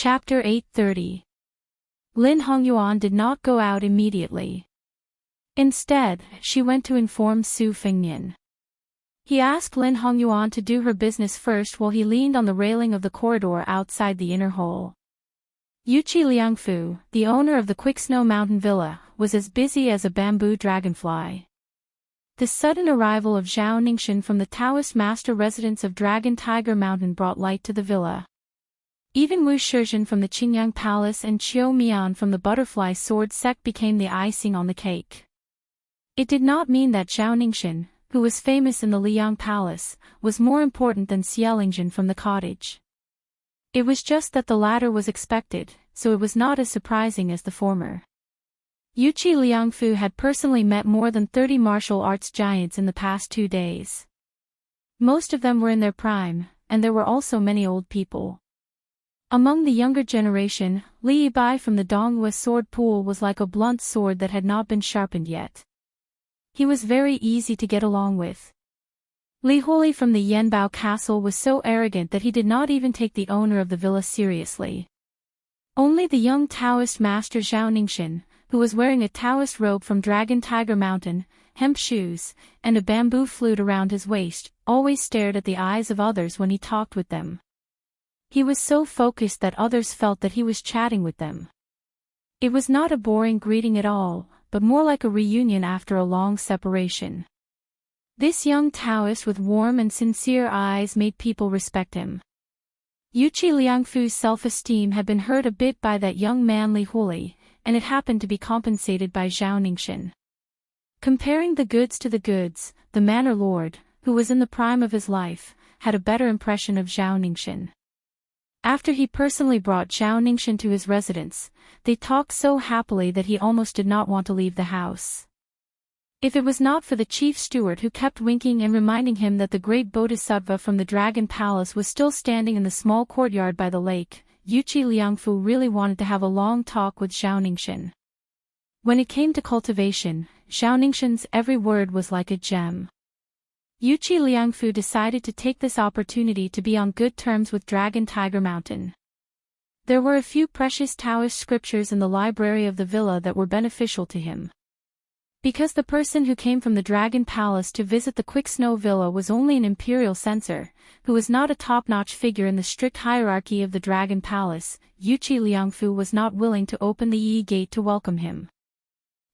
Chapter 830. Lin Hongyuan did not go out immediately. Instead, she went to inform Su Fengnian. He asked Lin Hongyuan to do her business first while he leaned on the railing of the corridor outside the inner hall. Yuqi Liangfu, the owner of the Quick Snow Mountain Villa, was as busy as a bamboo dragonfly. The sudden arrival of Zhao Ningxin from the Taoist master residence of Dragon Tiger Mountain brought light to the villa. Even Wu Shizhen from the Qingyang Palace and Qiu Mian from the Butterfly Sword sect became the icing on the cake. It did not mean that Zhao Ningxin, who was famous in the Liang Palace, was more important than Xie Lingjin from the cottage. It was just that the latter was expected, so it was not as surprising as the former. Yuqi Liangfu had personally met more than 30 martial arts giants in the past 2 days. Most of them were in their prime, and there were also many old people. Among the younger generation, Li Yibai from the Donghua sword pool was like a blunt sword that had not been sharpened yet. He was very easy to get along with. Li Huli from the Yanbao castle was so arrogant that he did not even take the owner of the villa seriously. Only the young Taoist master Zhao Ningxin, who was wearing a Taoist robe from Dragon Tiger Mountain, hemp shoes, and a bamboo flute around his waist, always stared at the eyes of others when he talked with them. He was so focused that others felt that he was chatting with them. It was not a boring greeting at all, but more like a reunion after a long separation. This young Taoist with warm and sincere eyes made people respect him. Yuqi Liangfu's self-esteem had been hurt a bit by that young man Li Huli, and it happened to be compensated by Zhao Ningxin. Comparing the goods to the goods, the manor lord, who was in the prime of his life, had a better impression of Zhao Ningxin. After he personally brought Zhao Ningxin to his residence, they talked so happily that he almost did not want to leave the house. If it was not for the chief steward who kept winking and reminding him that the great Bodhisattva from the Dragon Palace was still standing in the small courtyard by the lake, Yuqi Liangfu really wanted to have a long talk with Zhao Ningxin. When it came to cultivation, Zhao Ningxin's every word was like a gem. Yuqi Liangfu decided to take this opportunity to be on good terms with Dragon Tiger Mountain. There were a few precious Taoist scriptures in the library of the villa that were beneficial to him. Because the person who came from the Dragon Palace to visit the Quick Snow Villa was only an imperial censor, who was not a top-notch figure in the strict hierarchy of the Dragon Palace, Yuqi Liangfu was not willing to open the Yi Gate to welcome him.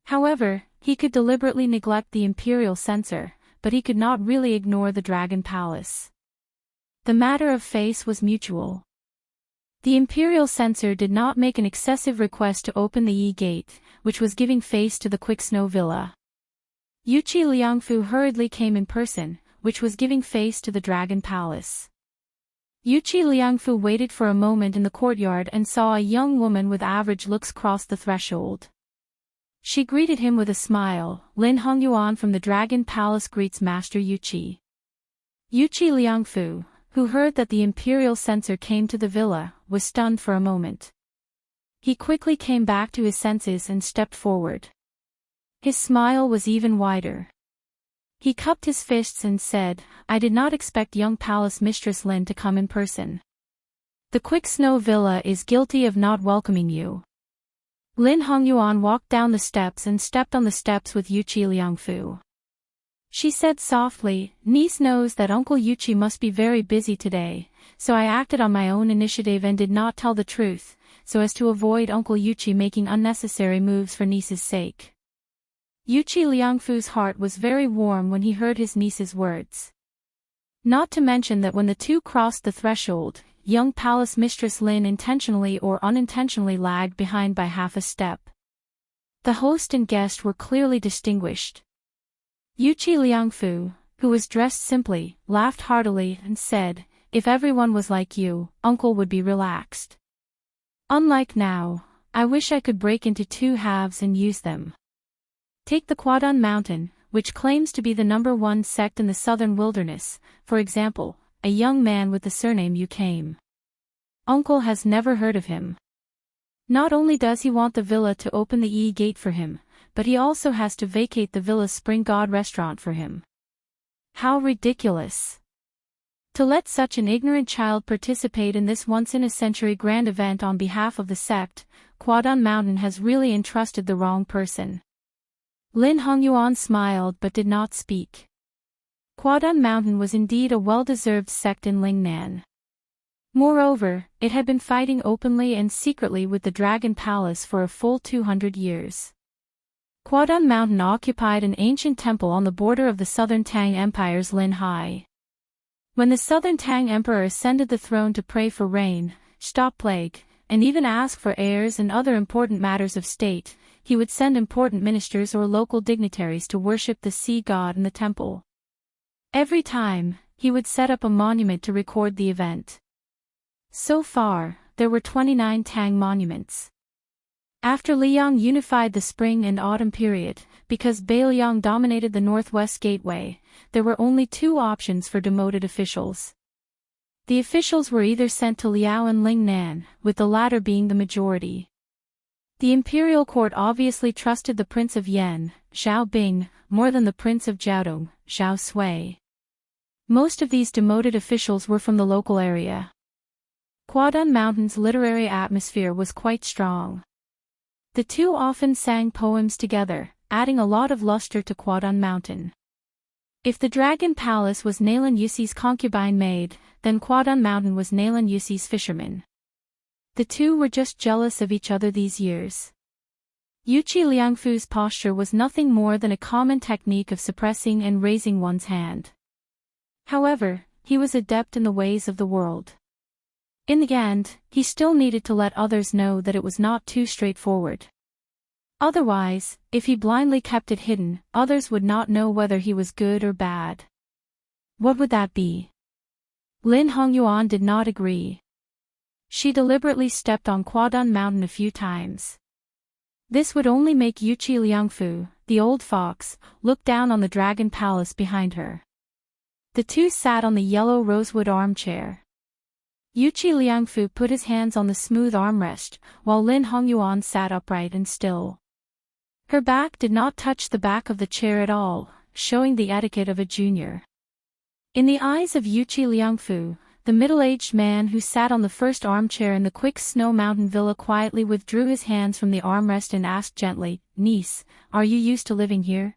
However, he could deliberately neglect the imperial censor, but he could not really ignore the Dragon Palace. The matter of face was mutual. The imperial censor did not make an excessive request to open the Yi Gate, which was giving face to the Quick Snow Villa. Yuqi Liangfu hurriedly came in person, which was giving face to the Dragon Palace. Yuqi Liangfu waited for a moment in the courtyard and saw a young woman with average looks cross the threshold. She greeted him with a smile. Lin Hongyuan from the Dragon Palace greets Master Yuqi. Yuqi Liangfu, who heard that the imperial censor came to the villa, was stunned for a moment. He quickly came back to his senses and stepped forward. His smile was even wider. He cupped his fists and said, "I did not expect young Palace Mistress Lin to come in person. The Quick Snow Villa is guilty of not welcoming you." Lin Hongyuan walked down the steps and stepped on the steps with Yuqi Liangfu. She said softly, "Niece knows that Uncle Yuqi must be very busy today, so I acted on my own initiative and did not tell the truth, so as to avoid Uncle Yuqi making unnecessary moves for niece's sake." Yuqi Liangfu's heart was very warm when he heard his niece's words. Not to mention that when the two crossed the threshold, young Palace Mistress Lin intentionally or unintentionally lagged behind by half a step. The host and guest were clearly distinguished. Yuqi Liangfu, who was dressed simply, laughed heartily and said, "If everyone was like you, Uncle would be relaxed. Unlike now, I wish I could break into 2 halves and use them. Take the Quadan Mountain, which claims to be the #1 sect in the southern wilderness, for example, a young man with the surname Yu came. Uncle has never heard of him. Not only does he want the villa to open the Yi Gate for him, but he also has to vacate the villa's Spring God restaurant for him. How ridiculous! To let such an ignorant child participate in this once-in-a-century grand event on behalf of the sect, Quadon Mountain has really entrusted the wrong person. Lin Hongyuan smiled but did not speak. Quadon Mountain was indeed a well-deserved sect in Lingnan. Moreover, it had been fighting openly and secretly with the Dragon Palace for a full 200 years. Quadon Mountain occupied an ancient temple on the border of the southern Tang Empire's Lin Hai. When the southern Tang Emperor ascended the throne to pray for rain, stop plague, and even ask for heirs and other important matters of state, he would send important ministers or local dignitaries to worship the sea god in the temple. Every time, he would set up a monument to record the event. So far, there were 29 Tang monuments. After Liang unified the spring and autumn period, because Beiliang dominated the northwest gateway, there were only 2 options for demoted officials. The officials were either sent to Liao and Lingnan, with the latter being the majority. The imperial court obviously trusted the Prince of Yen, Xiao Bing, more than the Prince of Jiaodong, Xiao Sui. Most of these demoted officials were from the local area. Quadon Mountain's literary atmosphere was quite strong. The 2 often sang poems together, adding a lot of luster to Quadon Mountain. If the Dragon Palace was Nalan Yuxi's concubine maid, then Quadon Mountain was Nalan Yuxi's fisherman. The 2 were just jealous of each other these years. Yuqi Liangfu's posture was nothing more than a common technique of suppressing and raising one's hand. However, he was adept in the ways of the world. In the end, he still needed to let others know that it was not too straightforward. Otherwise, if he blindly kept it hidden, others would not know whether he was good or bad. What would that be? Lin Hongyuan did not agree. She deliberately stepped on Quadon Mountain a few times. This would only make Yuqi Liangfu, the old fox, look down on the Dragon Palace behind her. The 2 sat on the yellow rosewood armchair. Yuqi Liangfu put his hands on the smooth armrest, while Lin Hongyuan sat upright and still. Her back did not touch the back of the chair at all, showing the etiquette of a junior. In the eyes of Yuqi Liangfu, the middle-aged man who sat on the first armchair in the quick Snow Mountain villa quietly withdrew his hands from the armrest and asked gently, "Niece, are you used to living here?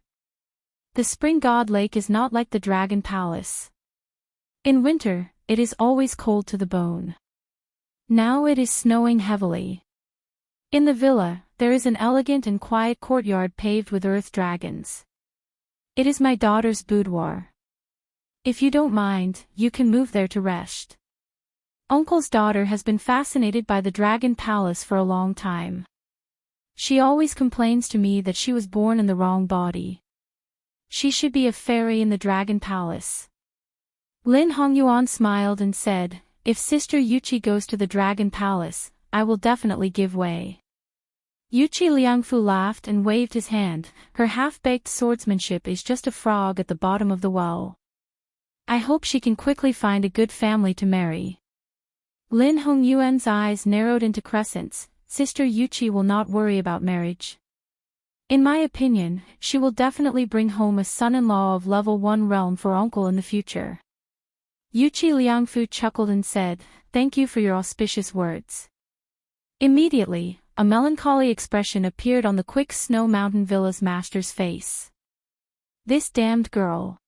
The Spring God Lake is not like the Dragon Palace. In winter, it is always cold to the bone. Now it is snowing heavily. In the villa, there is an elegant and quiet courtyard paved with earth dragons. It is my daughter's boudoir. If you don't mind, you can move there to rest. Uncle's daughter has been fascinated by the Dragon Palace for a long time. She always complains to me that she was born in the wrong body. She should be a fairy in the Dragon Palace." Lin Hongyuan smiled and said, "If Sister Yuqi goes to the Dragon Palace, I will definitely give way." Yuqi Liangfu laughed and waved his hand. "Her half-baked swordsmanship is just a frog at the bottom of the well. I hope she can quickly find a good family to marry." Lin Hongyuan's eyes narrowed into crescents. "Sister Yuqi will not worry about marriage. In my opinion, she will definitely bring home a son-in-law of level 1 realm for uncle in the future." Yuqi Liangfu chuckled and said, "Thank you for your auspicious words." Immediately, a melancholy expression appeared on the quick Snow Mountain Villa's master's face. "This damned girl.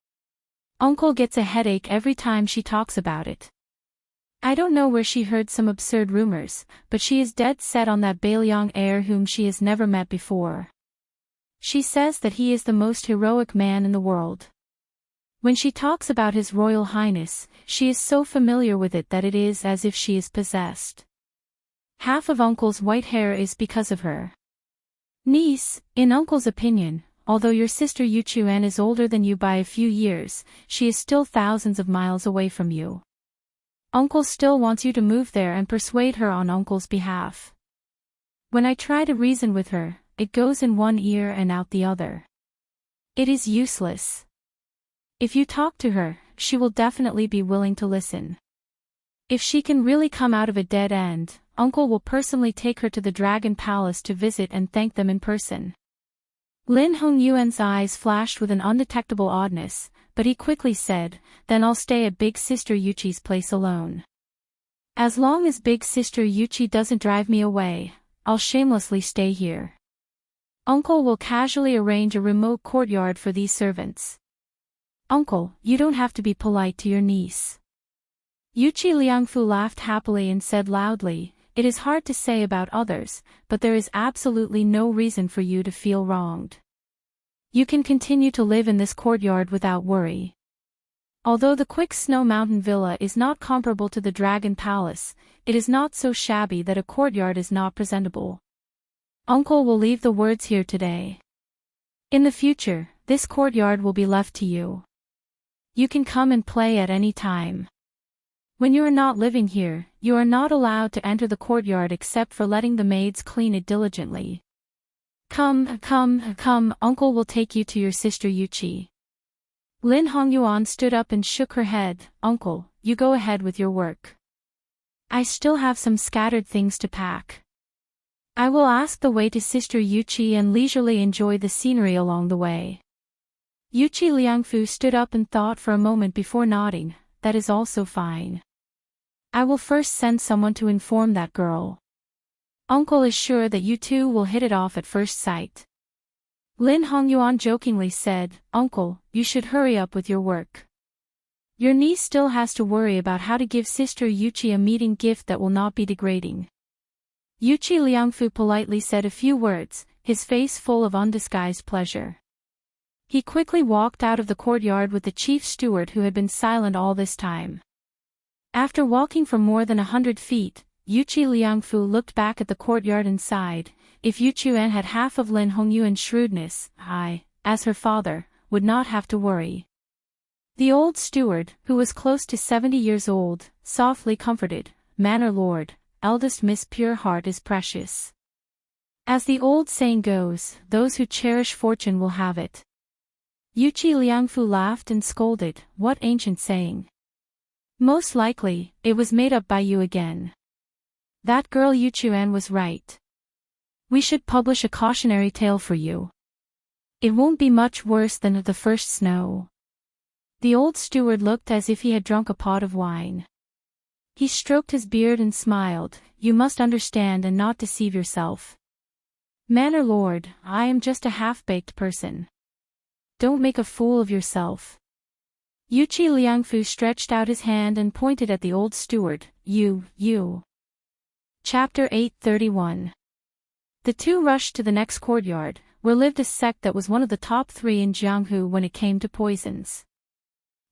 Uncle gets a headache every time she talks about it. I don't know where she heard some absurd rumors, but she is dead set on that Beiliang heir whom she has never met before. She says that he is the most heroic man in the world. When she talks about His Royal Highness, she is so familiar with it that it is as if she is possessed. Half of Uncle's white hair is because of her. Niece, in Uncle's opinion, although your sister Yuchuan is older than you by a few years, she is still thousands of miles away from you. Uncle still wants you to move there and persuade her on Uncle's behalf. When I try to reason with her, it goes in one ear and out the other. It is useless. If you talk to her, she will definitely be willing to listen. If she can really come out of a dead end, Uncle will personally take her to the Dragon Palace to visit and thank them in person." Lin Hongyuan's eyes flashed with an undetectable oddness, but he quickly said, then I'll stay at Big Sister Yuchi's place alone. As long as Big Sister Yuchi doesn't drive me away, I'll shamelessly stay here. Uncle will casually arrange a remote courtyard for these servants. Uncle, you don't have to be polite to your niece. Yuchi Liangfu laughed happily and said loudly, it is hard to say about others, but there is absolutely no reason for you to feel wronged. You can continue to live in this courtyard without worry. Although the Quick Snow Mountain Villa is not comparable to the Dragon Palace, it is not so shabby that a courtyard is not presentable. Uncle will leave the words here today. In the future, this courtyard will be left to you. You can come and play at any time. When you are not living here, you are not allowed to enter the courtyard except for letting the maids clean it diligently. Come, Uncle will take you to your sister Yuchi. Lin Hongyuan stood up and shook her head. Uncle, you go ahead with your work. I still have some scattered things to pack. I will ask the way to Sister Yuchi and leisurely enjoy the scenery along the way. Yuchi Liangfu stood up and thought for a moment before nodding, that is also fine. I will first send someone to inform that girl. Uncle is sure that you two will hit it off at first sight. Lin Hongyuan jokingly said, Uncle, you should hurry up with your work. Your niece still has to worry about how to give Sister Yuchi a meeting gift that will not be degrading. Yuchi Liangfu politely said a few words, his face full of undisguised pleasure. He quickly walked out of the courtyard with the chief steward who had been silent all this time. After walking for more than 100 feet, Yuchi Liangfu looked back at the courtyard and sighed. If Yu Chuan had half of Lin Hongyuan's shrewdness, I, as her father, would not have to worry. The old steward, who was close to 70 years old, softly comforted, Manor Lord, eldest Miss Pure Heart is precious. As the old saying goes, those who cherish fortune will have it. Yuchi Liangfu laughed and scolded, what ancient saying? Most likely, it was made up by you again. That girl Yu Chuan was right. We should publish a cautionary tale for you. It won't be much worse than the first snow. The old steward looked as if he had drunk a pot of wine. He stroked his beard and smiled, you must understand and not deceive yourself. Manor Lord, I am just a half-baked person. Don't make a fool of yourself. Yuchi Liangfu stretched out his hand and pointed at the old steward, you. Chapter 831. The two rushed to the next courtyard, where lived a sect that was one of the top 3 in Jianghu when it came to poisons.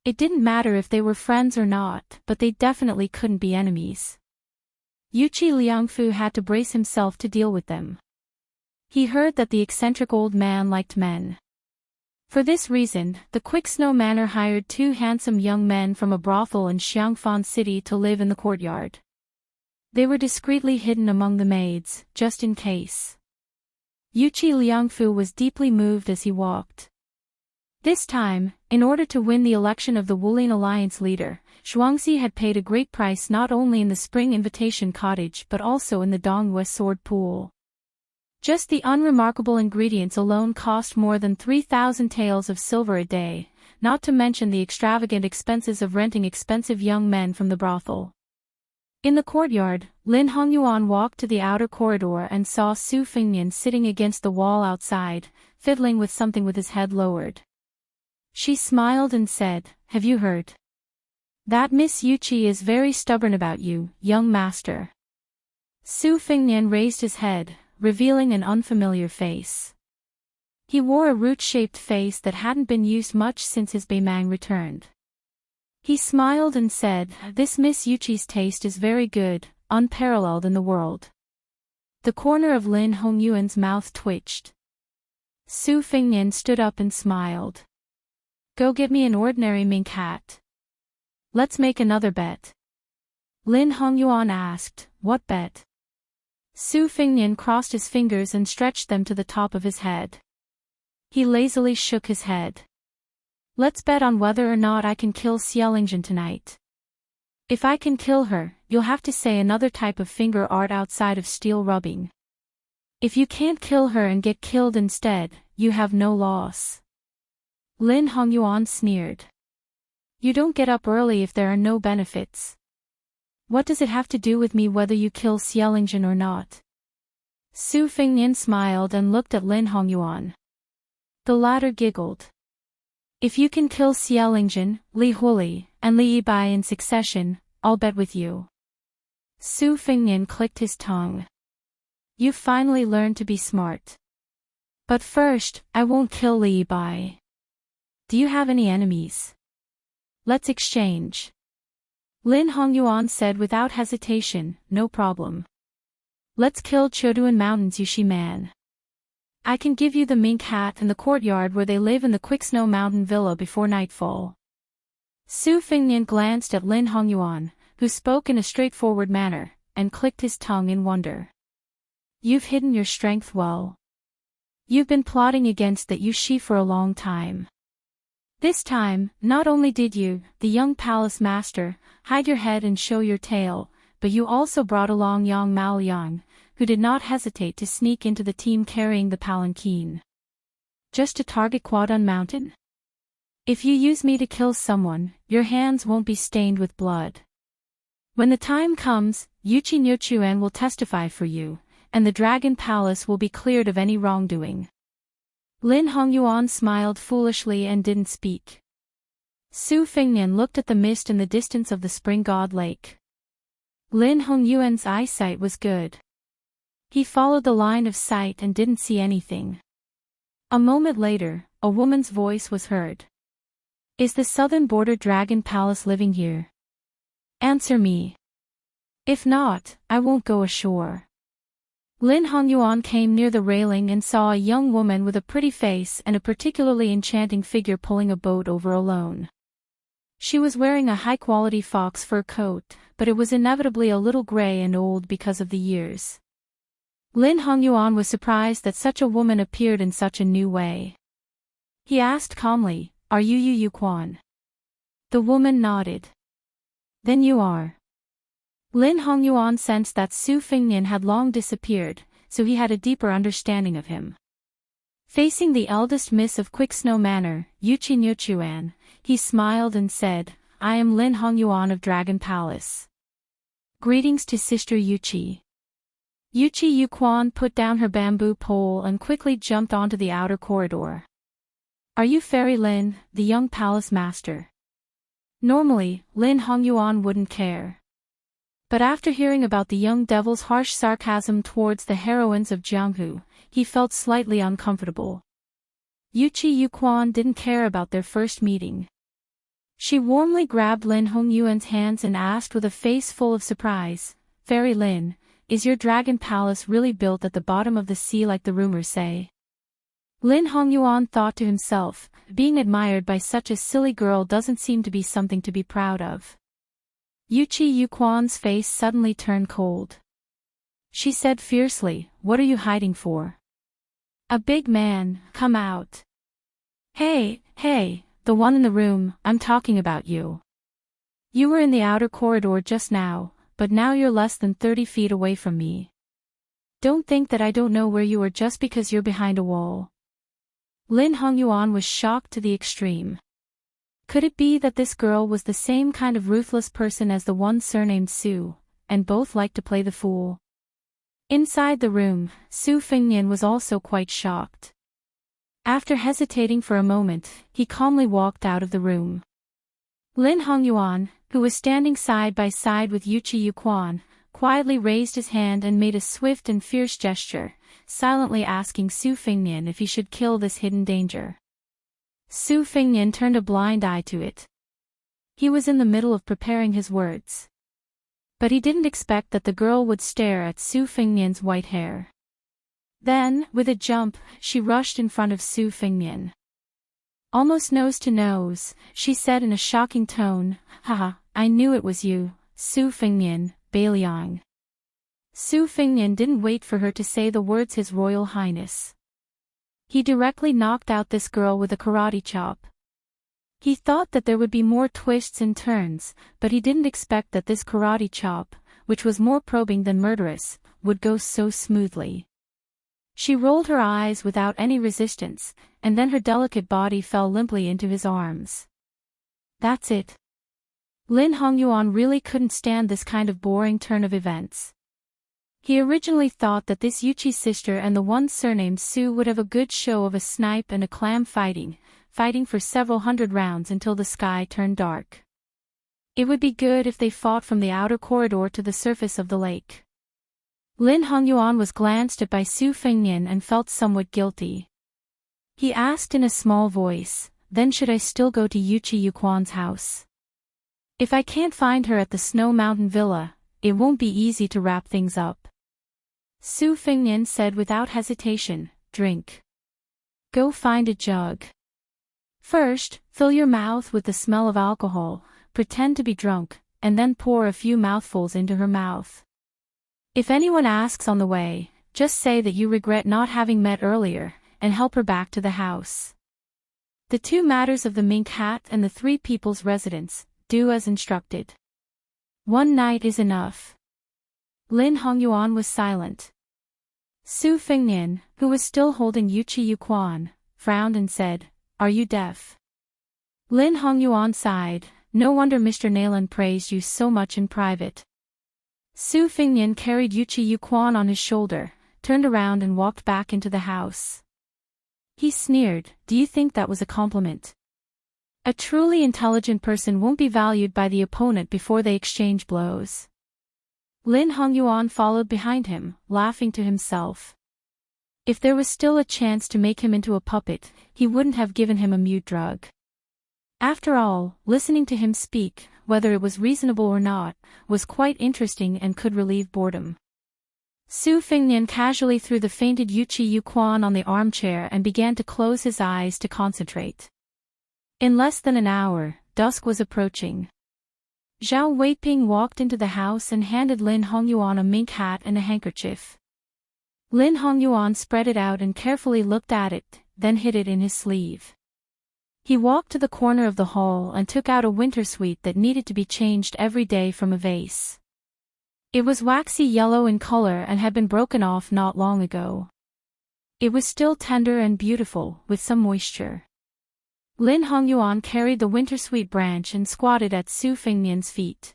It didn't matter if they were friends or not, but they definitely couldn't be enemies. Yuchi Liangfu had to brace himself to deal with them. He heard that the eccentric old man liked men. For this reason, the Quick Snow Manor hired 2 handsome young men from a brothel in Xiangfan City to live in the courtyard. They were discreetly hidden among the maids, just in case. Yuchi Liangfu was deeply moved as he walked. This time, in order to win the election of the Wulin Alliance leader, Zhuangzi had paid a great price not only in the Spring Invitation Cottage but also in the Dongyue Sword Pool. Just the unremarkable ingredients alone cost more than 3,000 taels of silver a day, not to mention the extravagant expenses of renting expensive young men from the brothel. In the courtyard, Lin Hongyuan walked to the outer corridor and saw Su Fengnian sitting against the wall outside, fiddling with something with his head lowered. She smiled and said, have you heard? That Miss Yuchi is very stubborn about you, young master. Su Fengnian raised his head, revealing an unfamiliar face. He wore a root-shaped face that hadn't been used much since his Beimang returned. He smiled and said, this Miss Yuchi's taste is very good, unparalleled in the world. The corner of Lin Hongyuan's mouth twitched. Su Fengnian stood up and smiled. Go get me an ordinary mink hat. Let's make another bet. Lin Hongyuan asked, what bet? Su Fengnian crossed his fingers and stretched them to the top of his head. He lazily shook his head. Let's bet on whether or not I can kill Xiaolingzhen tonight. If I can kill her, you'll have to say another type of finger art outside of steel rubbing. If you can't kill her and get killed instead, you have no loss. Lin Hongyuan sneered. You don't get up early if there are no benefits. What does it have to do with me whether you kill Xiaolingzhen or not? Su Fengnian smiled and looked at Lin Hongyuan. The latter giggled. If you can kill Xiaolingzhen, Li Huli, and Li Yibai in succession, I'll bet with you. Su Fengnian clicked his tongue. You've finally learned to be smart. But first, I won't kill Li Yibai. Do you have any enemies? Let's exchange. Lin Hongyuan said without hesitation, no problem. Let's kill Choduan Mountain's Yushi man. I can give you the mink hat and the courtyard where they live in the Quicksnow Mountain Villa before nightfall. Su Fengnian glanced at Lin Hongyuan, who spoke in a straightforward manner, and clicked his tongue in wonder. You've hidden your strength well. You've been plotting against that Yushi for a long time. This time, not only did you, the young palace master, hide your head and show your tail, but you also brought along Yang Maoliang, who did not hesitate to sneak into the team carrying the palanquin. Just to target Quadun Mountain? If you use me to kill someone, your hands won't be stained with blood. When the time comes, Yuchi Nyochuan will testify for you, and the Dragon Palace will be cleared of any wrongdoing. Lin Hongyuan smiled foolishly and didn't speak. Su Fengnian looked at the mist in the distance of the spring god lake. Lin Hongyuan's eyesight was good. He followed the line of sight and didn't see anything. A moment later, a woman's voice was heard. Is the southern border Dragon Palace living here? Answer me. If not, I won't go ashore. Lin Hongyuan came near the railing and saw a young woman with a pretty face and a particularly enchanting figure pulling a boat over alone. She was wearing a high-quality fox fur coat, but it was inevitably a little gray and old because of the years. Lin Hongyuan was surprised that such a woman appeared in such a new way. He asked calmly, "Are you Yu Yuquan?" The woman nodded. Then you are. Lin Hongyuan sensed that Su Fengnian had long disappeared, so he had a deeper understanding of him. Facing the eldest miss of Quicksnow Manor, Yuchi Nyochuan, he smiled and said, I am Lin Hongyuan of Dragon Palace. Greetings to Sister Yuchi. Yuchi Yuquan put down her bamboo pole and quickly jumped onto the outer corridor. Are you Fairy Lin, the young palace master? Normally, Lin Hongyuan wouldn't care. But after hearing about the young devil's harsh sarcasm towards the heroines of Jianghu, he felt slightly uncomfortable. Yuchi Yuquan didn't care about their first meeting. She warmly grabbed Lin Hongyuan's hands and asked with a face full of surprise, Fairy Lin, is your dragon palace really built at the bottom of the sea like the rumors say? Lin Hongyuan thought to himself, being admired by such a silly girl doesn't seem to be something to be proud of. Yuchi Yuquan's face suddenly turned cold. She said fiercely, What are you hiding for? A big man, come out. Hey, the one in the room, I'm talking about you. You were in the outer corridor just now, but now you're less than 30 feet away from me. Don't think that I don't know where you are just because you're behind a wall. Lin Hongyuan was shocked to the extreme. Could it be that this girl was the same kind of ruthless person as the one surnamed Su, and both liked to play the fool? Inside the room, Su Fengnian was also quite shocked. After hesitating for a moment, he calmly walked out of the room. Lin Hongyuan, who was standing side by side with Yuchi Yuquan, quietly raised his hand and made a swift and fierce gesture, silently asking Su Fengnian if he should kill this hidden danger. Su Fengnian turned a blind eye to it. He was in the middle of preparing his words. But he didn't expect that the girl would stare at Su Fengnian's white hair. Then, with a jump, she rushed in front of Su Fengnian. Almost nose to nose, she said in a shocking tone, Haha, I knew it was you, Su Fengnian, Beiliang. Su Fengnian didn't wait for her to say the words His Royal Highness. He directly knocked out this girl with a karate chop. He thought that there would be more twists and turns, but he didn't expect that this karate chop, which was more probing than murderous, would go so smoothly. She rolled her eyes without any resistance, and then her delicate body fell limply into his arms. That's it. Lin Hongyuan really couldn't stand this kind of boring turn of events. He originally thought that this Yuchi's sister and the one surnamed Su would have a good show of a snipe and a clam fighting for several hundred rounds until the sky turned dark. It would be good if they fought from the outer corridor to the surface of the lake. Lin Hongyuan was glanced at by Su Fengnian and felt somewhat guilty. He asked in a small voice, then should I still go to Yuchi Yuquan's house? If I can't find her at the Snow Mountain Villa, it won't be easy to wrap things up. Su Fengnian said without hesitation, drink. Go find a jug. First, fill your mouth with the smell of alcohol, pretend to be drunk, and then pour a few mouthfuls into her mouth. If anyone asks on the way, just say that you regret not having met earlier, and help her back to the house. The 2 matters of the mink hat and the 3 people's residence, do as instructed. 1 night is enough. Lin Hongyuan was silent. Su Fengnian, who was still holding Yuchi Yuquan, frowned and said, Are you deaf? Lin Hongyuan sighed, no wonder Mr. Nalan praised you so much in private. Su Fengnian carried Yuchi Yuquan on his shoulder, turned around and walked back into the house. He sneered, do you think that was a compliment? A truly intelligent person won't be valued by the opponent before they exchange blows. Lin Hongyuan followed behind him, laughing to himself. If there was still a chance to make him into a puppet, he wouldn't have given him a mute drug. After all, listening to him speak, whether it was reasonable or not, was quite interesting and could relieve boredom. Su Fengnian casually threw the fainted Yuchi Yuquan on the armchair and began to close his eyes to concentrate. In less than an hour, dusk was approaching. Zhao Weiping walked into the house and handed Lin Hongyuan a mink hat and a handkerchief. Lin Hongyuan spread it out and carefully looked at it, then hid it in his sleeve. He walked to the corner of the hall and took out a wintersuite that needed to be changed every day from a vase. It was waxy yellow in color and had been broken off not long ago. It was still tender and beautiful, with some moisture. Lin Hongyuan carried the wintersuite branch and squatted at Su Fengnian's feet.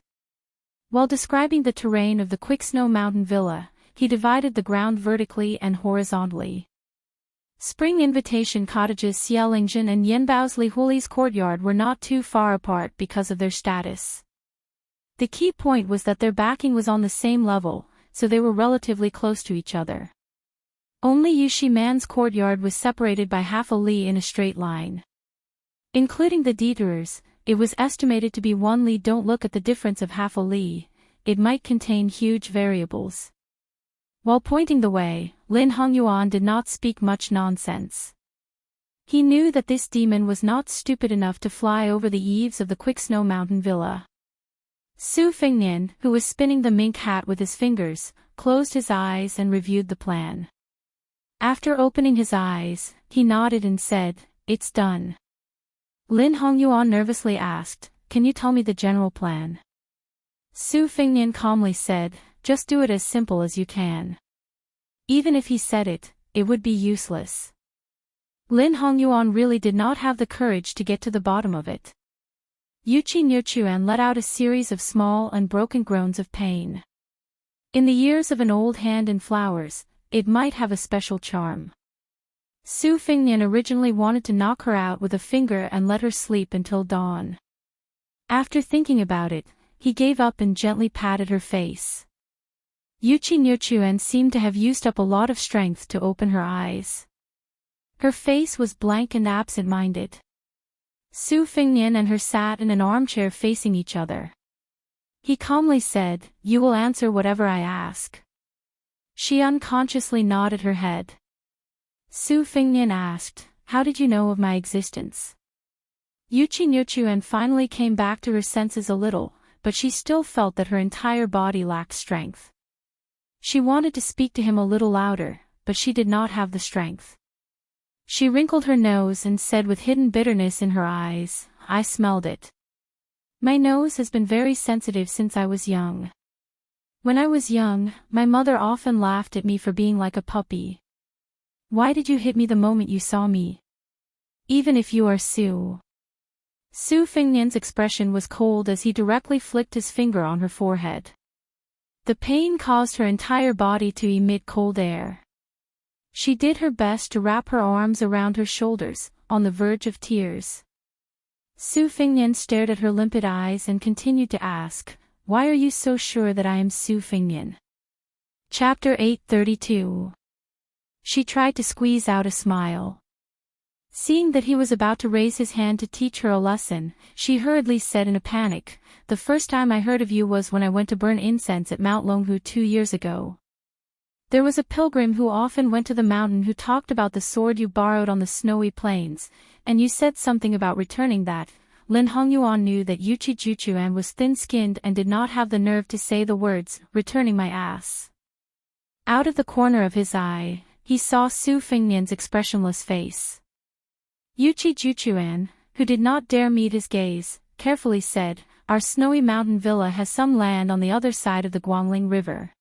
While describing the terrain of the Quicksnow Mountain Villa, he divided the ground vertically and horizontally. Spring Invitation Cottages Xiaolingzhen and Yanbao's Lihuli's courtyard were not too far apart because of their status. The key point was that their backing was on the same level, so they were relatively close to each other. Only Yushi Man's courtyard was separated by half a li in a straight line. Including the detours, it was estimated to be 1 li. Don't look at the difference of half a li, it might contain huge variables. While pointing the way, Lin Hongyuan did not speak much nonsense. He knew that this demon was not stupid enough to fly over the eaves of the Quicksnow Mountain Villa. Su Fengnian, who was spinning the mink hat with his fingers, closed his eyes and reviewed the plan. After opening his eyes, he nodded and said, It's done. Lin Hongyuan nervously asked, Can you tell me the general plan? Su Fengnian calmly said, Just do it as simple as you can. Even if he said it, it would be useless. Lin Hongyuan really did not have the courage to get to the bottom of it. Yuchi Nirchuan let out a series of small and broken groans of pain. In the years of an old hand in flowers, it might have a special charm. Su Fengnian originally wanted to knock her out with a finger and let her sleep until dawn. After thinking about it, he gave up and gently patted her face. Yuchi Nirchuan seemed to have used up a lot of strength to open her eyes. Her face was blank and absent-minded. Su Fengnian and her sat in an armchair facing each other. He calmly said, You will answer whatever I ask. She unconsciously nodded her head. Su Fengnian asked, How did you know of my existence? Yuchi Nirchuan finally came back to her senses a little, but she still felt that her entire body lacked strength. She wanted to speak to him a little louder, but she did not have the strength. She wrinkled her nose and said with hidden bitterness in her eyes, I smelled it. My nose has been very sensitive since I was young. When I was young, my mother often laughed at me for being like a puppy. Why did you hit me the moment you saw me? Even if you are Su. Su Fengnian's expression was cold as he directly flicked his finger on her forehead. The pain caused her entire body to emit cold air. She did her best to wrap her arms around her shoulders, on the verge of tears. Su Fengnian stared at her limpid eyes and continued to ask, "Why are you so sure that I am Su Fengnian?" Chapter 832. She tried to squeeze out a smile. Seeing that he was about to raise his hand to teach her a lesson, she hurriedly said in a panic, "The first time I heard of you was when I went to burn incense at Mount Longhu 2 years ago. There was a pilgrim who often went to the mountain who talked about the sword you borrowed on the snowy plains, and you said something about returning that." Lin Hongyuan knew that Yuchi Juchuan was thin-skinned and did not have the nerve to say the words, "returning my ass." Out of the corner of his eye, he saw Su Fengnian's expressionless face. Yuchi Juchuan, who did not dare meet his gaze, carefully said, "Our snowy mountain villa has some land on the other side of the Guangling River.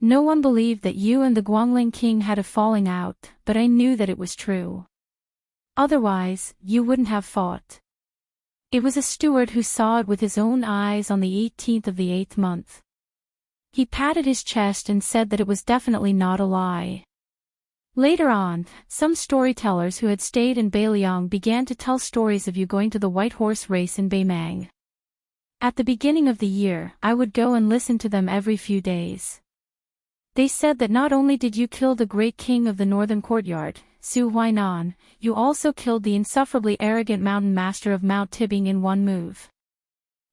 No one believed that you and the Guangling king had a falling out, but I knew that it was true. Otherwise, you wouldn't have fought. It was a steward who saw it with his own eyes on the 18th of the 8th month. He patted his chest and said that it was definitely not a lie." Later on, some storytellers who had stayed in Beiliang began to tell stories of you going to the white horse race in Beimang. At the beginning of the year, I would go and listen to them every few days. They said that not only did you kill the great king of the northern courtyard, Su Huainan, you also killed the insufferably arrogant mountain master of Mount Tibing in one move.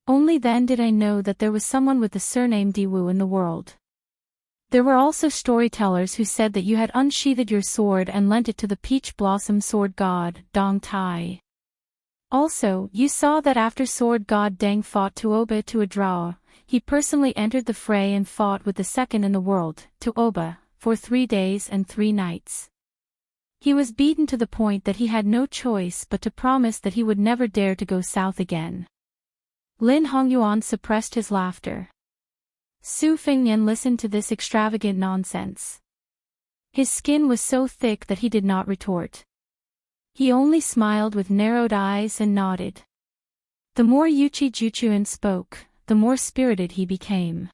Only then did I know that there was someone with the surname Diwu in the world. There were also storytellers who said that you had unsheathed your sword and lent it to the peach blossom sword god, Dong Tai. Also, you saw that after sword god Deng fought Tuoba to a draw, he personally entered the fray and fought with the second in the world, Tuoba, for 3 days and 3 nights. He was beaten to the point that he had no choice but to promise that he would never dare to go south again. Lin Hongyuan suppressed his laughter. Su Fengnian listened to this extravagant nonsense. His skin was so thick that he did not retort. He only smiled with narrowed eyes and nodded. The more Yuchi Juchuan spoke, the more spirited he became.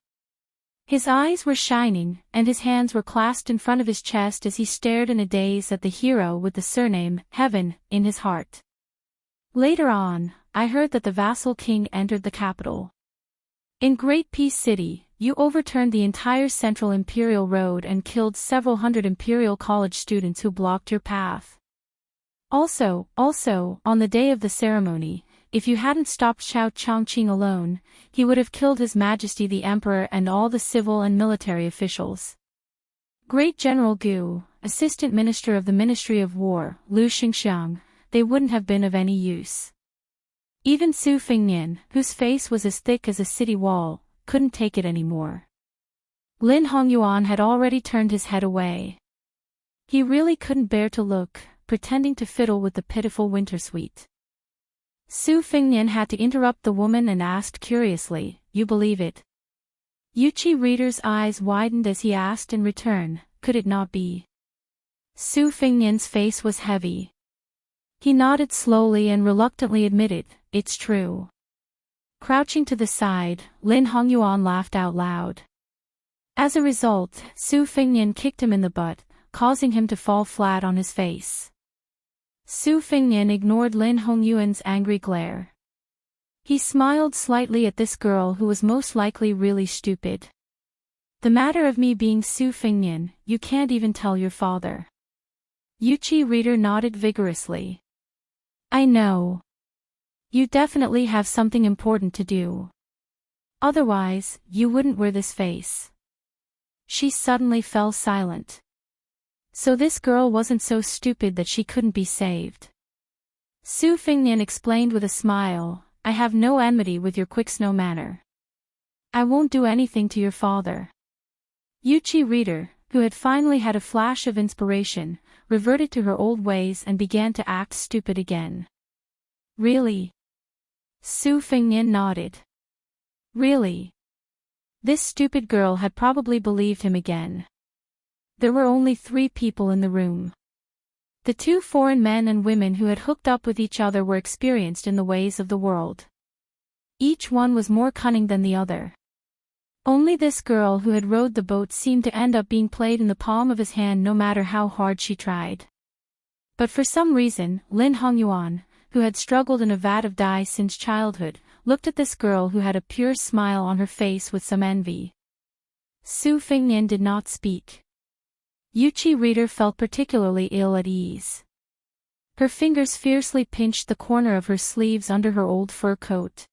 His eyes were shining, and his hands were clasped in front of his chest as he stared in a daze at the hero with the surname, Heaven, in his heart. Later on, I heard that the vassal king entered the capital. In Great Peace City, you overturned the entire Central Imperial Road and killed several hundred Imperial College students who blocked your path. Also, on the day of the ceremony, if you hadn't stopped Xiao Chongqing alone, he would have killed His Majesty the Emperor and all the civil and military officials. Great General Gu, Assistant Minister of the Ministry of War, Lu Xingxiang, they wouldn't have been of any use. Even Su Fengnian, whose face was as thick as a city wall, couldn't take it anymore. Lin Hongyuan had already turned his head away. He really couldn't bear to look, pretending to fiddle with the pitiful wintersuite. Su Fengnian had to interrupt the woman and asked curiously, "You believe it?" Yuchi Reader's eyes widened as he asked in return, "Could it not be?" Su Fengnian's face was heavy. He nodded slowly and reluctantly admitted, "It's true." Crouching to the side, Lin Hongyuan laughed out loud. As a result, Su Fengnian kicked him in the butt, causing him to fall flat on his face. Su Fengnian ignored Lin Hongyuan's angry glare. He smiled slightly at this girl who was most likely really stupid. "The matter of me being Su Fengnian, you can't even tell your father." Yuchi Reader nodded vigorously. "I know. You definitely have something important to do. Otherwise, you wouldn't wear this face." She suddenly fell silent. So this girl wasn't so stupid that she couldn't be saved. Su Fengnian explained with a smile, "I have no enmity with your quick snow manner. I won't do anything to your father." Yuchi Reader, who had finally had a flash of inspiration, reverted to her old ways and began to act stupid again. "Really?" Su Fengnian nodded. "Really?" This stupid girl had probably believed him again. There were only 3 people in the room. The two foreign men and women who had hooked up with each other were experienced in the ways of the world. Each one was more cunning than the other. Only this girl who had rowed the boat seemed to end up being played in the palm of his hand no matter how hard she tried. But for some reason, Lin Hongyuan, who had struggled in a vat of dye since childhood, looked at this girl who had a pure smile on her face with some envy. Su Fingnian did not speak. Yuchi Reader felt particularly ill at ease. Her fingers fiercely pinched the corner of her sleeves under her old fur coat.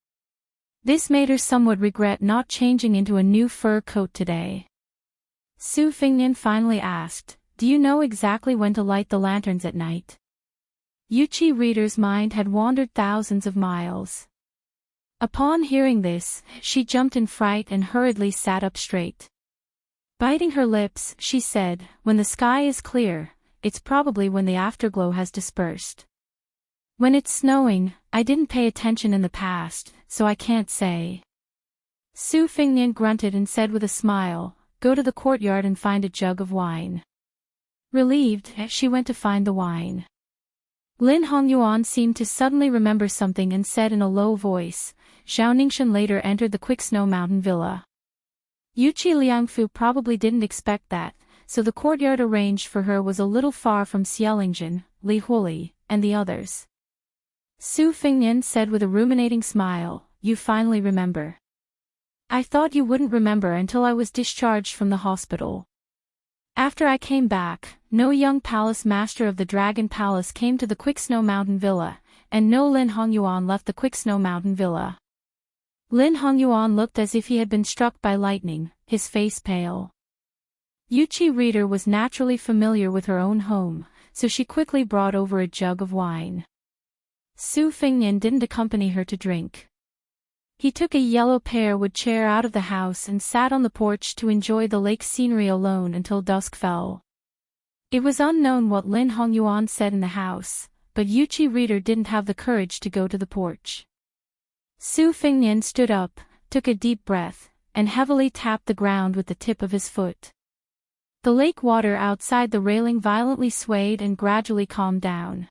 This made her somewhat regret not changing into a new fur coat today. Su Fingnian finally asked, "Do you know exactly when to light the lanterns at night?" Yuchi Reader's mind had wandered thousands of miles. Upon hearing this, she jumped in fright and hurriedly sat up straight. Biting her lips, she said, "When the sky is clear, it's probably when the afterglow has dispersed. When it's snowing, I didn't pay attention in the past, so I can't say." Su Fingnian grunted and said with a smile, "Go to the courtyard and find a jug of wine." Relieved, she went to find the wine. Lin Hongyuan seemed to suddenly remember something and said in a low voice, "Zhao Ningxian later entered the Quick Snow Mountain Villa." Yuchi Liangfu probably didn't expect that, so the courtyard arranged for her was a little far from Xielingzhen, Li Huli, and the others. Su Fingnian said with a ruminating smile, "You finally remember. I thought you wouldn't remember until I was discharged from the hospital. After I came back, no young palace master of the Dragon Palace came to the Quick Snow Mountain Villa, and no Lin Hongyuan left the Quick Snow Mountain Villa." Lin Hongyuan looked as if he had been struck by lightning, his face pale. Yuchi Reader was naturally familiar with her own home, so she quickly brought over a jug of wine. Su Fingnian didn't accompany her to drink. He took a yellow pear-wood chair out of the house and sat on the porch to enjoy the lake scenery alone until dusk fell. It was unknown what Lin Hongyuan said in the house, but Yuchi Reader didn't have the courage to go to the porch. Su Fingnian stood up, took a deep breath, and heavily tapped the ground with the tip of his foot. The lake water outside the railing violently swayed and gradually calmed down.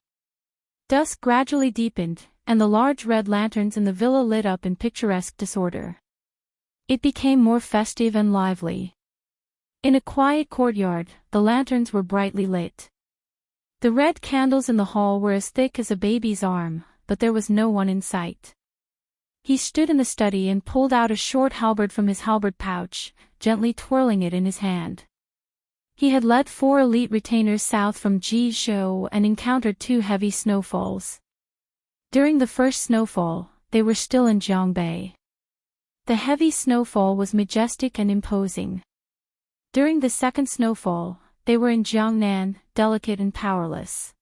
Dusk gradually deepened, and the large red lanterns in the villa lit up in picturesque disorder. It became more festive and lively. In a quiet courtyard, the lanterns were brightly lit. The red candles in the hall were as thick as a baby's arm, but there was no one in sight. He stood in the study and pulled out a short halberd from his halberd pouch, gently twirling it in his hand. He had led 4 elite retainers south from Jizhou and encountered 2 heavy snowfalls. During the first snowfall, they were still in Jiangbei. The heavy snowfall was majestic and imposing. During the second snowfall, they were in Jiangnan, delicate and powerless.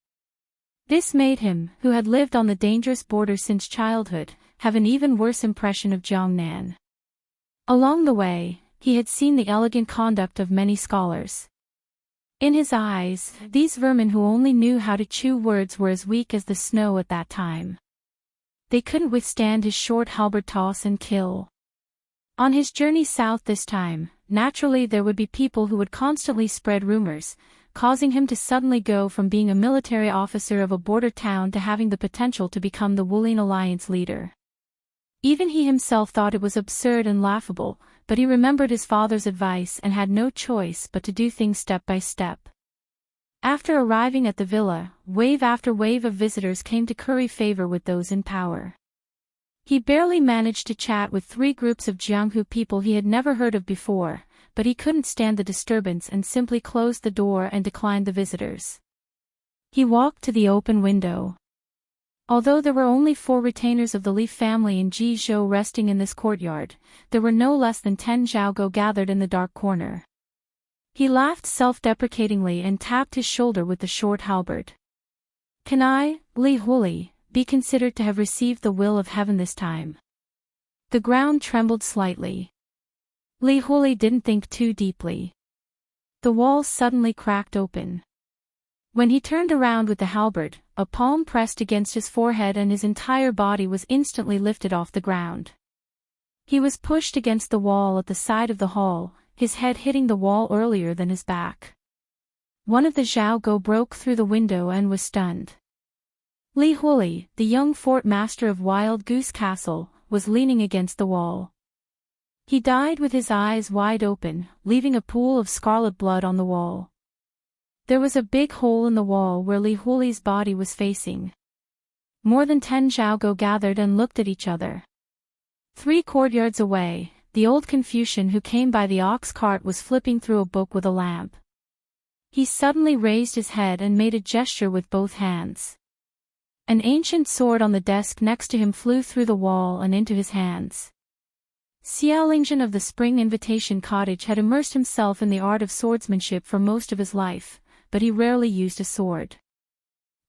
This made him, who had lived on the dangerous border since childhood, have an even worse impression of Jiangnan. Along the way, he had seen the elegant conduct of many scholars. In his eyes, these vermin who only knew how to chew words were as weak as the snow at that time. They couldn't withstand his short halberd toss and kill. On his journey south this time, naturally there would be people who would constantly spread rumors, causing him to suddenly go from being a military officer of a border town to having the potential to become the Wulin Alliance leader. Even he himself thought it was absurd and laughable, but he remembered his father's advice and had no choice but to do things step by step. After arriving at the villa, wave after wave of visitors came to curry favor with those in power. He barely managed to chat with 3 groups of Jianghu people he had never heard of before, but he couldn't stand the disturbance and simply closed the door and declined the visitors. He walked to the open window. Although there were only 4 retainers of the Li family in Jizhou resting in this courtyard, there were no less than 10 Zhaogo gathered in the dark corner. He laughed self-deprecatingly and tapped his shoulder with the short halberd. "Can I, Li Huli, be considered to have received the will of heaven this time?" The ground trembled slightly. Li Huli didn't think too deeply. The walls suddenly cracked open. When he turned around with the halberd, a palm pressed against his forehead and his entire body was instantly lifted off the ground. He was pushed against the wall at the side of the hall, his head hitting the wall earlier than his back. one of the Zhaogo broke through the window and was stunned. Li Huli, the young fort master of Wild Goose Castle, was leaning against the wall. He died with his eyes wide open, leaving a pool of scarlet blood on the wall. There was a big hole in the wall where Li Huli's body was facing. More than 10 Zhaogo gathered and looked at each other. 3 courtyards away, the old Confucian who came by the ox cart was flipping through a book with a lamp. He suddenly raised his head and made a gesture with both hands. An ancient sword on the desk next to him flew through the wall and into his hands. Xiaolingzhen of the Spring Invitation Cottage had immersed himself in the art of swordsmanship for most of his life, but he rarely used a sword.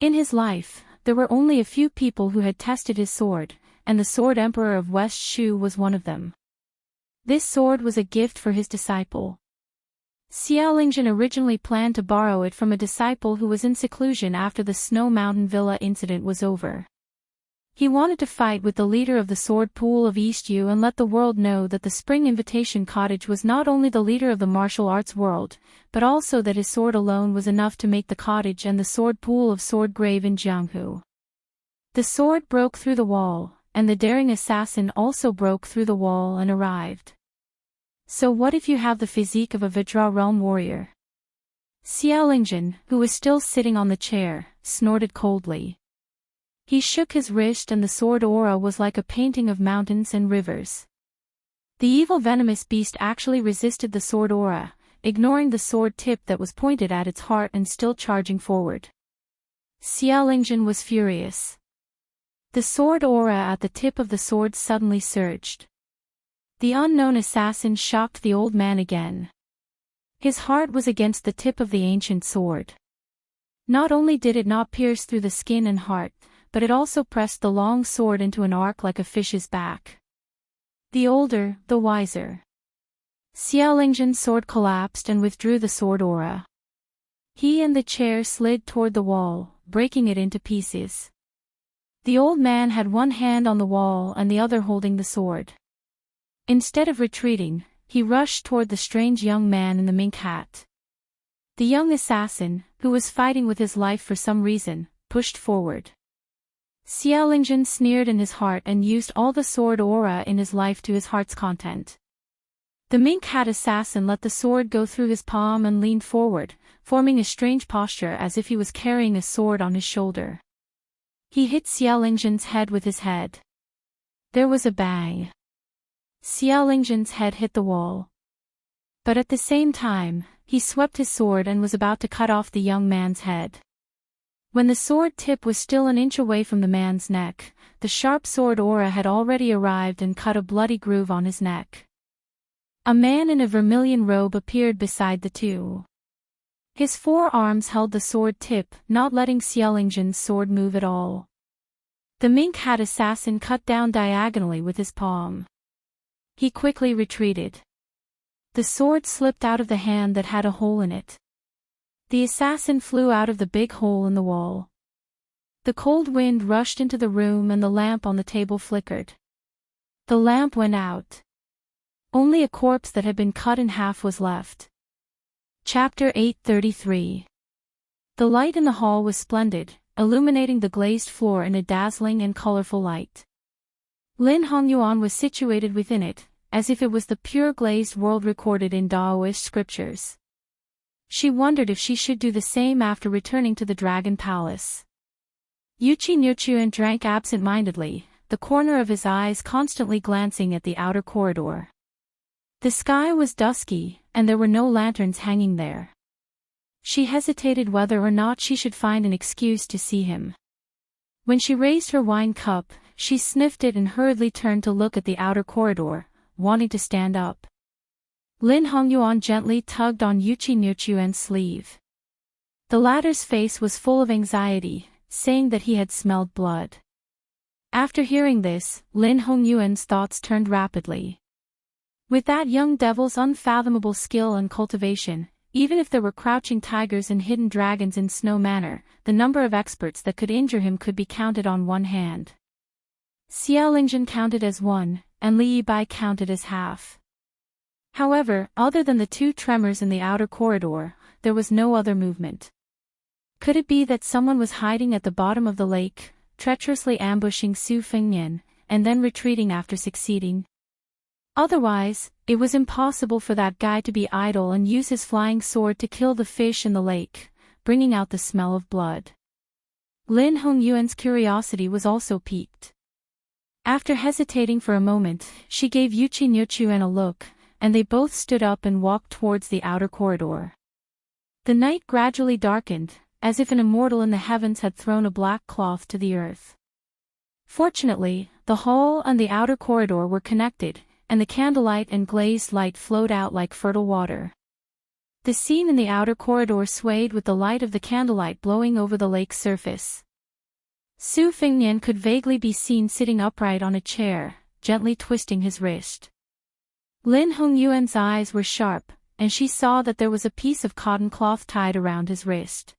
In his life, there were only a few people who had tested his sword, and the Sword Emperor of West Shu was one of them. This sword was a gift for his disciple. Xiaolingzhen originally planned to borrow it from a disciple who was in seclusion after the Snow Mountain Villa incident was over. He wanted to fight with the leader of the Sword Pool of East Yu and let the world know that the Spring Invitation Cottage was not only the leader of the martial arts world, but also that his sword alone was enough to make the cottage and the Sword Pool of Sword grave in Jianghu. The sword broke through the wall, and the daring assassin also broke through the wall and arrived. So what if you have the physique of a Vajra realm warrior? Xiaolingzhen, who was still sitting on the chair, snorted coldly. He shook his wrist and the sword aura was like a painting of mountains and rivers. The evil venomous beast actually resisted the sword aura, ignoring the sword tip that was pointed at its heart and still charging forward. Xiaolingzhen was furious. The sword aura at the tip of the sword suddenly surged. The unknown assassin shocked the old man again. His heart was against the tip of the ancient sword. Not only did it not pierce through the skin and heart, but it also pressed the long sword into an arc like a fish's back. The older, the wiser. Xiaolingzhen's sword collapsed and withdrew the sword aura. He and the chair slid toward the wall, breaking it into pieces. The old man had one hand on the wall and the other holding the sword. Instead of retreating, he rushed toward the strange young man in the mink hat. The young assassin, who was fighting with his life for some reason, pushed forward. Xiaolingzhen sneered in his heart and used all the sword aura in his life to his heart's content. The mink hat assassin let the sword go through his palm and leaned forward, forming a strange posture as if he was carrying a sword on his shoulder. He hit Xiaolingzhen's head with his head. There was a bang. Xiaolingzhen's head hit the wall. But at the same time, he swept his sword and was about to cut off the young man's head. When the sword tip was still an inch away from the man's neck, the sharp sword aura had already arrived and cut a bloody groove on his neck. A man in a vermilion robe appeared beside the two. His forearms held the sword tip, not letting Xiaolingzhen's sword move at all. The mink hat assassin cut down diagonally with his palm. He quickly retreated. The sword slipped out of the hand that had a hole in it. The assassin flew out of the big hole in the wall. The cold wind rushed into the room and the lamp on the table flickered. The lamp went out. Only a corpse that had been cut in half was left. Chapter 833. The light in the hall was splendid, illuminating the glazed floor in a dazzling and colorful light. Lin Hongyuan was situated within it, as if it was the pure glazed world recorded in Taoist scriptures. She wondered if she should do the same after returning to the Dragon Palace. Yuchi Nurchuan drank absent-mindedly, the corner of his eyes constantly glancing at the outer corridor. The sky was dusky, and there were no lanterns hanging there. She hesitated whether or not she should find an excuse to see him. When she raised her wine cup, she sniffed it and hurriedly turned to look at the outer corridor, wanting to stand up. Lin Hongyuan gently tugged on Yuchi Nurchuan's sleeve. The latter's face was full of anxiety, saying that he had smelled blood. After hearing this, Lin Hongyuan's thoughts turned rapidly. With that young devil's unfathomable skill and cultivation, even if there were crouching tigers and hidden dragons in Snow Manor, the number of experts that could injure him could be counted on one hand. Xiaolingzhen counted as one, and Li Yibai counted as half. However, other than the two tremors in the outer corridor, there was no other movement. Could it be that someone was hiding at the bottom of the lake, treacherously ambushing Su Fengnian, and then retreating after succeeding? Otherwise, it was impossible for that guy to be idle and use his flying sword to kill the fish in the lake, bringing out the smell of blood. Lin Hongyuan's curiosity was also piqued. After hesitating for a moment, she gave Yuqi Nurchuan a look, and they both stood up and walked towards the outer corridor. The night gradually darkened, as if an immortal in the heavens had thrown a black cloth to the earth. Fortunately, the hall and the outer corridor were connected, and the candlelight and glazed light flowed out like fertile water. The scene in the outer corridor swayed with the light of the candlelight blowing over the lake's surface. Su Fengnian could vaguely be seen sitting upright on a chair, gently twisting his wrist. Lin Hongyuan's eyes were sharp, and she saw that there was a piece of cotton cloth tied around his wrist.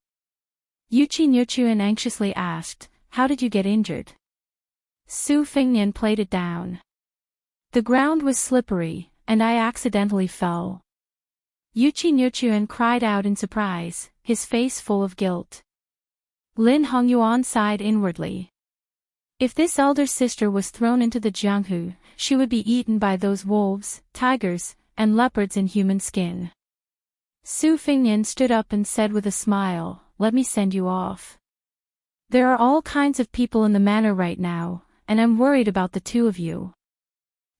Yuqi Nurchuan anxiously asked, "How did you get injured?" Su Fengnian played it down. "The ground was slippery, and I accidentally fell." Yuqi Nurchuan cried out in surprise, his face full of guilt. Lin Hongyuan sighed inwardly. If this elder sister was thrown into the Jianghu, she would be eaten by those wolves, tigers, and leopards in human skin. Su Fengnian stood up and said with a smile, "Let me send you off. There are all kinds of people in the manor right now, and I'm worried about the two of you."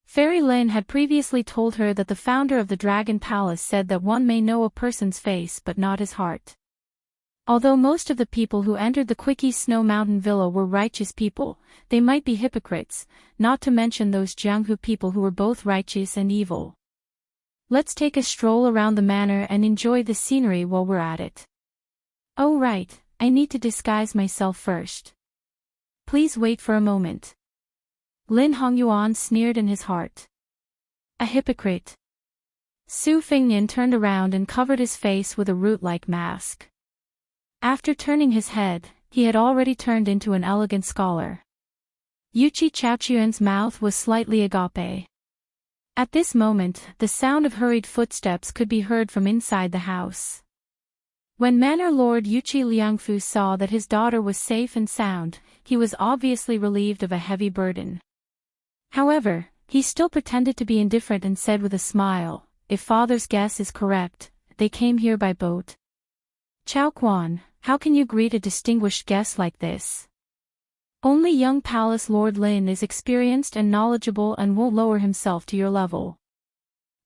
Fairy Lin had previously told her that the founder of the Dragon Palace said that one may know a person's face but not his heart. Although most of the people who entered the Quickie Snow Mountain Villa were righteous people, they might be hypocrites, not to mention those Jianghu people who were both righteous and evil. "Let's take a stroll around the manor and enjoy the scenery while we're at it." "Oh right, I need to disguise myself first." "Please wait for a moment." Lin Hongyuan sneered in his heart. A hypocrite. Su Fengnian turned around and covered his face with a root-like mask. After turning his head, he had already turned into an elegant scholar. Yuqi Chaochuan's mouth was slightly agape. At this moment, the sound of hurried footsteps could be heard from inside the house. When Manor Lord Yuqi Liangfu saw that his daughter was safe and sound, he was obviously relieved of a heavy burden. However, he still pretended to be indifferent and said with a smile, "If father's guess is correct, they came here by boat." "Chao Quan, how can you greet a distinguished guest like this? Only young Palace Lord Lin is experienced and knowledgeable and won't lower himself to your level."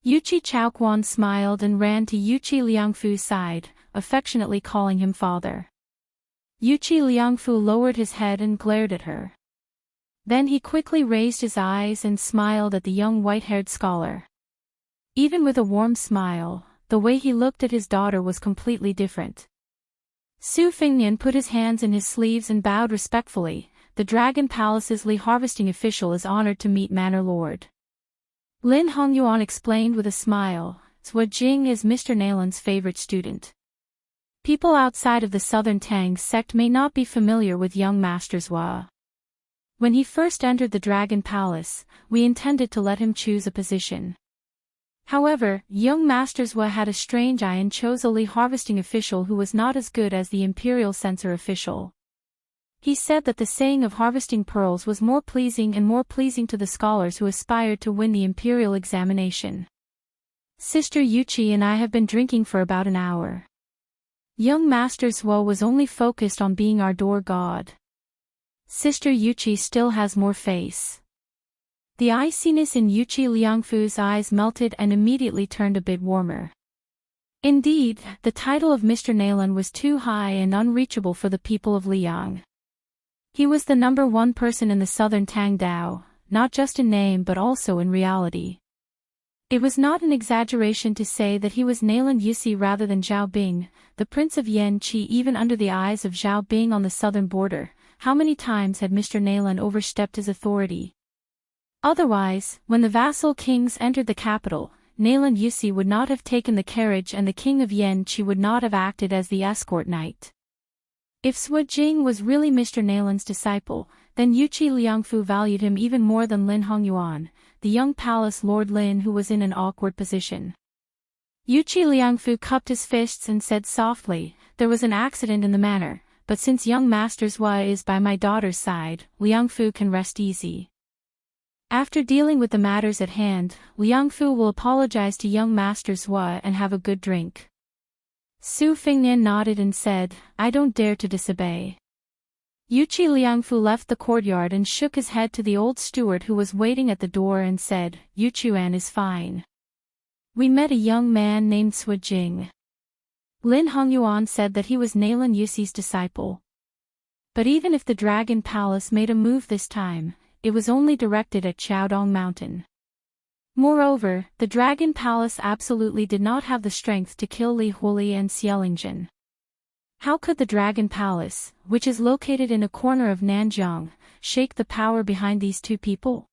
Yuqi Chaoquan smiled and ran to Yuqi Liangfu's side, affectionately calling him father. Yuqi Liangfu lowered his head and glared at her. Then he quickly raised his eyes and smiled at the young white-haired scholar. Even with a warm smile, the way he looked at his daughter was completely different. Su Fengnian put his hands in his sleeves and bowed respectfully. "The Dragon Palace's Li harvesting official is honored to meet Manor Lord." Lin Hongyuan explained with a smile, "Zhua Jing is Mr. Nalan's favorite student. People outside of the Southern Tang sect may not be familiar with young Master Zhua. When he first entered the Dragon Palace, we intended to let him choose a position. However, young Master Zhua had a strange eye and chose a Li harvesting official who was not as good as the Imperial Censor official. He said that the saying of harvesting pearls was more pleasing to the scholars who aspired to win the Imperial examination. Sister Yuqi and I have been drinking for about an hour. Young Master Zhua was only focused on being our door god. Sister Yuqi still has more face." The iciness in Yuqi Liangfu's eyes melted and immediately turned a bit warmer. Indeed, the title of Mr. Nalan was too high and unreachable for the people of Liang. He was the number one person in the Southern Tang Dao, not just in name but also in reality. It was not an exaggeration to say that he was Nalan Yusi rather than Zhao Bing, the Prince of Yanqi. Even under the eyes of Zhao Bing on the southern border, how many times had Mr. Nalan overstepped his authority? Otherwise, when the vassal kings entered the capital, Nalan Yusi would not have taken the carriage and the king of Yanqi would not have acted as the escort knight. If Zhua Jing was really Mr. Nalan's disciple, then Yuqi Liangfu valued him even more than Lin Hongyuan, the young palace Lord Lin who was in an awkward position. Yuchi Liangfu cupped his fists and said softly, "There was an accident in the manor, but since young Master Zhua is by my daughter's side, Liangfu can rest easy. After dealing with the matters at hand, Liangfu will apologize to young Master Zhua and have a good drink." Su Fingnian nodded and said, "I don't dare to disobey." Yuchi Liangfu left the courtyard and shook his head to the old steward who was waiting at the door and said, "Yuchuan is fine. We met a young man named Sui Jing." Lin Hongyuan said that he was Nalan Yuxi's disciple. But even if the Dragon Palace made a move this time, it was only directed at Qiaodong Mountain. Moreover, the Dragon Palace absolutely did not have the strength to kill Li Huoli and Xielingzhen. How could the Dragon Palace, which is located in a corner of Nanjiang, shake the power behind these two people?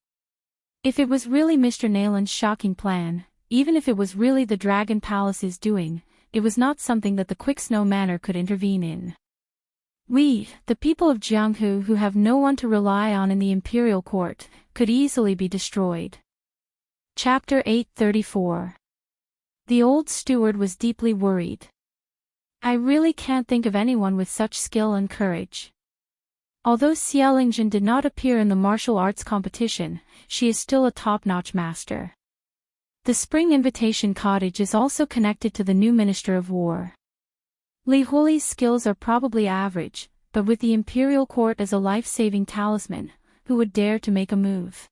If it was really Mr. Nalan's shocking plan, even if it was really the Dragon Palace's doing, it was not something that the Quick Snow Manor could intervene in. We, the people of Jianghu who have no one to rely on in the imperial court, could easily be destroyed. Chapter 834. The old steward was deeply worried. "I really can't think of anyone with such skill and courage." Although Xielingzhen did not appear in the martial arts competition, she is still a top-notch master. The Spring Invitation Cottage is also connected to the new Minister of War. Li Huoli's skills are probably average, but with the imperial court as a life-saving talisman, who would dare to make a move?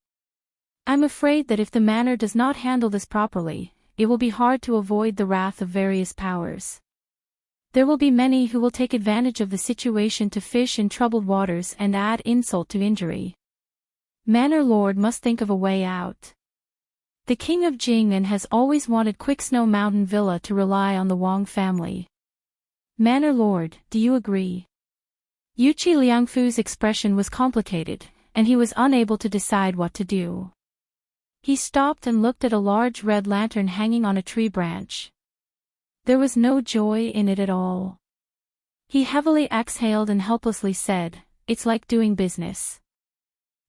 I'm afraid that if the manor does not handle this properly, it will be hard to avoid the wrath of various powers. There will be many who will take advantage of the situation to fish in troubled waters and add insult to injury. Manor Lord must think of a way out. The King of Jingnan has always wanted Quick Snow Mountain Villa to rely on the Wang family. Manor Lord, do you agree? Yuchi Liangfu's expression was complicated, and he was unable to decide what to do. He stopped and looked at a large red lantern hanging on a tree branch. There was no joy in it at all. He heavily exhaled and helplessly said, "It's like doing business.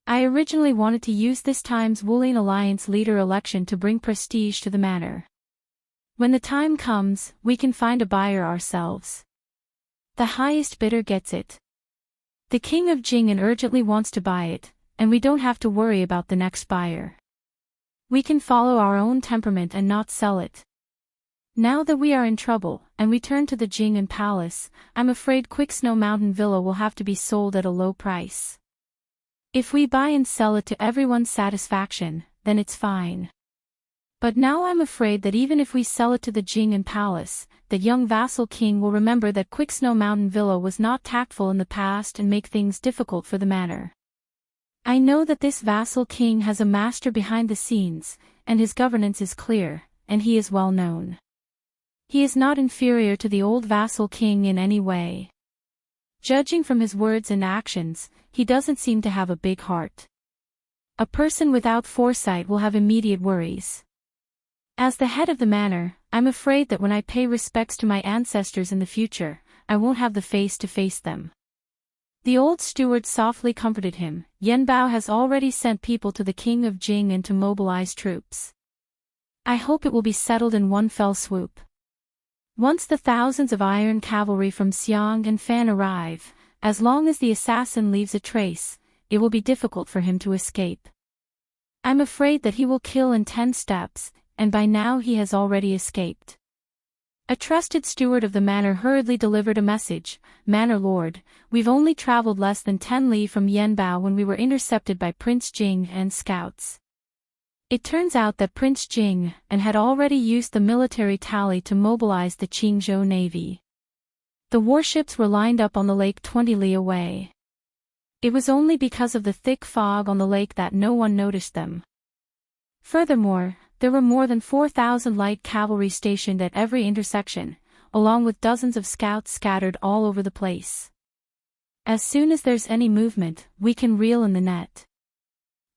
I originally wanted to use this time's Wulian Alliance leader election to bring prestige to the manor. When the time comes, we can find a buyer ourselves. The highest bidder gets it. The King of Jingnan urgently wants to buy it, and we don't have to worry about the next buyer. We can follow our own temperament and not sell it. Now that we are in trouble, and we turn to the Jingnan Palace, I'm afraid Quick Snow Mountain Villa will have to be sold at a low price. If we buy and sell it to everyone's satisfaction, then it's fine. But now I'm afraid that even if we sell it to the Jingnan Palace, the young vassal king will remember that Quick Snow Mountain Villa was not tactful in the past and make things difficult for the manor. I know that this vassal king has a master behind the scenes, and his governance is clear, and he is well known. He is not inferior to the old vassal king in any way. Judging from his words and actions, he doesn't seem to have a big heart. A person without foresight will have immediate worries. As the head of the manor, I'm afraid that when I pay respects to my ancestors in the future, I won't have the face to face them." The old steward softly comforted him. "Yenbao has already sent people to the King of Jingnan to mobilize troops. I hope it will be settled in one fell swoop. Once the thousands of iron cavalry from Xiang and Fan arrive, as long as the assassin leaves a trace, it will be difficult for him to escape. I'm afraid that he will kill in 10 steps, and by now he has already escaped." A trusted steward of the manor hurriedly delivered a message. "Manor Lord, we've only traveled less than 10 li from Yenbao when we were intercepted by Prince Jing and scouts. It turns out that Prince Jing had already used the military tally to mobilize the Qingzhou Navy. The warships were lined up on the lake 20 li away. It was only because of the thick fog on the lake that no one noticed them. Furthermore, there were more than 4,000 light cavalry stationed at every intersection, along with dozens of scouts scattered all over the place. As soon as there's any movement, we can reel in the net."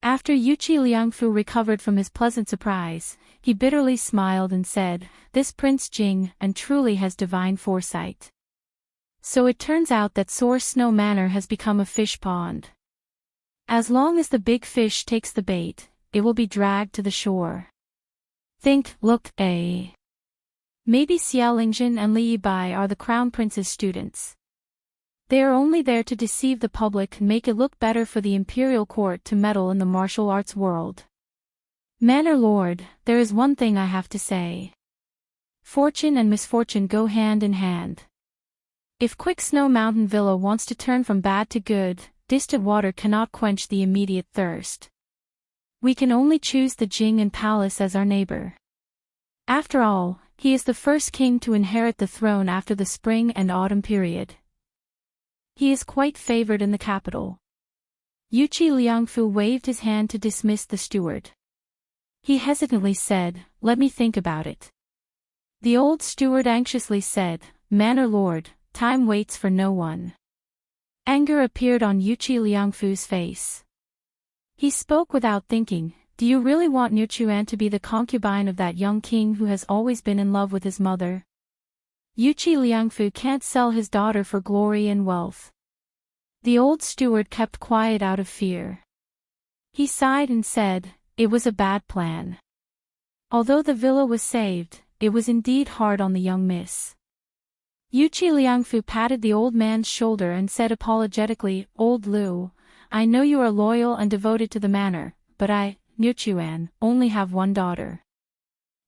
After Yuchi Liangfu recovered from his pleasant surprise, he bitterly smiled and said, "This Prince Jing truly has divine foresight. So it turns out that Soar Snow Manor has become a fish pond. As long as the big fish takes the bait, it will be dragged to the shore. Think, look, Maybe Xiaolingzhen and Li Yibai are the crown prince's students. They are only there to deceive the public and make it look better for the imperial court to meddle in the martial arts world. Manor Lord, there is one thing I have to say. Fortune and misfortune go hand in hand. If Quick Snow Mountain Villa wants to turn from bad to good, distant water cannot quench the immediate thirst. We can only choose the Jing'an Palace as our neighbor. After all, he is the first king to inherit the throne after the spring and autumn period. He is quite favored in the capital. Yuqi Liangfu waved his hand to dismiss the steward. He hesitantly said, "Let me think about it." The old steward anxiously said, "Manor Lord, time waits for no one." Anger appeared on Yuqi Liangfu's face. He spoke without thinking, "Do you really want Niuchuan to be the concubine of that young king who has always been in love with his mother? Yuqi Liangfu can't sell his daughter for glory and wealth." The old steward kept quiet out of fear. He sighed and said, "It was a bad plan. Although the villa was saved, it was indeed hard on the young miss." Yuqi Liangfu patted the old man's shoulder and said apologetically, "Old Lu, I know you are loyal and devoted to the manor, but I, Niuchuan, only have one daughter.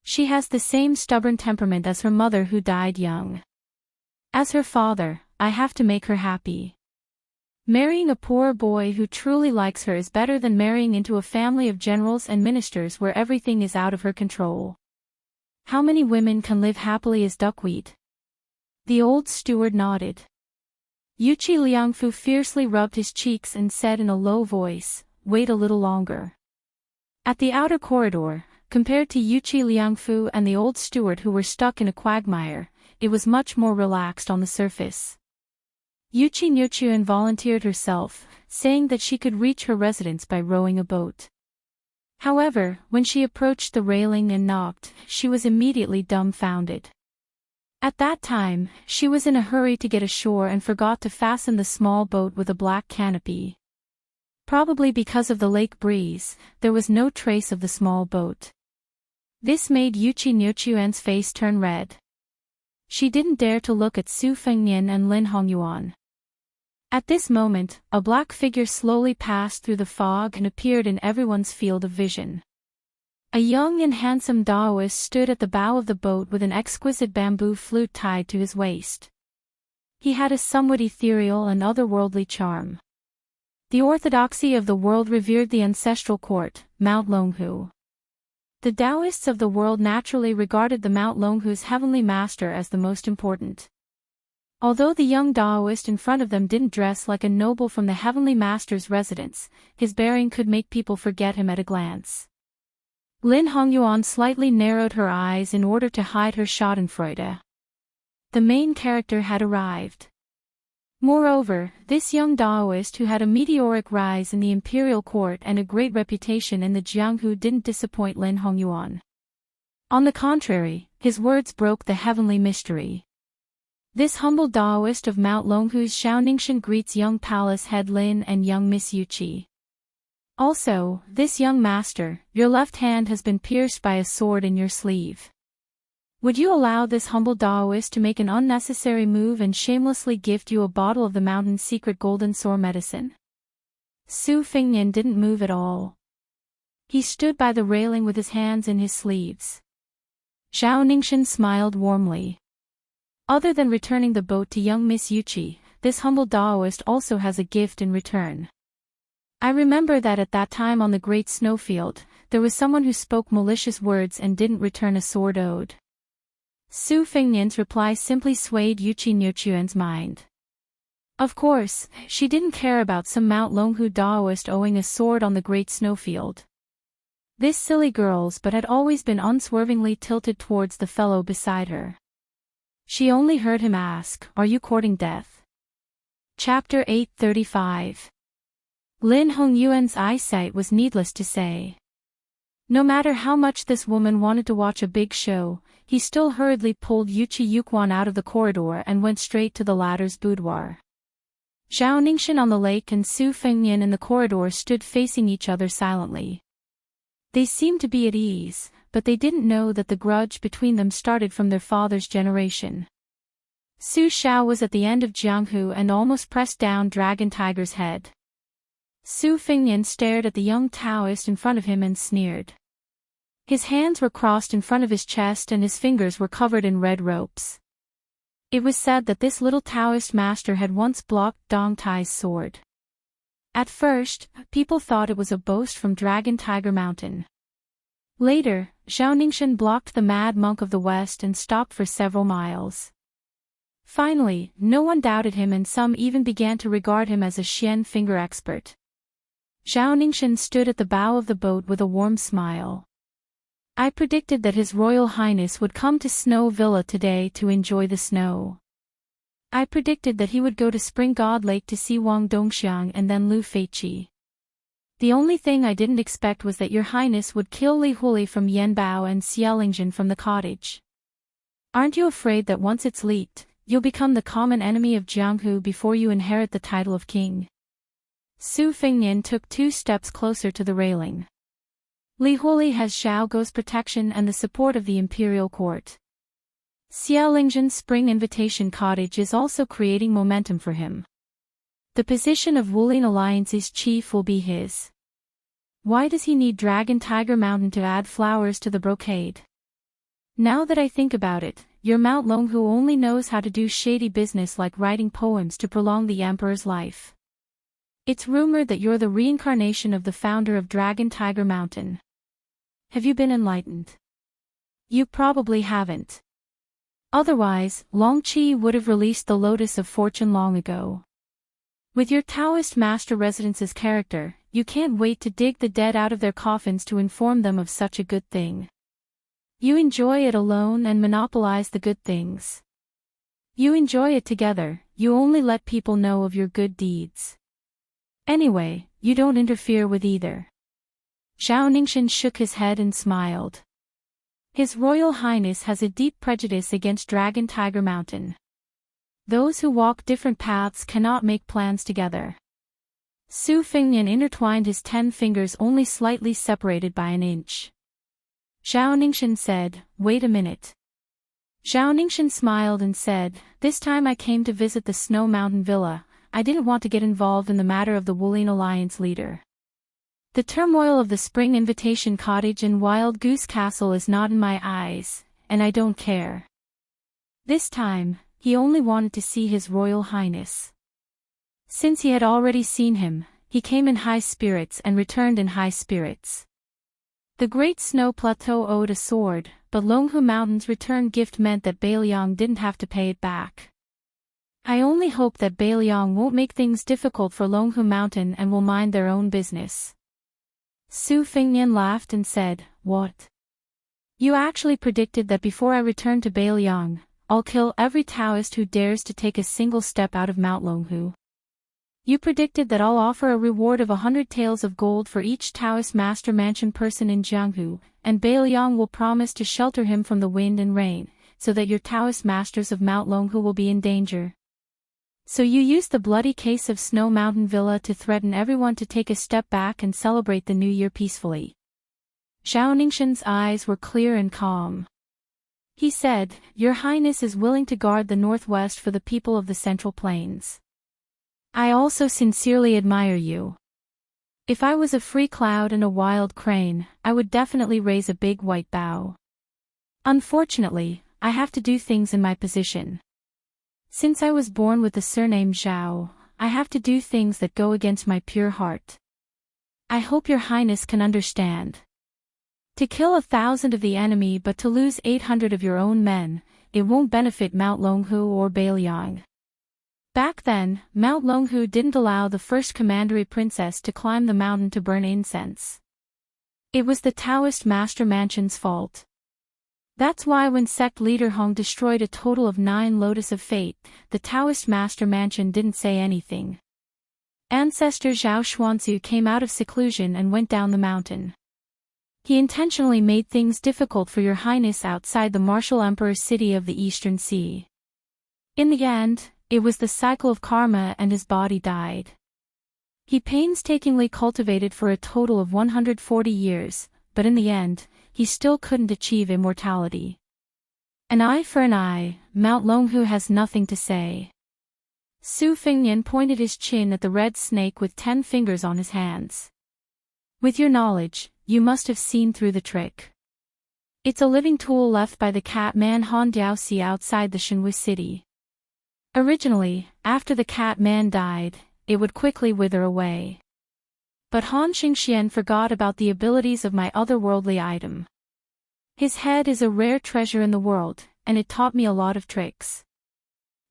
She has the same stubborn temperament as her mother who died young. As her father, I have to make her happy. Marrying a poor boy who truly likes her is better than marrying into a family of generals and ministers where everything is out of her control. How many women can live happily as duckweed?" The old steward nodded. Yuqi Liangfu fiercely rubbed his cheeks and said in a low voice, "Wait a little longer." At the outer corridor, compared to Yuqi Liangfu and the old steward who were stuck in a quagmire, it was much more relaxed on the surface. Yuqi Niuchuan volunteered herself, saying that she could reach her residence by rowing a boat. However, when she approached the railing and knocked, she was immediately dumbfounded. At that time, she was in a hurry to get ashore and forgot to fasten the small boat with a black canopy. Probably because of the lake breeze, there was no trace of the small boat. This made Yuqi Niuchuan's face turn red. She didn't dare to look at Su Fengnian and Lin Hongyuan. At this moment, a black figure slowly passed through the fog and appeared in everyone's field of vision. A young and handsome Taoist stood at the bow of the boat with an exquisite bamboo flute tied to his waist. He had a somewhat ethereal and otherworldly charm. The orthodoxy of the world revered the ancestral court, Mount Longhu. The Taoists of the world naturally regarded the Mount Longhu's heavenly master as the most important. Although the young Taoist in front of them didn't dress like a noble from the heavenly master's residence, his bearing could make people forget him at a glance. Lin Hongyuan slightly narrowed her eyes in order to hide her schadenfreude. The main character had arrived. Moreover, this young Taoist who had a meteoric rise in the imperial court and a great reputation in the Jianghu didn't disappoint Lin Hongyuan. On the contrary, his words broke the heavenly mystery. This humble Taoist of Mount Longhu's Xiaoningshan greets young palace head Lin and young Miss Yuqi. Also, this young master, your left hand has been pierced by a sword in your sleeve. Would you allow this humble Taoist to make an unnecessary move and shamelessly gift you a bottle of the mountain's secret golden sore medicine? Su Fengnian didn't move at all. He stood by the railing with his hands in his sleeves. Xiaoningshan smiled warmly. Other than returning the boat to young Miss Yuqi, this humble Taoist also has a gift in return. I remember that at that time on the great snowfield, there was someone who spoke malicious words and didn't return a sword ode. Su Fengnian's reply simply swayed Yuqi Niuchuan's mind. Of course, she didn't care about some Mount Longhu Taoist owing a sword on the great snowfield. This silly girl's but had always been unswervingly tilted towards the fellow beside her. She only heard him ask, "Are you courting death?" Chapter 835. Lin Hongyuan's eyesight was needless to say. No matter how much this woman wanted to watch a big show, he still hurriedly pulled Yuqi Yuquan out of the corridor and went straight to the latter's boudoir. Xiaoningshan on the lake and Su Fengnian in the corridor stood facing each other silently. They seemed to be at ease, but they didn't know that the grudge between them started from their father's generation. Su Xiao was at the end of Jianghu and almost pressed down Dragon Tiger's head. Su Fengnian stared at the young Taoist in front of him and sneered. His hands were crossed in front of his chest and his fingers were covered in red ropes. It was said that this little Taoist master had once blocked Dong Tai's sword. At first, people thought it was a boast from Dragon Tiger Mountain. Later, Zhao Ningxin blocked the mad monk of the west and stopped for several miles. Finally, no one doubted him and some even began to regard him as a Xian finger expert. Zhao Ningxin stood at the bow of the boat with a warm smile. I predicted that His Royal Highness would come to Snow Villa today to enjoy the snow. I predicted that he would go to Spring God Lake to see Wang Dongxiang and then Lu Feiqi. The only thing I didn't expect was that Your Highness would kill Li Huli from Yanbao and Xia Lingjin from the cottage. Aren't you afraid that once it's leaked, you'll become the common enemy of Jianghu before you inherit the title of king? Su Fengnian took 2 steps closer to the railing. Li Huli has Xiao Guo's protection and the support of the imperial court. Xia Lingjin's spring invitation cottage is also creating momentum for him. The position of Wulin Alliance's chief will be his. Why does he need Dragon Tiger Mountain to add flowers to the brocade? Now that I think about it, your Mount Longhu only knows how to do shady business like writing poems to prolong the emperor's life. It's rumored that you're the reincarnation of the founder of Dragon Tiger Mountain. Have you been enlightened? You probably haven't. Otherwise, Long Qi would have released the Lotus of Fortune long ago. With your Taoist master residence's character, you can't wait to dig the dead out of their coffins to inform them of such a good thing. You enjoy it alone and monopolize the good things. You enjoy it together, you only let people know of your good deeds. Anyway, you don't interfere with either. Zhao Ningxin shook his head and smiled. His Royal Highness has a deep prejudice against Dragon Tiger Mountain. Those who walk different paths cannot make plans together. Su Fengnian intertwined his 10 fingers only slightly separated by an inch. Zhao Ningxin said, "Wait a minute." Zhao Ningxin smiled and said, "This time I came to visit the Snow Mountain Villa. I didn't want to get involved in the matter of the Wulin Alliance leader. The turmoil of the Spring Invitation Cottage and Wild Goose Castle is not in my eyes, and I don't care." This time, he only wanted to see His Royal Highness. Since he had already seen him, he came in high spirits and returned in high spirits. The Great Snow Plateau owed a sword, but Longhu Mountain's return gift meant that Bailiang didn't have to pay it back. I only hope that Bailiang won't make things difficult for Longhu Mountain and will mind their own business. Su Fengnian laughed and said, "What? You actually predicted that before I return to Bailiang, I'll kill every Taoist who dares to take a single step out of Mount Longhu. You predicted that I'll offer a reward of 100 taels of gold for each Taoist master mansion person in Jianghu, and Bailiang will promise to shelter him from the wind and rain, so that your Taoist masters of Mount Longhu will be in danger. So you used the bloody case of Snow Mountain Villa to threaten everyone to take a step back and celebrate the new year peacefully." Zhao Ningxin's eyes were clear and calm. He said, "Your Highness is willing to guard the northwest for the people of the Central Plains. I also sincerely admire you. If I was a free cloud and a wild crane, I would definitely raise a big white bow. Unfortunately, I have to do things in my position. Since I was born with the surname Zhao, I have to do things that go against my pure heart. I hope your Highness can understand. To kill 1,000 of the enemy but to lose 800 of your own men, it won't benefit Mount Longhu or Bailiang." Back then, Mount Longhu didn't allow the first commandery princess to climb the mountain to burn incense. It was the Taoist master mansion's fault. That's why when sect leader Hong destroyed a total of 9 Lotus of Fate, the Taoist master mansion didn't say anything. Ancestor Zhao Xuanzu came out of seclusion and went down the mountain. He intentionally made things difficult for your Highness outside the martial emperor's city of the Eastern Sea. In the end, it was the cycle of karma and his body died. He painstakingly cultivated for a total of 140 years, but in the end, he still couldn't achieve immortality. An eye for an eye, Mount Longhu has nothing to say. Su Fengnian pointed his chin at the red snake with 10 fingers on his hands. With your knowledge, you must have seen through the trick. It's a living tool left by the cat man Han Diaoxi outside the Shenhui city. Originally, after the cat man died, it would quickly wither away. But Han Xingxian forgot about the abilities of my otherworldly item. His head is a rare treasure in the world, and it taught me a lot of tricks.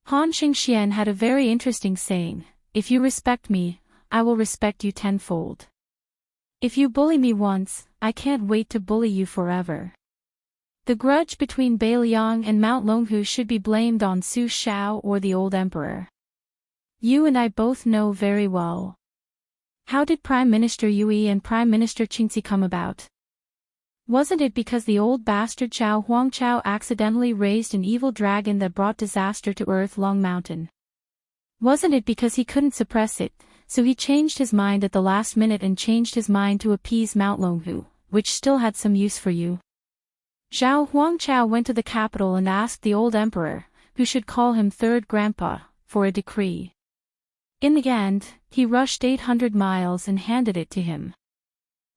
Han Xingxian had a very interesting saying, if you respect me, I will respect you tenfold. If you bully me once, I can't wait to bully you forever. The grudge between Beiliang and Mount Longhu should be blamed on Su Shao or the old emperor. You and I both know very well. How did Prime Minister Yui and Prime Minister Qingzi come about? Wasn't it because the old bastard Zhao Huangchao accidentally raised an evil dragon that brought disaster to Earth Long Mountain? Wasn't it because he couldn't suppress it, so he changed his mind at the last minute and changed his mind to appease Mount Longhu, which still had some use for you? Zhao Huangchao went to the capital and asked the old emperor, who should call him third grandpa, for a decree. In the end, he rushed 800 miles and handed it to him.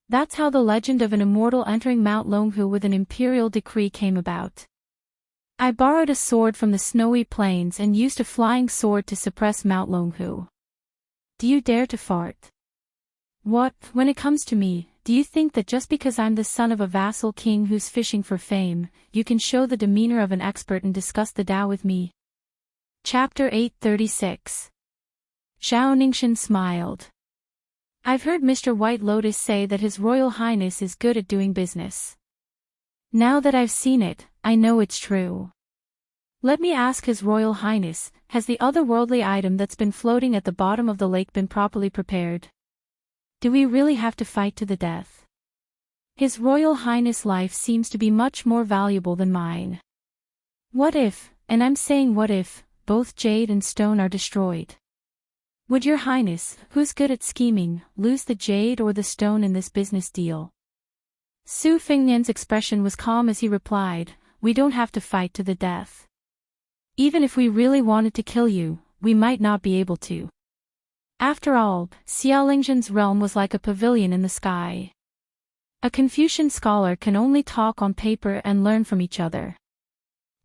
That's how the legend of an immortal entering Mount Longhu with an imperial decree came about. I borrowed a sword from the snowy plains and used a flying sword to suppress Mount Longhu. Do you dare to fart? What, when it comes to me, do you think that just because I'm the son of a vassal king who's fishing for fame, you can show the demeanor of an expert and discuss the Tao with me? Chapter 836. Zhao Ningxin smiled. I've heard Mr. White Lotus say that His Royal Highness is good at doing business. Now that I've seen it, I know it's true. Let me ask His Royal Highness, has the otherworldly item that's been floating at the bottom of the lake been properly prepared? Do we really have to fight to the death? His Royal Highness' life seems to be much more valuable than mine. What if, and I'm saying what if, both jade and stone are destroyed? Would your highness, who's good at scheming, lose the jade or the stone in this business deal? Su Fengnian's expression was calm as he replied, we don't have to fight to the death. Even if we really wanted to kill you, we might not be able to. After all, Xiaolingzhen's realm was like a pavilion in the sky. A Confucian scholar can only talk on paper and learn from each other.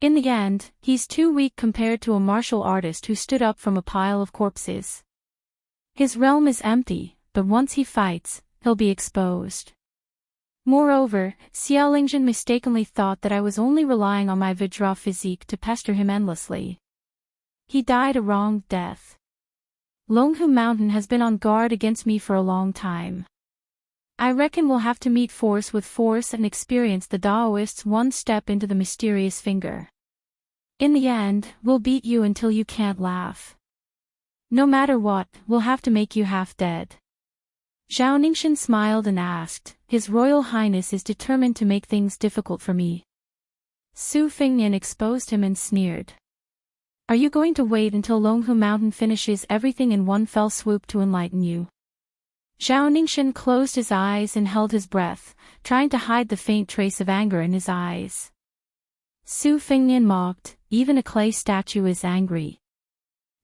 In the end, he's too weak compared to a martial artist who stood up from a pile of corpses. His realm is empty, but once he fights, he'll be exposed. Moreover, Xiaolingzhen mistakenly thought that I was only relying on my Vajra physique to pester him endlessly. He died a wrong death. Longhu Mountain has been on guard against me for a long time. I reckon we'll have to meet force with force and experience the Daoists one step into the mysterious finger. In the end, we'll beat you until you can't laugh. No matter what, we'll have to make you half dead. Zhao Ningxin smiled and asked, His Royal Highness is determined to make things difficult for me. Su Fengnian exposed him and sneered. Are you going to wait until Longhu Mountain finishes everything in one fell swoop to enlighten you? Zhao Ningxin closed his eyes and held his breath, trying to hide the faint trace of anger in his eyes. Su Fengnian mocked, even a clay statue is angry.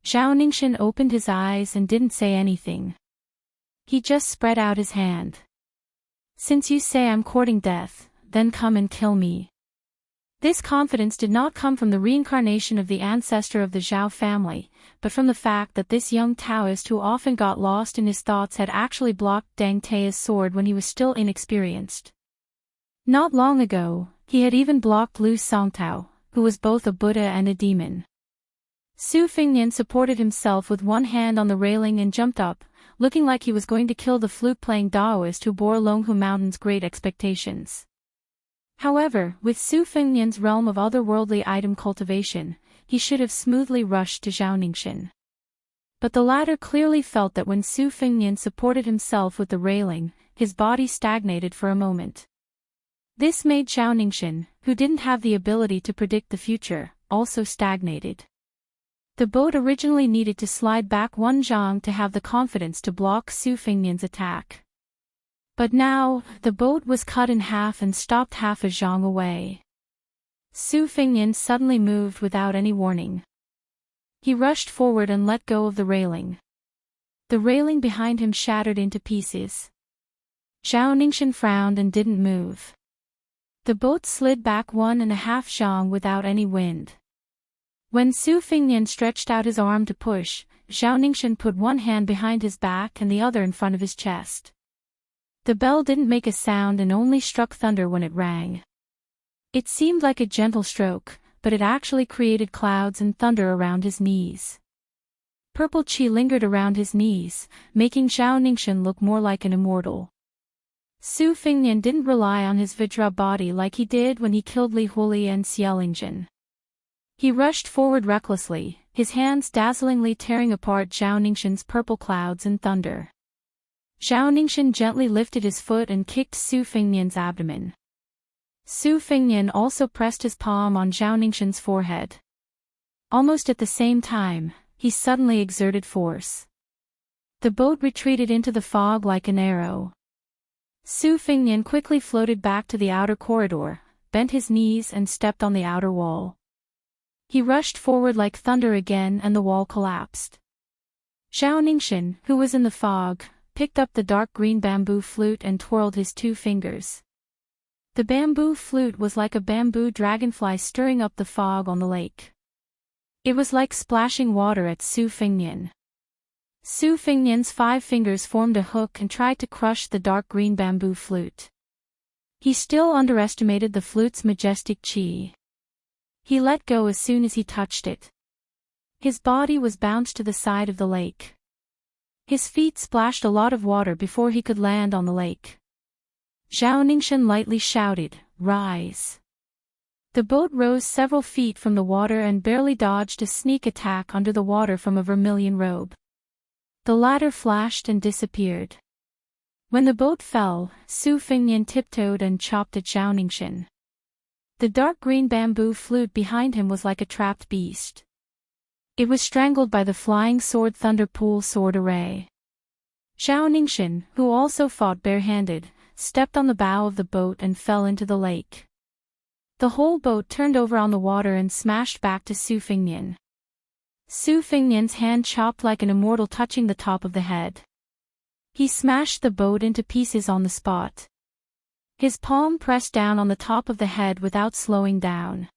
Zhao Ningxin opened his eyes and didn't say anything. He just spread out his hand. Since you say I'm courting death, then come and kill me. This confidence did not come from the reincarnation of the ancestor of the Zhao family, but from the fact that this young Taoist who often got lost in his thoughts had actually blocked Deng Tai's sword when he was still inexperienced. Not long ago, he had even blocked Lu Songtao, who was both a Buddha and a demon. Su Fengnian supported himself with one hand on the railing and jumped up, looking like he was going to kill the flute-playing Daoist who bore Longhu Mountain's great expectations. However, with Su Fengnian's realm of otherworldly item cultivation, he should have smoothly rushed to Zhao Ningxin. But the latter clearly felt that when Su Fengnian supported himself with the railing, his body stagnated for a moment. This made Zhao Ningxin, who didn't have the ability to predict the future, also stagnated. The boat originally needed to slide back one zhang to have the confidence to block Su Fengnian's attack. But now, the boat was cut in half and stopped half a zhang away. Su Fengnian suddenly moved without any warning. He rushed forward and let go of the railing. The railing behind him shattered into pieces. Zhao Ningxin frowned and didn't move. The boat slid back 1.5 zhang without any wind. When Su Fengnian stretched out his arm to push, Zhao Ningxin put one hand behind his back and the other in front of his chest. The bell didn't make a sound and only struck thunder when it rang. It seemed like a gentle stroke, but it actually created clouds and thunder around his knees. Purple qi lingered around his knees, making Zhao Ningxin look more like an immortal. Su Fengnian didn't rely on his Vajra body like he did when he killed Li Huili and Xiaolingzhen. He rushed forward recklessly, his hands dazzlingly tearing apart Zhao Ningxin's purple clouds and thunder. Zhao Ningxin gently lifted his foot and kicked Su Fengnian's abdomen. Su Fengnian also pressed his palm on Zhao Ningxin's forehead. Almost at the same time, he suddenly exerted force. The boat retreated into the fog like an arrow. Su Fengnian quickly floated back to the outer corridor, bent his knees and stepped on the outer wall. He rushed forward like thunder again and the wall collapsed. Zhao Ningxin, who was in the fog, picked up the dark green bamboo flute and twirled his 2 fingers. The bamboo flute was like a bamboo dragonfly stirring up the fog on the lake. It was like splashing water at Su Fengnian. Su Fengnian's 5 fingers formed a hook and tried to crush the dark green bamboo flute. He still underestimated the flute's majestic qi. He let go as soon as he touched it. His body was bounced to the side of the lake. His feet splashed a lot of water before he could land on the lake. Zhao Ningxin lightly shouted, "Rise!" The boat rose several feet from the water and barely dodged a sneak attack under the water from a vermilion robe. The latter flashed and disappeared. When the boat fell, Su Fengnian tiptoed and chopped at Zhao Ningxin. The dark green bamboo flute behind him was like a trapped beast. It was strangled by the flying sword thunder pool sword array. Zhao Ningxin, who also fought barehanded, stepped on the bow of the boat and fell into the lake. The whole boat turned over on the water and smashed back to Su Fengnian. Su Fengnian's hand chopped like an immortal, touching the top of the head. He smashed the boat into pieces on the spot. His palm pressed down on the top of the head without slowing down.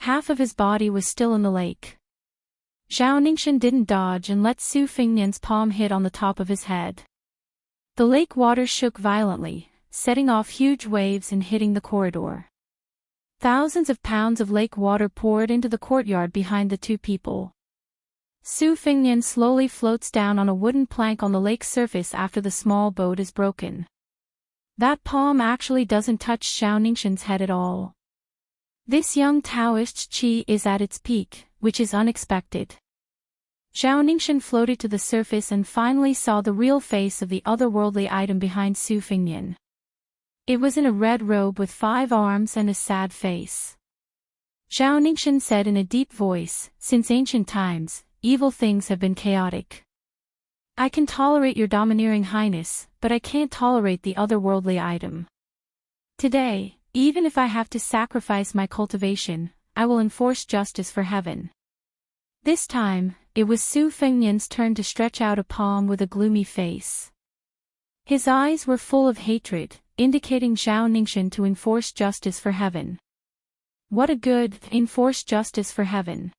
Half of his body was still in the lake. Zhao Ningxin didn't dodge and let Su Fengnian's palm hit on the top of his head. The lake water shook violently, setting off huge waves and hitting the corridor. Thousands of pounds of lake water poured into the courtyard behind the 2 people. Su Fengnian slowly floats down on a wooden plank on the lake surface after the small boat is broken. That palm actually doesn't touch Zhao Ningxin's head at all. This young Taoist's qi is at its peak, which is unexpected. Zhao Ningxin floated to the surface and finally saw the real face of the otherworldly item behind Su Fengnian. It was in a red robe with 5 arms and a sad face. Zhao Ningxin said in a deep voice, "Since ancient times, evil things have been chaotic. I can tolerate your domineering highness, but I can't tolerate the otherworldly item. Today, even if I have to sacrifice my cultivation, I will enforce justice for heaven." This time, it was Su Fengnian's turn to stretch out a palm with a gloomy face. His eyes were full of hatred, indicating Zhao Ningxin to enforce justice for heaven. What a good, enforce justice for heaven.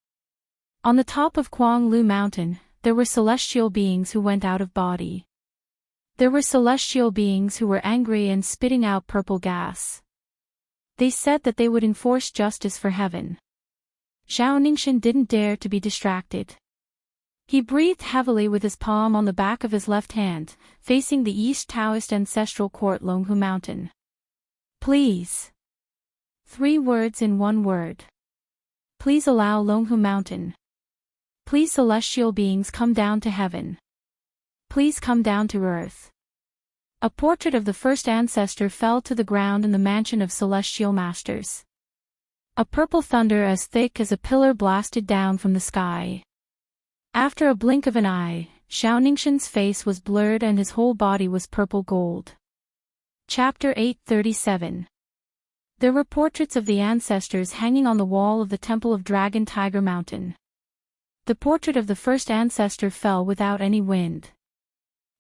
On the top of Kuang-Lu Mountain, there were celestial beings who went out of body. There were celestial beings who were angry and spitting out purple gas. They said that they would enforce justice for heaven. Zhao Ningxin didn't dare to be distracted. He breathed heavily with his palm on the back of his left hand, facing the East Taoist ancestral court Longhu Mountain. "Please." 3 words in 1 word. "Please allow Longhu Mountain. Please celestial beings come down to heaven. Please come down to earth." A portrait of the first ancestor fell to the ground in the mansion of celestial masters. A purple thunder as thick as a pillar blasted down from the sky. After a blink of an eye, Zhao Ningxin's face was blurred and his whole body was purple gold. Chapter 837. There were portraits of the ancestors hanging on the wall of the Temple of Dragon Tiger Mountain. The portrait of the first ancestor fell without any wind.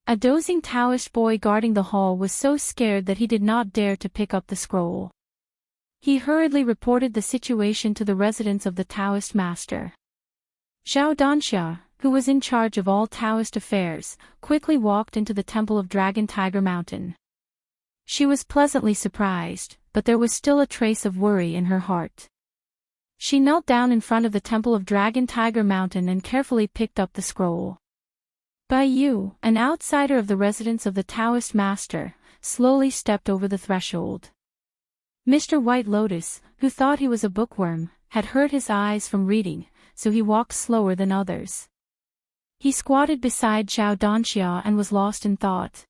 A dozing Taoist boy guarding the hall was so scared that he did not dare to pick up the scroll. He hurriedly reported the situation to the residence of the Taoist master. Zhao Danxia, who was in charge of all Taoist affairs, quickly walked into the Temple of Dragon Tiger Mountain. She was pleasantly surprised, but there was still a trace of worry in her heart. She knelt down in front of the Temple of Dragon Tiger Mountain and carefully picked up the scroll. Bai Yu, an outsider of the residence of the Taoist master, slowly stepped over the threshold. Mr. White Lotus, who thought he was a bookworm, had hurt his eyes from reading, so he walked slower than others. He squatted beside Zhao Danxia and was lost in thought.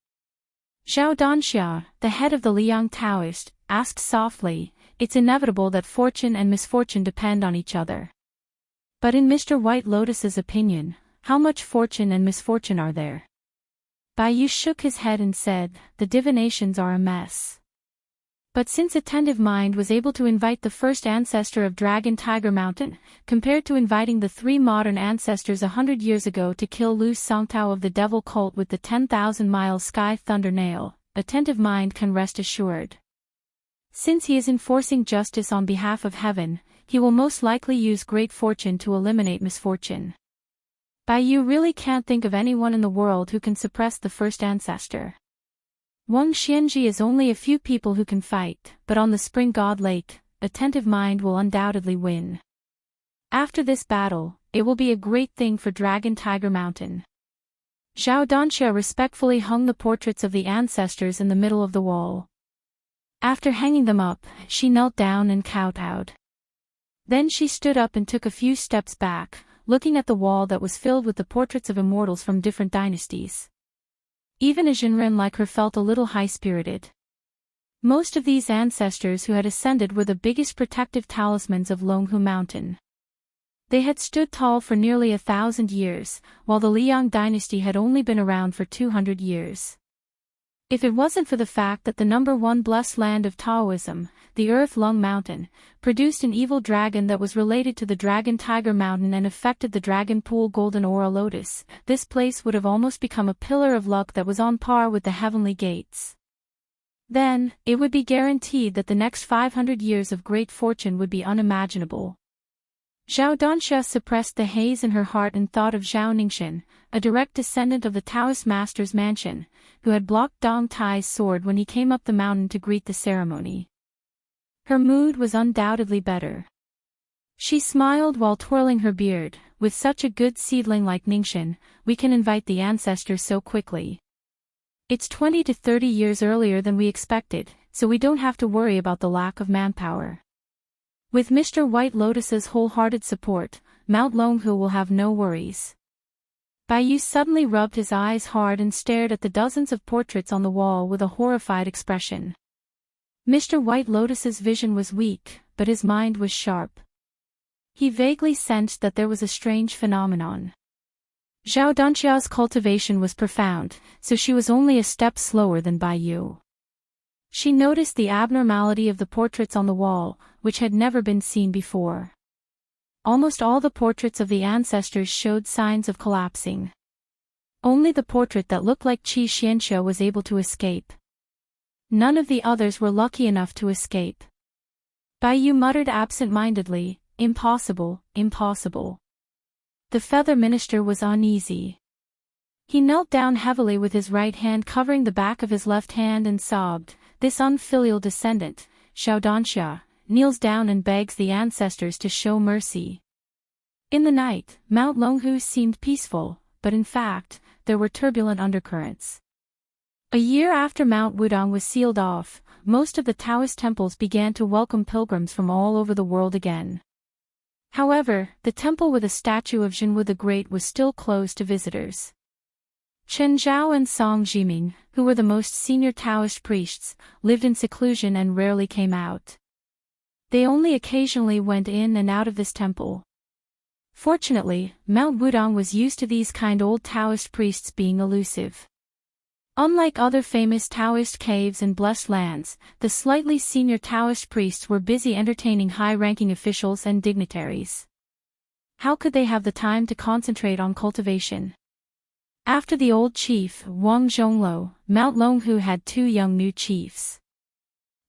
Zhao Danxia, the head of the Liang Taoist, asked softly, "It's inevitable that fortune and misfortune depend on each other. But in Mr. White Lotus's opinion, how much fortune and misfortune are there?" Bai Yu shook his head and said, "The divinations are a mess." But since Attentive Mind was able to invite the first ancestor of Dragon Tiger Mountain, compared to inviting the 3 modern ancestors 100 years ago to kill Lu Songtao of the Devil Cult with the 10,000-mile Sky Thunder Nail, Attentive Mind can rest assured. Since he is enforcing justice on behalf of heaven, he will most likely use great fortune to eliminate misfortune. Bai Yu really can't think of anyone in the world who can suppress the first ancestor. Wang Xianji is only a few people who can fight, but on the Spring God Lake, Attentive Mind will undoubtedly win. After this battle, it will be a great thing for Dragon Tiger Mountain. Zhao Danxia respectfully hung the portraits of the ancestors in the middle of the wall. After hanging them up, she knelt down and kowtowed. Then she stood up and took a few steps back, looking at the wall that was filled with the portraits of immortals from different dynasties. Even a Jinren like her felt a little high-spirited. Most of these ancestors who had ascended were the biggest protective talismans of Longhu Mountain. They had stood tall for nearly 1,000 years, while the Liang dynasty had only been around for 200 years. If it wasn't for the fact that the #1 blessed land of Taoism, the Earth Lung Mountain, produced an evil dragon that was related to the Dragon Tiger Mountain and affected the Dragon Pool Golden Aura Lotus, this place would have almost become a pillar of luck that was on par with the heavenly gates. Then, it would be guaranteed that the next 500 years of great fortune would be unimaginable. Zhao Danxia suppressed the haze in her heart and thought of Zhao Ningxin, a direct descendant of the Taoist master's mansion, who had blocked Dong Tai's sword when he came up the mountain to greet the ceremony. Her mood was undoubtedly better. She smiled while twirling her beard. "With such a good seedling like Ningxin, we can invite the ancestors so quickly. It's 20 to 30 years earlier than we expected, so we don't have to worry about the lack of manpower. With Mr. White Lotus's wholehearted support, Mount Longhu will have no worries." Bai Yu suddenly rubbed his eyes hard and stared at the dozens of portraits on the wall with a horrified expression. Mr. White Lotus's vision was weak, but his mind was sharp. He vaguely sensed that there was a strange phenomenon. Zhao Danxia's cultivation was profound, so she was only a step slower than Bai Yu. She noticed the abnormality of the portraits on the wall, which had never been seen before. Almost all the portraits of the ancestors showed signs of collapsing. Only the portrait that looked like Qi Xianxia was able to escape. None of the others were lucky enough to escape. Bai Yu muttered absent-mindedly, "Impossible, impossible." The feather minister was uneasy. He knelt down heavily with his right hand covering the back of his left hand and sobbed. This unfilial descendant, Zhao Danxia, kneels down and begs the ancestors to show mercy. In the night, Mount Longhu seemed peaceful, but in fact, there were turbulent undercurrents. A year after Mount Wudong was sealed off, most of the Taoist temples began to welcome pilgrims from all over the world again. However, the temple with a statue of Zhenwu the Great was still closed to visitors. Chen Zhao and Song Jiming, who were the most senior Taoist priests, lived in seclusion and rarely came out. They only occasionally went in and out of this temple. Fortunately, Mount Wudong was used to these kind old Taoist priests being elusive. Unlike other famous Taoist caves and blessed lands, the slightly senior Taoist priests were busy entertaining high-ranking officials and dignitaries. How could they have the time to concentrate on cultivation? After the old chief, Wang Zhonglo, Mount Longhu had 2 young new chiefs.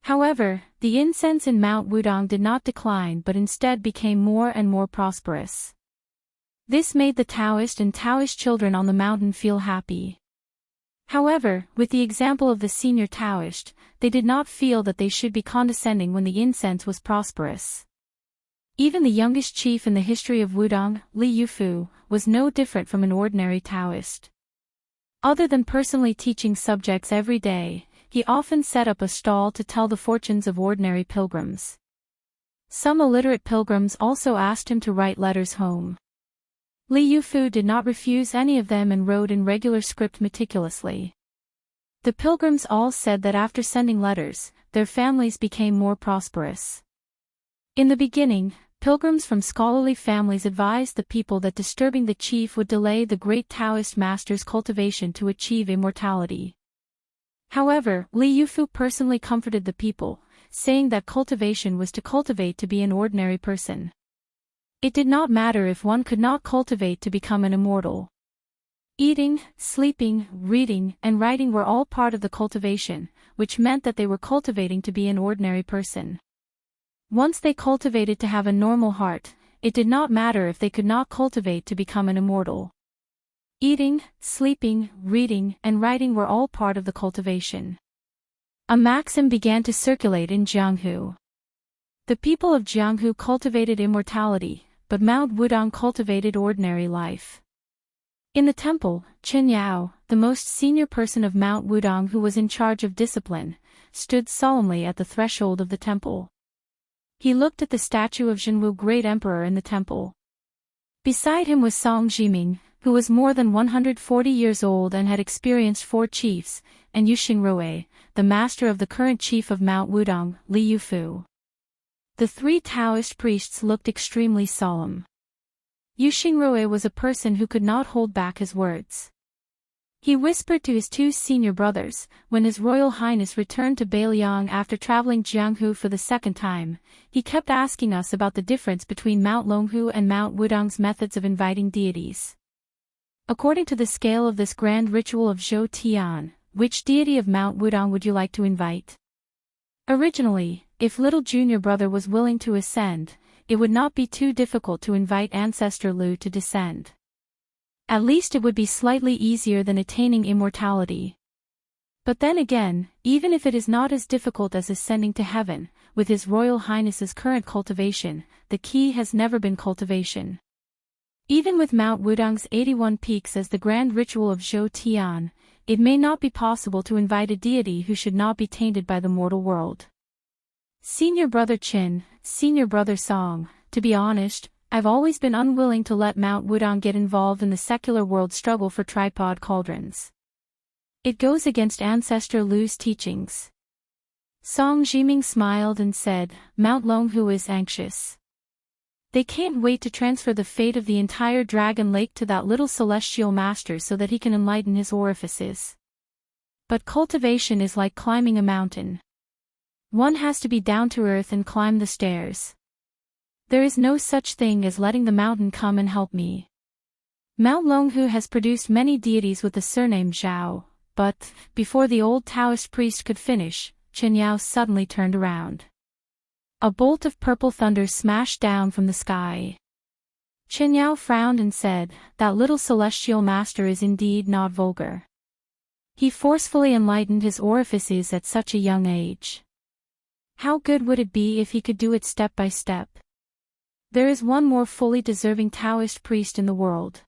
However, the incense in Mount Wudong did not decline but instead became more and more prosperous. This made the Taoist and Taoist children on the mountain feel happy. However, with the example of the senior Taoist, they did not feel that they should be condescending when the incense was prosperous. Even the youngest chief in the history of Wudong, Li Yufu, was no different from an ordinary Taoist. Other than personally teaching subjects every day, he often set up a stall to tell the fortunes of ordinary pilgrims. Some illiterate pilgrims also asked him to write letters home. Li Yufu did not refuse any of them and wrote in regular script meticulously. The pilgrims all said that after sending letters, their families became more prosperous. In the beginning, pilgrims from scholarly families advised the people that disturbing the chief would delay the great Taoist master's cultivation to achieve immortality. However, Li Yufu personally comforted the people, saying that cultivation was to cultivate to be an ordinary person. It did not matter if one could not cultivate to become an immortal. Eating, sleeping, reading, and writing were all part of the cultivation, which meant that they were cultivating to be an ordinary person. Once they cultivated to have a normal heart, it did not matter if they could not cultivate to become an immortal. Eating, sleeping, reading, and writing were all part of the cultivation. A maxim began to circulate in Jianghu. The people of Jianghu cultivated immortality, but Mount Wudong cultivated ordinary life. In the temple, Chen Yao, the most senior person of Mount Wudong who was in charge of discipline, stood solemnly at the threshold of the temple. He looked at the statue of Zhenwu, great emperor in the temple. Beside him was Song Jiming, who was more than 140 years old and had experienced 4 chiefs, and Yuxing, the master of the current chief of Mount Wudong, Li Yufu. The 3 Taoist priests looked extremely solemn. Yuxing was a person who could not hold back his words. He whispered to his 2 senior brothers, when His Royal Highness returned to Beiliang after traveling Jianghu for the 2nd time, he kept asking us about the difference between Mount Longhu and Mount Wudong's methods of inviting deities. According to the scale of this grand ritual of Zhou Tian, which deity of Mount Wudong would you like to invite? Originally, if little junior brother was willing to ascend, it would not be too difficult to invite ancestor Lu to descend. At least it would be slightly easier than attaining immortality. But then again, even if it is not as difficult as ascending to heaven, with His Royal Highness's current cultivation, the key has never been cultivation. Even with Mount Wudong's 81 peaks as the grand ritual of Zhou Tian, it may not be possible to invite a deity who should not be tainted by the mortal world. Senior brother Qin, senior brother Song, to be honest, I've always been unwilling to let Mount Wudong get involved in the secular world struggle for tripod cauldrons. It goes against ancestor Lu's teachings. Song Jiming smiled and said, Mount Longhu is anxious. They can't wait to transfer the fate of the entire Dragon Lake to that little celestial master so that he can enlighten his orifices. But cultivation is like climbing a mountain. One has to be down to earth and climb the stairs. There is no such thing as letting the mountain come and help me. Mount Longhu has produced many deities with the surname Zhao, but, before the old Taoist priest could finish, Chen Yao suddenly turned around. A bolt of purple thunder smashed down from the sky. Chen Yao frowned and said, that little celestial master is indeed not vulgar. He forcefully enlightened his orifices at such a young age. How good would it be if he could do it step by step? There is one more fully deserving Taoist priest in the world.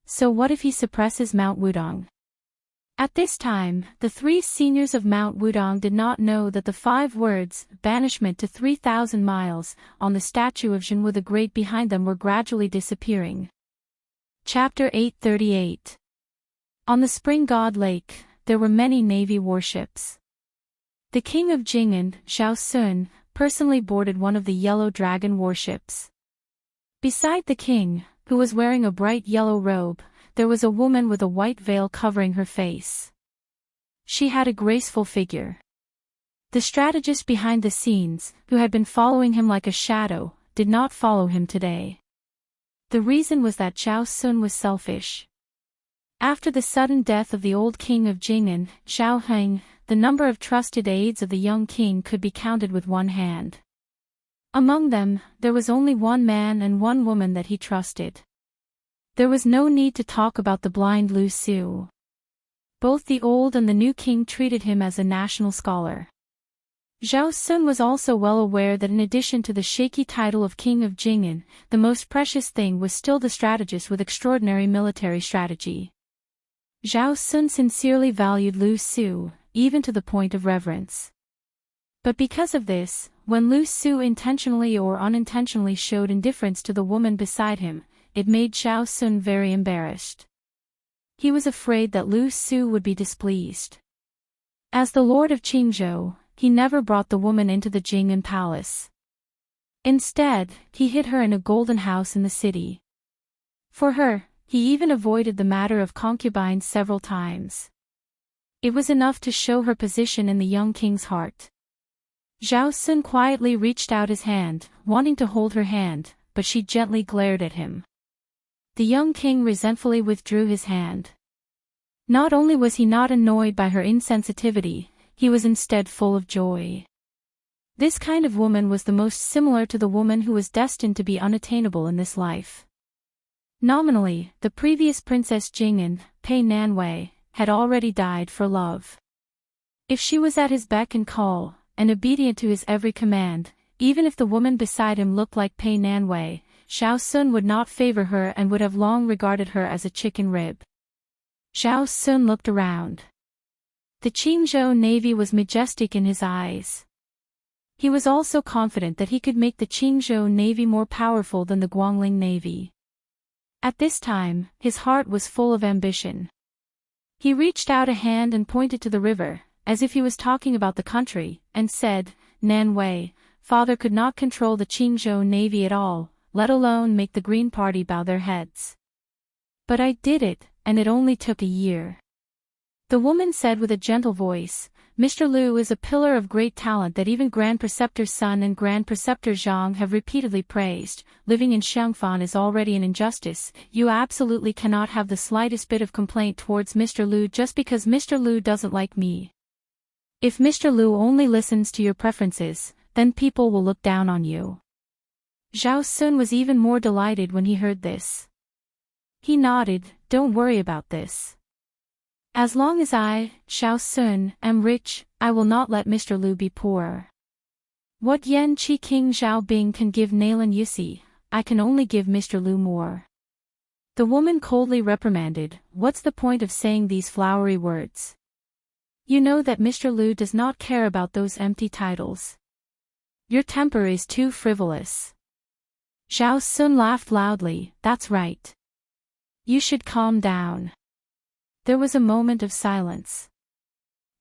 So what if he suppresses Mount Wudong? At this time, the 3 seniors of Mount Wudong did not know that the 5 words, banishment to 3,000 miles, on the statue of Zhenwu the Great behind them were gradually disappearing. Chapter 838. On the Spring God Lake, there were many navy warships. The king of Jing'an, Zhao Sun, personally boarded one of the yellow dragon warships. Beside the king, who was wearing a bright yellow robe, there was a woman with a white veil covering her face. She had a graceful figure. The strategist behind the scenes, who had been following him like a shadow, did not follow him today. The reason was that Zhao Sun was selfish. After the sudden death of the old king of Jing and Zhao Heng, the number of trusted aides of the young king could be counted with one hand. Among them, there was only one man and one woman that he trusted. There was no need to talk about the blind Lu Su. Both the old and the new king treated him as a national scholar. Zhao Sun was also well aware that in addition to the shaky title of King of Jing'an, the most precious thing was still the strategist with extraordinary military strategy. Zhao Sun sincerely valued Lu Su, even to the point of reverence. But because of this, when Lu Su intentionally or unintentionally showed indifference to the woman beside him, it made Zhao Sun very embarrassed. He was afraid that Lu Su would be displeased. As the Lord of Qingzhou, he never brought the woman into the Jing'an palace. Instead, he hid her in a golden house in the city. For her, he even avoided the matter of concubines several times. It was enough to show her position in the young king's heart. Zhao Sun quietly reached out his hand, wanting to hold her hand, but she gently glared at him. The young king resentfully withdrew his hand. Not only was he not annoyed by her insensitivity, he was instead full of joy. This kind of woman was the most similar to the woman who was destined to be unattainable in this life. Nominally, the previous Princess Jing'an, Pei Nanwei, had already died for love. If she was at his beck and call, and obedient to his every command, even if the woman beside him looked like Pei Nanwei, Zhao Sun would not favor her and would have long regarded her as a chicken rib. Zhao Sun looked around. The Qingzhou navy was majestic in his eyes. He was also confident that he could make the Qingzhou navy more powerful than the Guangling navy. At this time, his heart was full of ambition. He reached out a hand and pointed to the river, as if he was talking about the country, and said, "Nanwei, father could not control the Qingzhou navy at all, let alone make the Green Party bow their heads. But I did it, and it only took a year." The woman said with a gentle voice, "Mr. Lu is a pillar of great talent that even Grand Preceptor Sun and Grand Preceptor Zhang have repeatedly praised. Living in Xiangfan is already an injustice. You absolutely cannot have the slightest bit of complaint towards Mr. Lu just because Mr. Lu doesn't like me. If Mr. Lu only listens to your preferences, then people will look down on you." Zhao Sun was even more delighted when he heard this. He nodded, "Don't worry about this. As long as I, Zhao Sun, am rich, I will not let Mr. Lu be poor. What Yan Qi King Zhao Bing can give Nalan Yusi, I can only give Mr. Lu more." The woman coldly reprimanded, "What's the point of saying these flowery words? You know that Mr. Lu does not care about those empty titles. Your temper is too frivolous." Zhao Sun laughed loudly, "That's right. You should calm down." There was a moment of silence.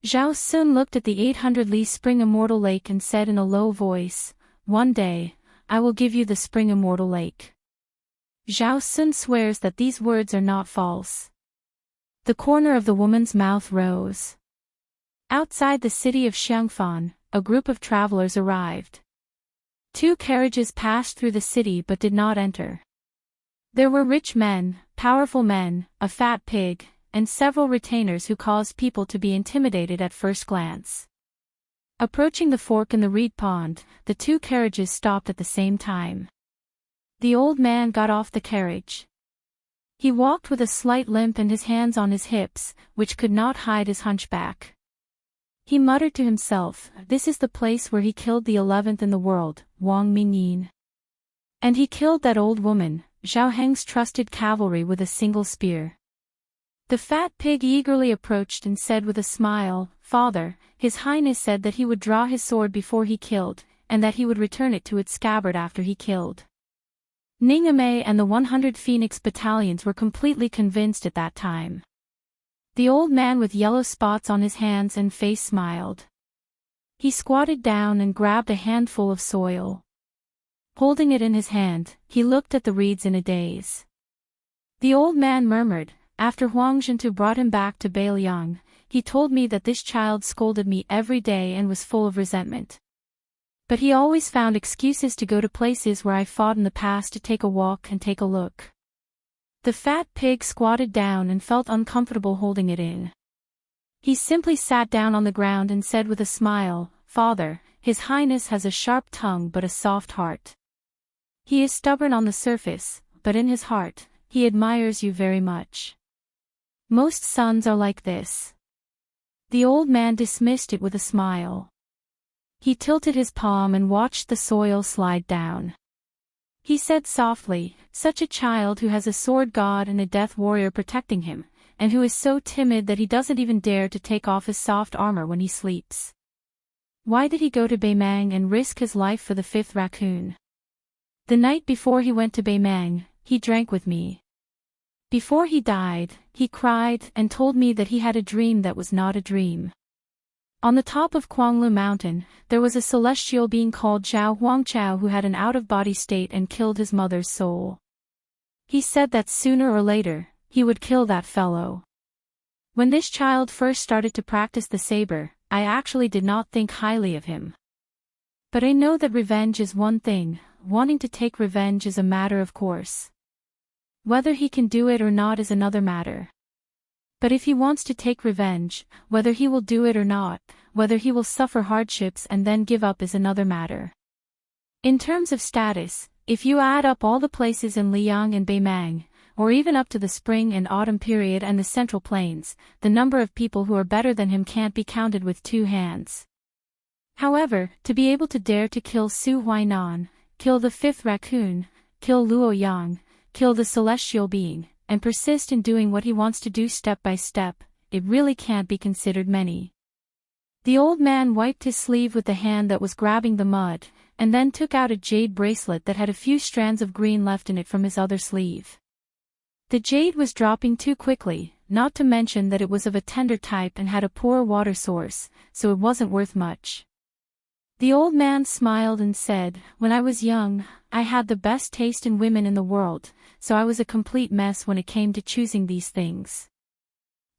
Zhao Sun looked at the 800-li spring Immortal Lake and said in a low voice, "One day, I will give you the spring Immortal Lake." Zhao Sun swears that these words are not false. The corner of the woman's mouth rose. Outside the city of Xiangfan, a group of travelers arrived. 2 carriages passed through the city but did not enter. There were rich men, powerful men, a fat pig, and several retainers who caused people to be intimidated at first glance. Approaching the fork in the reed pond, the 2 carriages stopped at the same time. The old man got off the carriage. He walked with a slight limp and his hands on his hips, which could not hide his hunchback. He muttered to himself, "This is the place where he killed the 11th in the world, Wang Mingyin. And he killed that old woman, Zhao Heng's trusted cavalry with a single spear." The fat pig eagerly approached and said with a smile, "Father, His Highness said that he would draw his sword before he killed, and that he would return it to its scabbard after he killed." Ningame and the 100 Phoenix battalions were completely convinced at that time. The old man with yellow spots on his hands and face smiled. He squatted down and grabbed a handful of soil. Holding it in his hand, he looked at the reeds in a daze. The old man murmured, "After Huang Zhentu brought him back to Beiliang, he told me that this child scolded me every day and was full of resentment. But he always found excuses to go to places where I fought in the past to take a walk and take a look. The fat pig squatted down and felt uncomfortable holding it in. He simply sat down on the ground and said with a smile, "Father, His Highness has a sharp tongue but a soft heart. He is stubborn on the surface, but in his heart, he admires you very much. Most sons are like this." The old man dismissed it with a smile. He tilted his palm and watched the soil slide down. He said softly, "Such a child who has a sword god and a death warrior protecting him, and who is so timid that he doesn't even dare to take off his soft armor when he sleeps. Why did he go to Baimang and risk his life for the fifth raccoon? The night before he went to Baimang, he drank with me. Before he died, he cried and told me that he had a dream that was not a dream. On the top of Quanglu Mountain, there was a celestial being called Zhao Huangchao who had an out-of-body state and killed his mother's soul. He said that sooner or later, he would kill that fellow. When this child first started to practice the saber, I actually did not think highly of him. But I know that revenge is one thing, wanting to take revenge is a matter of course. Whether he can do it or not is another matter. But if he wants to take revenge, whether he will do it or not, whether he will suffer hardships and then give up is another matter. In terms of status, if you add up all the places in Liang and Baimang, or even up to the spring and autumn period and the Central Plains, the number of people who are better than him can't be counted with two hands. However, to be able to dare to kill Su Huainan, kill the fifth raccoon, kill Luo Yang, kill the celestial being, and persist in doing what he wants to do step by step, it really can't be considered many. The old man wiped his sleeve with the hand that was grabbing the mud, and then took out a jade bracelet that had a few strands of green left in it from his other sleeve. The jade was dropping too quickly, not to mention that it was of a tender type and had a poor water source, so it wasn't worth much. The old man smiled and said, "When I was young, I had the best taste in women in the world, so I was a complete mess when it came to choosing these things.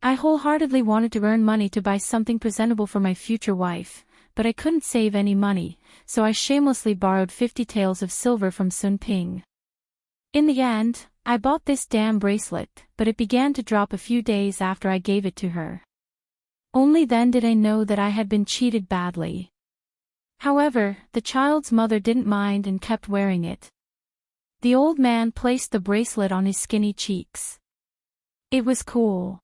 I wholeheartedly wanted to earn money to buy something presentable for my future wife, but I couldn't save any money, so I shamelessly borrowed 50 taels of silver from Sun Ping. In the end, I bought this damn bracelet, but it began to drop a few days after I gave it to her. Only then did I know that I had been cheated badly." However, the child's mother didn't mind and kept wearing it. The old man placed the bracelet on his skinny cheeks. "It was cool,"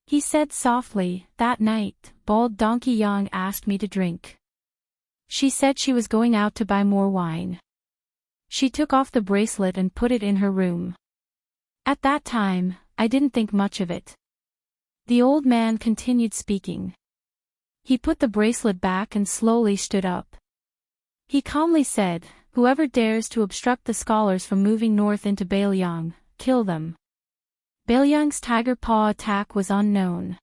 he said softly. "That night, bald Donkey Yang asked me to drink. She said she was going out to buy more wine. She took off the bracelet and put it in her room. At that time, I didn't think much of it." The old man continued speaking. He put the bracelet back and slowly stood up. He calmly said, "Whoever dares to obstruct the scholars from moving north into Bailiang, kill them." Bailiang's tiger paw attack was unknown.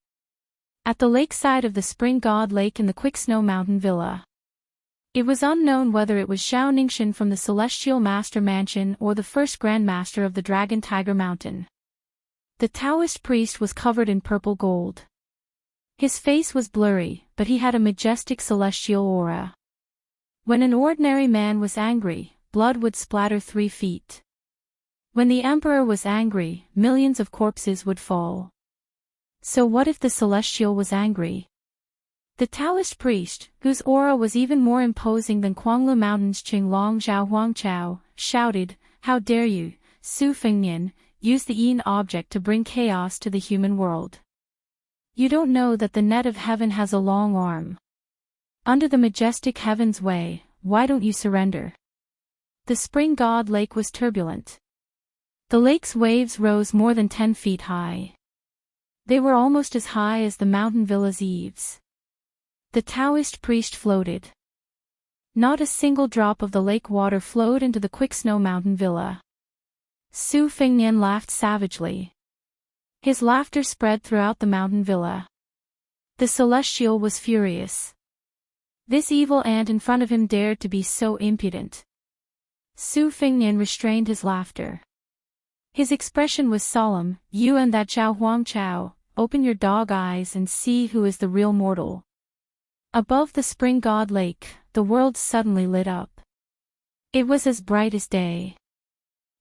At the lakeside of the Spring God Lake in the Quick Snow Mountain Villa. It was unknown whether it was Zhao Ningxin from the Celestial Master Mansion or the first Grand Master of the Dragon Tiger Mountain. The Taoist priest was covered in purple gold. His face was blurry, but he had a majestic celestial aura. When an ordinary man was angry, blood would splatter 3 feet. When the emperor was angry, millions of corpses would fall. So what if the celestial was angry? The Taoist priest, whose aura was even more imposing than Quanglu Mountain's Qinglong Zhao Huangchao, shouted, "How dare you, Su Fengnian, use the Yin object to bring chaos to the human world? You don't know that the net of heaven has a long arm. Under the majestic heaven's way, why don't you surrender?" The Spring God Lake was turbulent. The lake's waves rose more than 10 feet high. They were almost as high as the mountain villa's eaves. The Taoist priest floated. Not a single drop of the lake water flowed into the Quick Snow Mountain Villa. Su Fengnian laughed savagely. His laughter spread throughout the mountain villa. The celestial was furious. This evil ant in front of him dared to be so impudent. Su Fengnian restrained his laughter. His expression was solemn. "You and that Zhao Huangchao, open your dog eyes and see who is the real mortal." Above the spring god lake, the world suddenly lit up. It was as bright as day.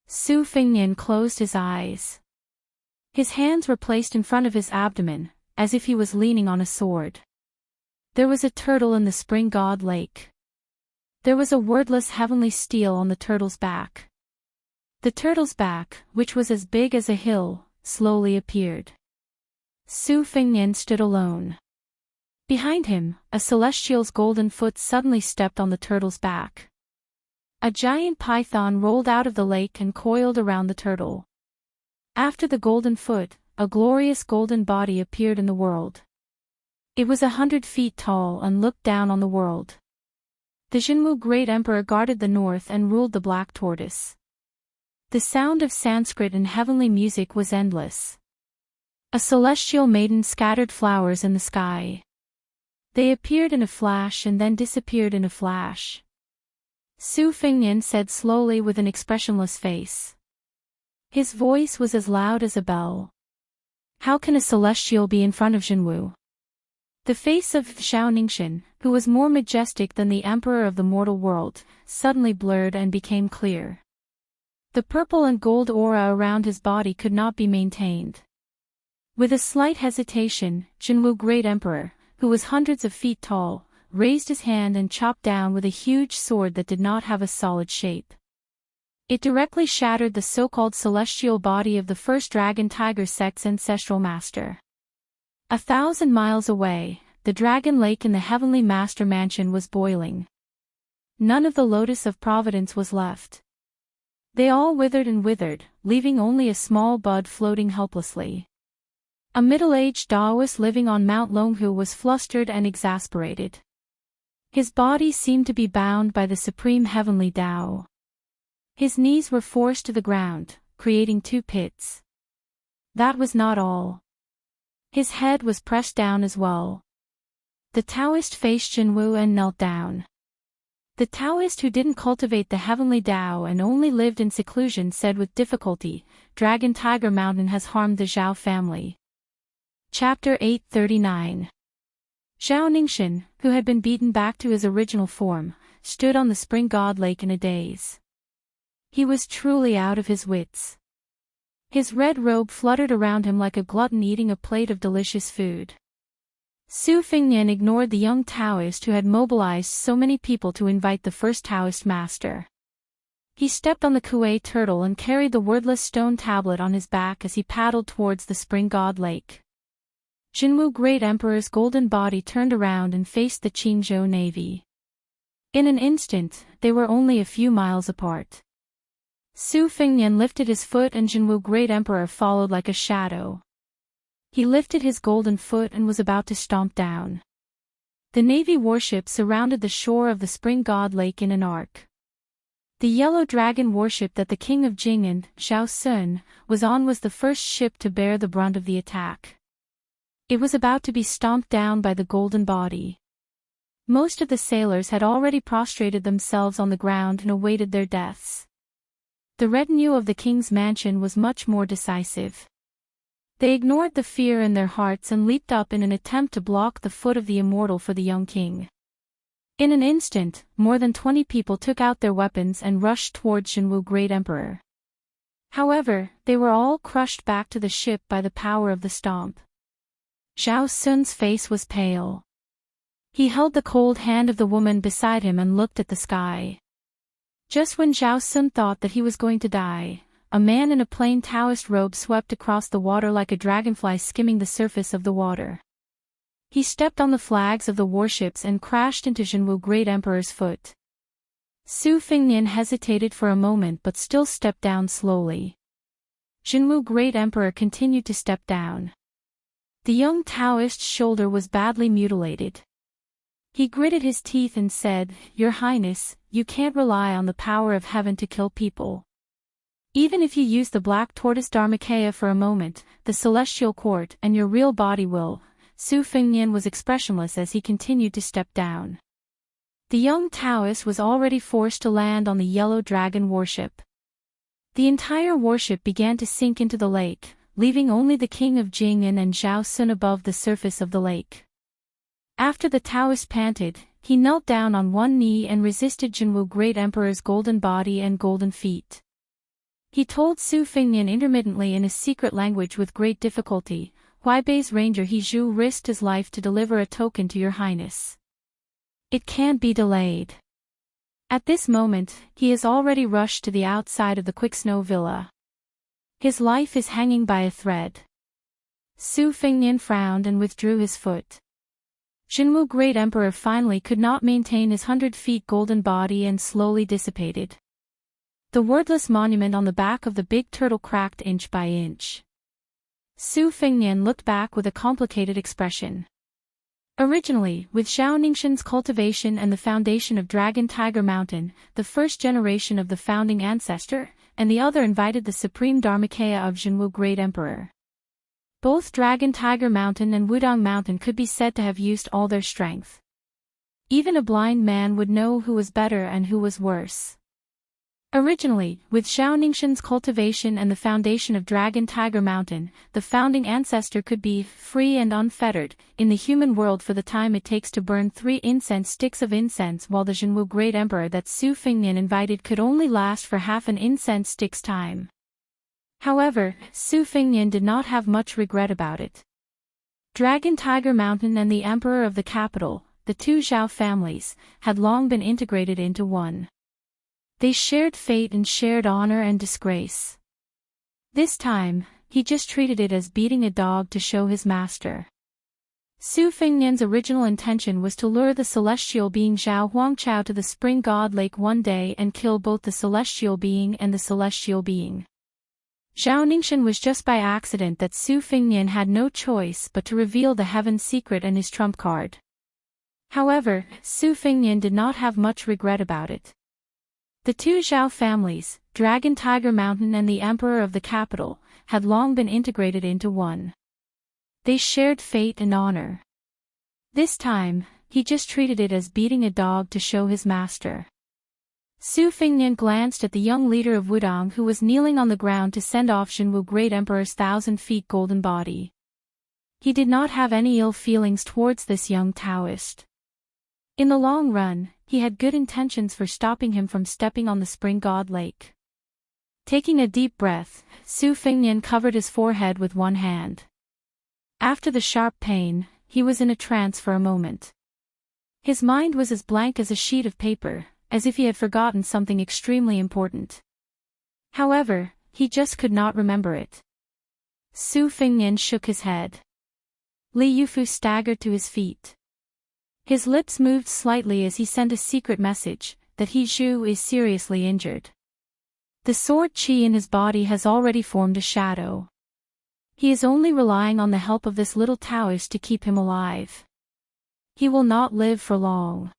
Su Fengnian closed his eyes. His hands were placed in front of his abdomen, as if he was leaning on a sword. There was a turtle in the spring god lake. There was a wordless heavenly steel on the turtle's back. The turtle's back, which was as big as a hill, slowly appeared. Su Fengnian stood alone. Behind him, a celestial's golden foot suddenly stepped on the turtle's back. A giant python rolled out of the lake and coiled around the turtle. After the golden foot, a glorious golden body appeared in the world. It was 100 feet tall and looked down on the world. The Jinwu Great Emperor guarded the north and ruled the Black Tortoise. The sound of Sanskrit and heavenly music was endless. A celestial maiden scattered flowers in the sky. They appeared in a flash and then disappeared in a flash. Su Fengnian said slowly with an expressionless face. His voice was as loud as a bell. "How can a celestial be in front of Jinwu?" The face of Xiao Ningxian, who was more majestic than the emperor of the mortal world, suddenly blurred and became clear. The purple and gold aura around his body could not be maintained. With a slight hesitation, Jinwu Great Emperor, who was hundreds of feet tall, raised his hand and chopped down with a huge sword that did not have a solid shape. It directly shattered the so-called celestial body of the first Dragon Tiger sect's ancestral master. 1,000 miles away, the Dragon Lake in the Heavenly Master Mansion was boiling. None of the Lotus of Providence was left. They all withered and withered, leaving only a small bud floating helplessly. A middle-aged Taoist living on Mount Longhu was flustered and exasperated. His body seemed to be bound by the supreme heavenly Tao. His knees were forced to the ground, creating 2 pits. That was not all. His head was pressed down as well. The Taoist faced Jinwu and knelt down. The Taoist who didn't cultivate the heavenly Tao and only lived in seclusion said with difficulty, "Dragon Tiger Mountain has harmed the Zhao family." Chapter 839. Xiao Ningxian, who had been beaten back to his original form, stood on the spring god lake in a daze. He was truly out of his wits. His red robe fluttered around him like a glutton eating a plate of delicious food. Su Fengnian ignored the young Taoist who had mobilized so many people to invite the first Taoist master. He stepped on the Kuei turtle and carried the wordless stone tablet on his back as he paddled towards the spring god lake. Jinwu Great Emperor's golden body turned around and faced the Qingzhou navy. In an instant, they were only a few miles apart. Su Fengnian lifted his foot and Jinwu Great Emperor followed like a shadow. He lifted his golden foot and was about to stomp down. The navy warship surrounded the shore of the spring god lake in an arc. The yellow dragon warship that the king of Jing and Xiao Sun was on was the first ship to bear the brunt of the attack. It was about to be stomped down by the golden body. Most of the sailors had already prostrated themselves on the ground and awaited their deaths. The retinue of the king's mansion was much more decisive. They ignored the fear in their hearts and leaped up in an attempt to block the foot of the immortal for the young king. In an instant, more than 20 people took out their weapons and rushed towards Jinwu Great Emperor. However, they were all crushed back to the ship by the power of the stomp. Xiao Sun's face was pale. He held the cold hand of the woman beside him and looked at the sky. Just when Xiao Sun thought that he was going to die, a man in a plain Taoist robe swept across the water like a dragonfly skimming the surface of the water. He stepped on the flags of the warships and crashed into Jinwu Great Emperor's foot. Su Fengnian hesitated for a moment but still stepped down slowly. Jinwu Great Emperor continued to step down. The young Taoist's shoulder was badly mutilated. He gritted his teeth and said, "Your Highness, you can't rely on the power of heaven to kill people. Even if you use the black tortoise Dharmakaya for a moment, the celestial court and your real body will." Su Fengnian was expressionless as he continued to step down. The young Taoist was already forced to land on the yellow dragon warship. The entire warship began to sink into the lake, leaving only the king of Jing'an and Zhao Sun above the surface of the lake. After the Taoist panted, he knelt down on one knee and resisted Jinwu Great Emperor's golden body and golden feet. He told Su Fingnian intermittently in a secret language with great difficulty, Huaibei's ranger He Zhu risked his life to deliver a token to your highness. It can't be delayed. At this moment, he has already rushed to the outside of the Quicksnow Villa. His life is hanging by a thread. Su Fingnian frowned and withdrew his foot. Jinwu Great Emperor finally could not maintain his 100 feet golden body and slowly dissipated. The wordless monument on the back of the big turtle cracked inch by inch. Su Fingnian looked back with a complicated expression. Originally, with Zhao Ningxin's cultivation and the foundation of Dragon Tiger Mountain, the first generation of the founding ancestor, and the other invited the supreme Dharmakaya of Jinwu Great Emperor. Both Dragon Tiger Mountain and Wudong Mountain could be said to have used all their strength. Even a blind man would know who was better and who was worse. Originally, with Zhao Ningxin's cultivation and the foundation of Dragon Tiger Mountain, the founding ancestor could be free and unfettered in the human world for the time it takes to burn 3 incense sticks of incense, while the Jinwu Great Emperor that Su Fingnian invited could only last for half an incense stick's time. However, Su Fingnian did not have much regret about it. Dragon Tiger Mountain and the Emperor of the capital, the two Zhao families, had long been integrated into one. They shared fate and shared honor and disgrace. This time, he just treated it as beating a dog to show his master. Su Fingnian's original intention was to lure the celestial being Zhao Huangchao to the spring god lake one day and kill both the celestial being and the celestial being. Zhao Ningxin was just by accident that Su Fingnian had no choice but to reveal the heaven secret and his trump card. However, Su Fingnian did not have much regret about it. The two Zhao families, Dragon Tiger Mountain and the Emperor of the capital, had long been integrated into one. They shared fate and honor. This time, he just treated it as beating a dog to show his master. Su Fingnian glanced at the young leader of Wudong who was kneeling on the ground to send off Jinwu Great Emperor's 1,000 feet golden body. He did not have any ill feelings towards this young Taoist. In the long run, he had good intentions for stopping him from stepping on the spring god lake. Taking a deep breath, Su Fingnian covered his forehead with one hand. After the sharp pain, he was in a trance for a moment. His mind was as blank as a sheet of paper, as if he had forgotten something extremely important. However, he just could not remember it. Su Fingnian shook his head. Li Yufu staggered to his feet. His lips moved slightly as he sent a secret message, that He Zhu is seriously injured. The sword qi in his body has already formed a shadow. He is only relying on the help of this little Taoist to keep him alive. He will not live for long.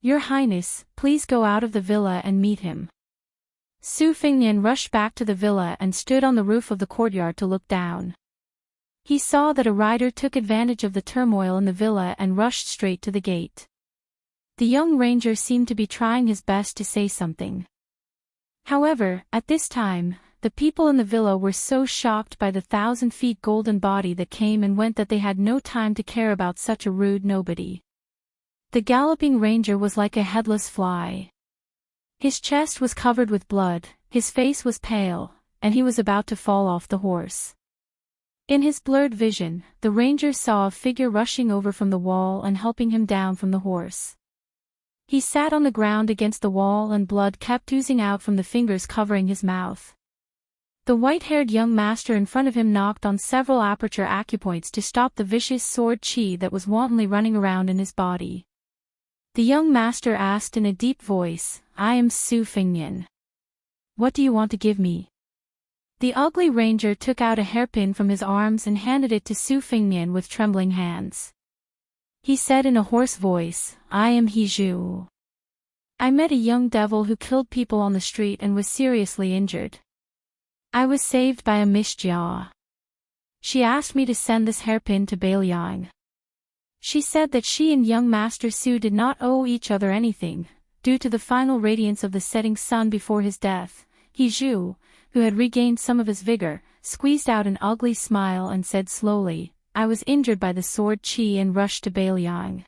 Your Highness, please go out of the villa and meet him. Su Fingnian rushed back to the villa and stood on the roof of the courtyard to look down. He saw that a rider took advantage of the turmoil in the villa and rushed straight to the gate. The young ranger seemed to be trying his best to say something. However, at this time, the people in the villa were so shocked by the 1,000 feet golden body that came and went that they had no time to care about such a rude nobody. The galloping ranger was like a headless fly. His chest was covered with blood, his face was pale, and he was about to fall off the horse. In his blurred vision, the ranger saw a figure rushing over from the wall and helping him down from the horse. He sat on the ground against the wall and blood kept oozing out from the fingers covering his mouth. The white-haired young master in front of him knocked on several aperture acupoints to stop the vicious sword qi that was wantonly running around in his body. The young master asked in a deep voice, I am Su Fingnian. What do you want to give me? The ugly ranger took out a hairpin from his arms and handed it to Su Fingnian with trembling hands. He said in a hoarse voice, I am He Zhu. I met a young devil who killed people on the street and was seriously injured. I was saved by a Miss Jia. She asked me to send this hairpin to Bailiang. She said that she and young Master Su did not owe each other anything, due to the final radiance of the setting sun before his death. He Zhu, who had regained some of his vigor, squeezed out an ugly smile and said slowly, I was injured by the sword qi and rushed to Beiliang.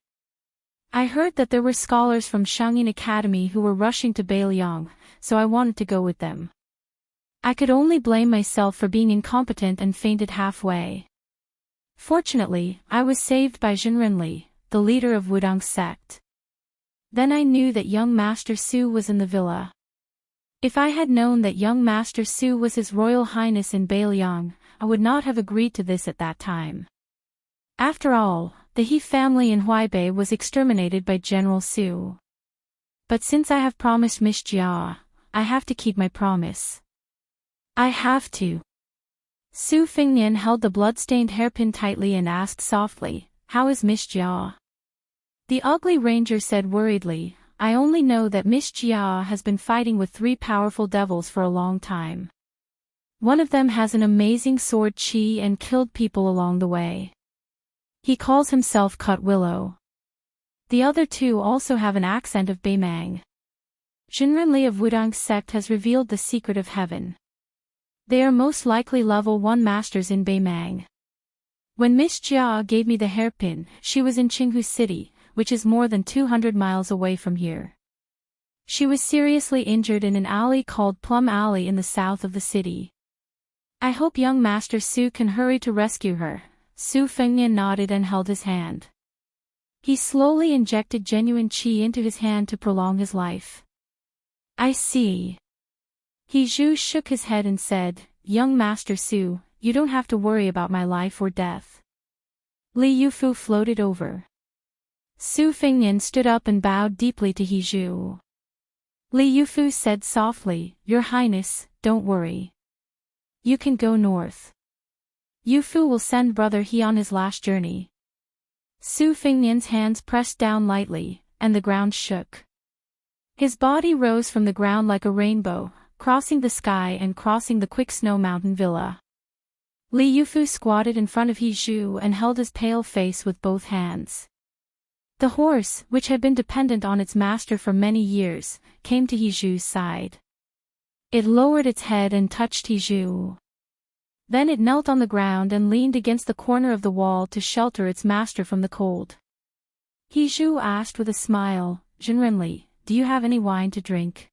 I heard that there were scholars from Shangyin Academy who were rushing to Beiliang, so I wanted to go with them. I could only blame myself for being incompetent and fainted halfway. Fortunately, I was saved by Jinrenli, the leader of Wudang's sect. Then I knew that young Master Su was in the villa. If I had known that young Master Su was His Royal Highness in Beiliang, I would not have agreed to this at that time. After all, the He family in Huaibei was exterminated by General Su. But since I have promised Miss Jia, I have to keep my promise. I have to. Su Fingnian held the blood-stained hairpin tightly and asked softly, How is Miss Jia? The ugly ranger said worriedly, I only know that Miss Jia has been fighting with 3 powerful devils for a long time. One of them has an amazing sword qi and killed people along the way. He calls himself Cut Willow. The other 2 also have an accent of Beimang. Jinrenli of Wudang's sect has revealed the secret of heaven. They are most likely level 1 masters in Beimang. When Miss Jia gave me the hairpin, she was in Qinghu City, which is more than 200 miles away from here. She was seriously injured in an alley called Plum Alley in the south of the city. I hope young Master Su can hurry to rescue her. Su Fengnian nodded and held his hand. He slowly injected genuine qi into his hand to prolong his life. I see. He Zhu shook his head and said, Young Master Su, you don't have to worry about my life or death. Li Yufu floated over. Su Fengnian stood up and bowed deeply to He Zhu. Li Yufu said softly, Your Highness, don't worry. You can go north. Yufu will send Brother He on his last journey. Su Fengnian's hands pressed down lightly, and the ground shook. His body rose from the ground like a rainbow, crossing the sky and crossing the quick snow mountain villa. Li Yufu squatted in front of He Zhu and held his pale face with both hands. The horse, which had been dependent on its master for many years, came to He Zhu's side. It lowered its head and touched He Zhu. Then it knelt on the ground and leaned against the corner of the wall to shelter its master from the cold. He Zhu asked with a smile, Jinrenli, do you have any wine to drink?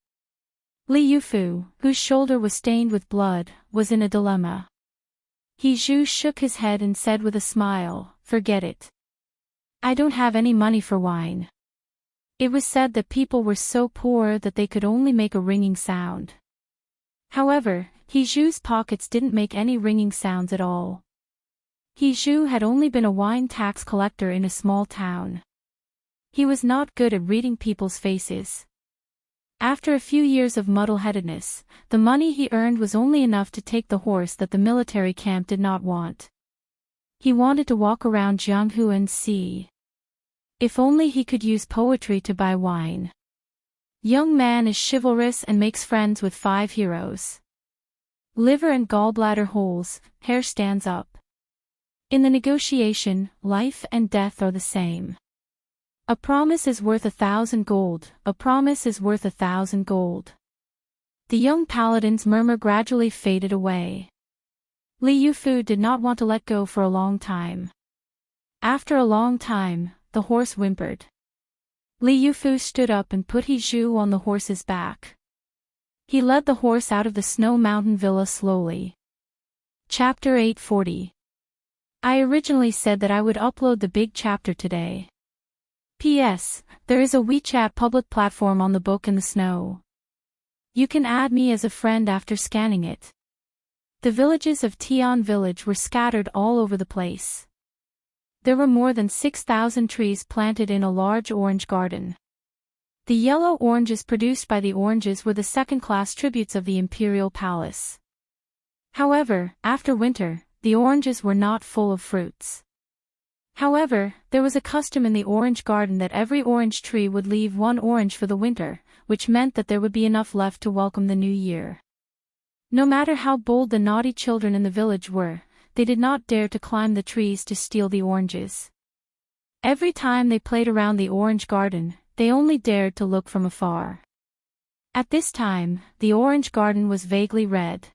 Li Yufu, whose shoulder was stained with blood, was in a dilemma. He Zhu shook his head and said with a smile, Forget it. I don't have any money for wine. It was said that people were so poor that they could only make a ringing sound. However, He Zhu's pockets didn't make any ringing sounds at all. He Zhu had only been a wine tax collector in a small town. He was not good at reading people's faces. After a few years of muddle-headedness, the money he earned was only enough to take the horse that the military camp did not want. He wanted to walk around Jianghu and see. If only he could use poetry to buy wine. Young man is chivalrous and makes friends with 5 heroes. Liver and gallbladder holes, hair stands up. In the negotiation, life and death are the same. A promise is worth 1,000 gold, a promise is worth 1,000 gold. The young paladin's murmur gradually faded away. Li Yufu did not want to let go for a long time. After a long time, the horse whimpered. Li Yufu stood up and put He Zhu on the horse's back. He led the horse out of the snow mountain villa slowly. Chapter 840. I originally said that I would upload the big chapter today. P.S. There is a WeChat public platform on the book in the snow. You can add me as a friend after scanning it. The villages of Tian Village were scattered all over the place. There were more than 6,000 trees planted in a large orange garden. The yellow oranges produced by the oranges were the second-class tributes of the imperial palace. However, after winter, the oranges were not full of fruits. However, there was a custom in the orange garden that every orange tree would leave 1 orange for the winter, which meant that there would be enough left to welcome the new year. No matter how bold the naughty children in the village were, they did not dare to climb the trees to steal the oranges. Every time they played around the orange garden, they only dared to look from afar. At this time, the orange garden was vaguely red.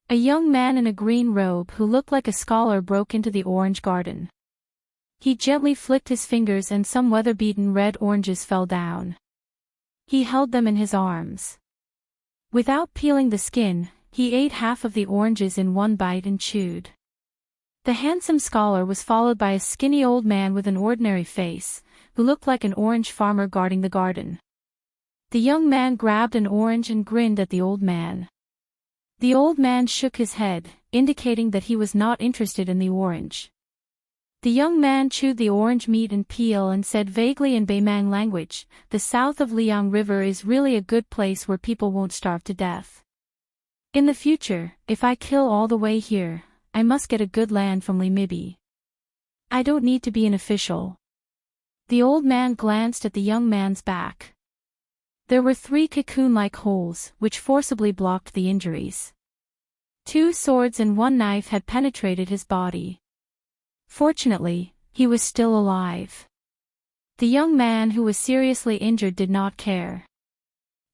A young man in a green robe who looked like a scholar broke into the orange garden. He gently flicked his fingers and some weather-beaten red oranges fell down. He held them in his arms. Without peeling the skin, he ate half of the oranges in one bite and chewed. The handsome scholar was followed by a skinny old man with an ordinary face, who looked like an orange farmer guarding the garden. The young man grabbed an orange and grinned at the old man. The old man shook his head, indicating that he was not interested in the orange. The young man chewed the orange meat and peel and said vaguely in Baimang language, "The south of Liang River is really a good place where people won't starve to death. In the future, if I kill all the way here, I must get a good land from Li Mibi. I don't need to be an official." The old man glanced at the young man's back. There were 3 cocoon-like holes, which forcibly blocked the injuries. 2 swords and 1 knife had penetrated his body. Fortunately, he was still alive. The young man who was seriously injured did not care.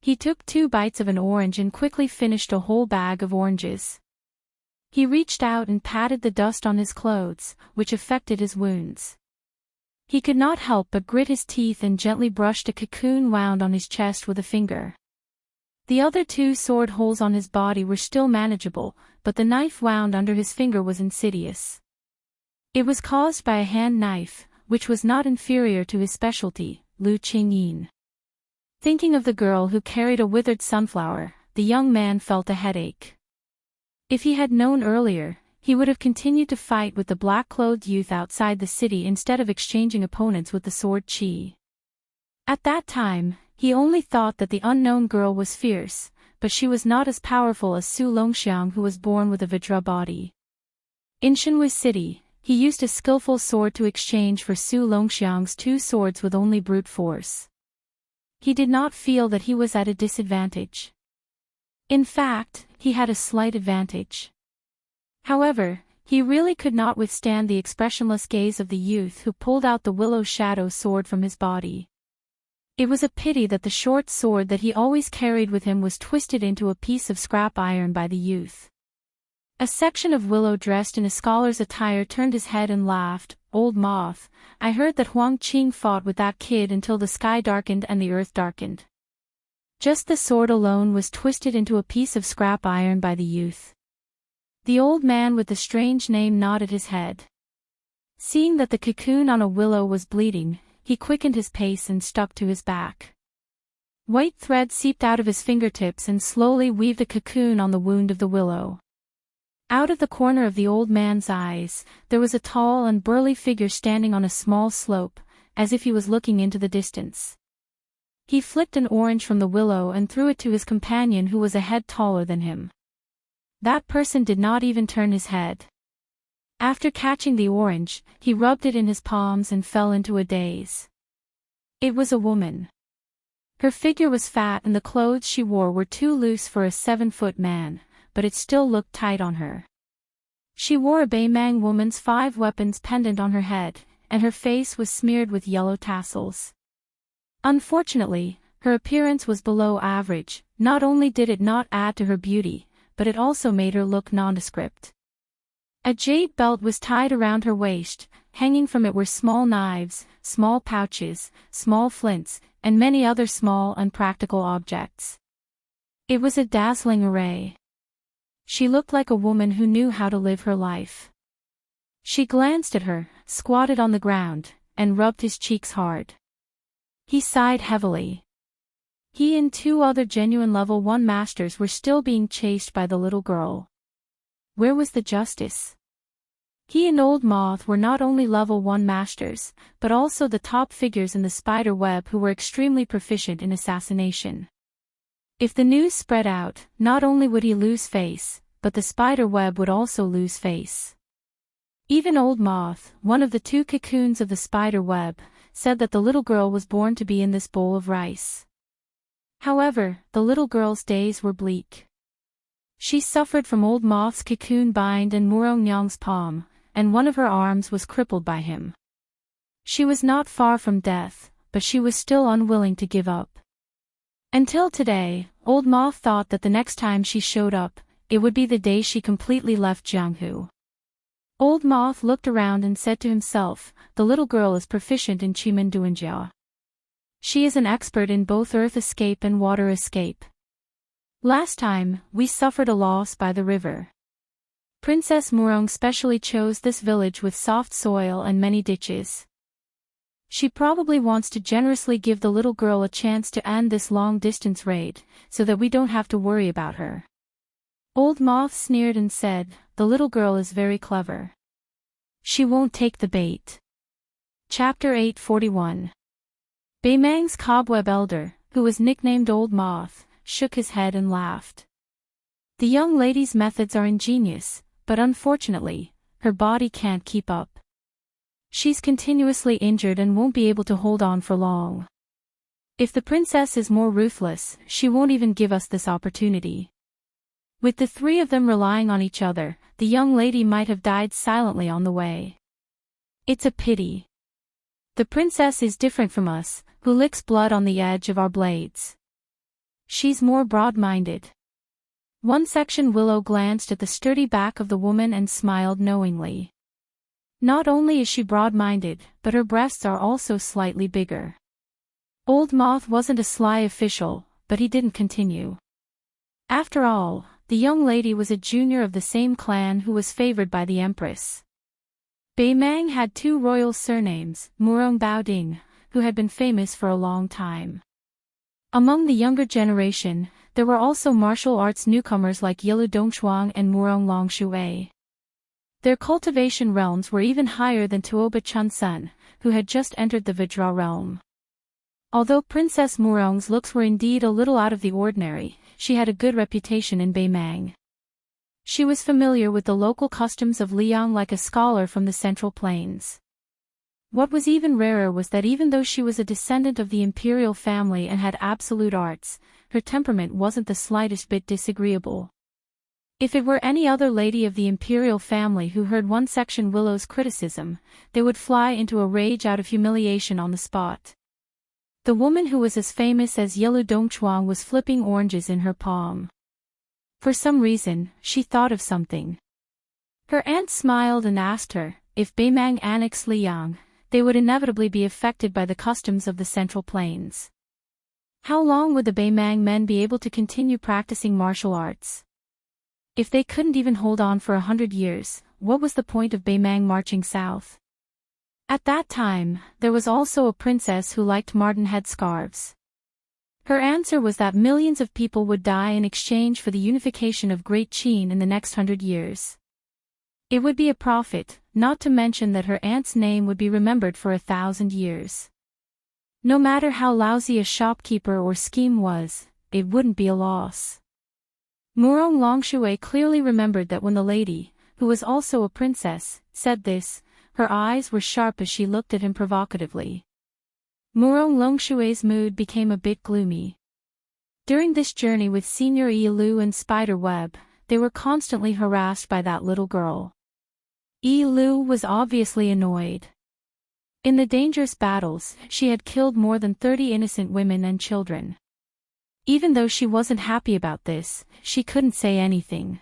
He took 2 bites of an orange and quickly finished a whole bag of oranges. He reached out and patted the dust on his clothes, which affected his wounds. He could not help but grit his teeth and gently brushed a cocoon wound on his chest with a finger. The other 2 sword holes on his body were still manageable, but the knife wound under his finger was insidious. It was caused by a hand knife, which was not inferior to his specialty, Lu Qingyin. Thinking of the girl who carried a withered sunflower, the young man felt a headache. If he had known earlier, he would have continued to fight with the black-clothed youth outside the city instead of exchanging opponents with the sword Qi. At that time, he only thought that the unknown girl was fierce, but she was not as powerful as Su Longxiang, who was born with a Vajra body. In Shenhui City, he used a skillful sword to exchange for Su Longxiang's 2 swords with only brute force. He did not feel that he was at a disadvantage. In fact, he had a slight advantage. However, he really could not withstand the expressionless gaze of the youth who pulled out the willow shadow sword from his body. It was a pity that the short sword that he always carried with him was twisted into a piece of scrap iron by the youth. A section of willow dressed in a scholar's attire turned his head and laughed. "Old moth, I heard that Huang Qing fought with that kid until the sky darkened and the earth darkened." Just the sword alone was twisted into a piece of scrap iron by the youth. The old man with the strange name nodded his head. Seeing that the cocoon on a willow was bleeding, he quickened his pace and stuck to his back. White thread seeped out of his fingertips and slowly weaved a cocoon on the wound of the willow. Out of the corner of the old man's eyes, there was a tall and burly figure standing on a small slope, as if he was looking into the distance. He flicked an orange from the willow and threw it to his companion, who was a head taller than him. That person did not even turn his head. After catching the orange, he rubbed it in his palms and fell into a daze. It was a woman. Her figure was fat and the clothes she wore were too loose for a 7-foot man, but it still looked tight on her. She wore a Baimang woman's 5 weapons pendant on her head, and her face was smeared with yellow tassels. Unfortunately, her appearance was below average. Not only did it not add to her beauty, but it also made her look nondescript. A jade belt was tied around her waist, hanging from it were small knives, small pouches, small flints, and many other small unpractical objects. It was a dazzling array. She looked like a woman who knew how to live her life. She glanced at her, squatted on the ground, and rubbed his cheeks hard. He sighed heavily. He and 2 other genuine level 1 masters were still being chased by the little girl. Where was the justice? He and Old Moth were not only level 1 masters, but also the top figures in the spider web who were extremely proficient in assassination. If the news spread out, not only would he lose face, but the spider web would also lose face. Even Old Moth, one of the 2 cocoons of the spider web, said that the little girl was born to be in this bowl of rice. However, the little girl's days were bleak. She suffered from Old Moth's cocoon bind and Murong Nyang's palm, and one of her arms was crippled by him. She was not far from death, but she was still unwilling to give up. Until today, Old Moth thought that the next time she showed up, it would be the day she completely left Jianghu. Old Moth looked around and said to himself, the little girl is proficient in Chimenduanjia. She is an expert in both earth escape and water escape. Last time, we suffered a loss by the river. Princess Murong specially chose this village with soft soil and many ditches. She probably wants to generously give the little girl a chance to end this long-distance raid, so that we don't have to worry about her. Old Moth sneered and said, the little girl is very clever. She won't take the bait. Chapter 841. Beimang's cobweb elder, who was nicknamed Old Moth, shook his head and laughed. The young lady's methods are ingenious, but unfortunately, her body can't keep up. She's continuously injured and won't be able to hold on for long. If the princess is more ruthless, she won't even give us this opportunity. With the three of them relying on each other, the young lady might have died silently on the way. It's a pity. The princess is different from us, who licks blood on the edge of our blades. She's more broad-minded. One section Willow glanced at the sturdy back of the woman and smiled knowingly. Not only is she broad-minded, but her breasts are also slightly bigger. Old Moth wasn't a sly official, but he didn't continue. After all, the young lady was a junior of the same clan who was favored by the empress. Beimang had two royal surnames, Murong Baoding, who had been famous for a long time. Among the younger generation, there were also martial arts newcomers like Yilu Dongshuang and Murong Longshui. Their cultivation realms were even higher than Tuoba Chunsun, who had just entered the Vajra realm. Although Princess Murong's looks were indeed a little out of the ordinary, she had a good reputation in Beimang. She was familiar with the local customs of Liang like a scholar from the Central Plains. What was even rarer was that even though she was a descendant of the imperial family and had absolute arts, her temperament wasn't the slightest bit disagreeable. If it were any other lady of the imperial family who heard one section Willow's criticism, they would fly into a rage out of humiliation on the spot. The woman who was as famous as Yilu Dongchuang was flipping oranges in her palm. For some reason, she thought of something. Her aunt smiled and asked her, if Beimang annexed Liang, they would inevitably be affected by the customs of the Central Plains. How long would the Beimang men be able to continue practicing martial arts? If they couldn't even hold on for 100 years, what was the point of Beimang marching south? At that time, there was also a princess who liked marten headscarves. Her answer was that millions of people would die in exchange for the unification of Great Qin in the next 100 years. It would be a profit, not to mention that her aunt's name would be remembered for 1,000 years. No matter how lousy a shopkeeper or scheme was, it wouldn't be a loss. Murong Longshui clearly remembered that when the lady, who was also a princess, said this, her eyes were sharp as she looked at him provocatively. Murong Longshui's mood became a bit gloomy. During this journey with Senior Yilu and Spiderweb, they were constantly harassed by that little girl. Yilu was obviously annoyed. In the dangerous battles, she had killed more than 30 innocent women and children. Even though she wasn't happy about this, she couldn't say anything.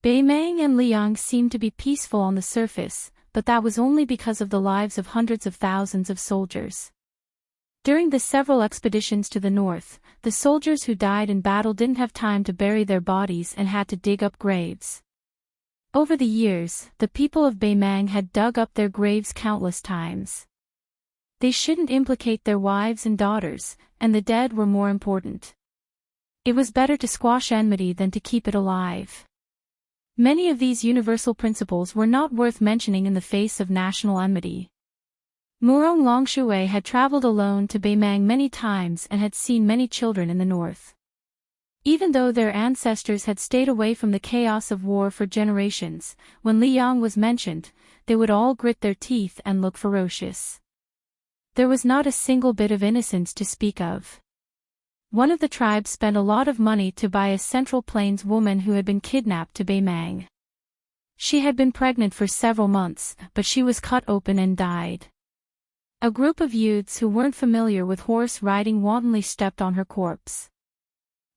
Beimang and Liang seemed to be peaceful on the surface, but that was only because of the lives of hundreds of thousands of soldiers. During the several expeditions to the north, the soldiers who died in battle didn't have time to bury their bodies and had to dig up graves. Over the years, the people of Beimang had dug up their graves countless times. They shouldn't implicate their wives and daughters, and the dead were more important. It was better to squash enmity than to keep it alive. Many of these universal principles were not worth mentioning in the face of national enmity. Murong Longshui had traveled alone to Beimang many times and had seen many children in the north. Even though their ancestors had stayed away from the chaos of war for generations, when Liang was mentioned, they would all grit their teeth and look ferocious. There was not a single bit of innocence to speak of. One of the tribes spent a lot of money to buy a Central Plains woman who had been kidnapped to Beimang. She had been pregnant for several months, but she was cut open and died. A group of youths who weren't familiar with horse riding wantonly stepped on her corpse.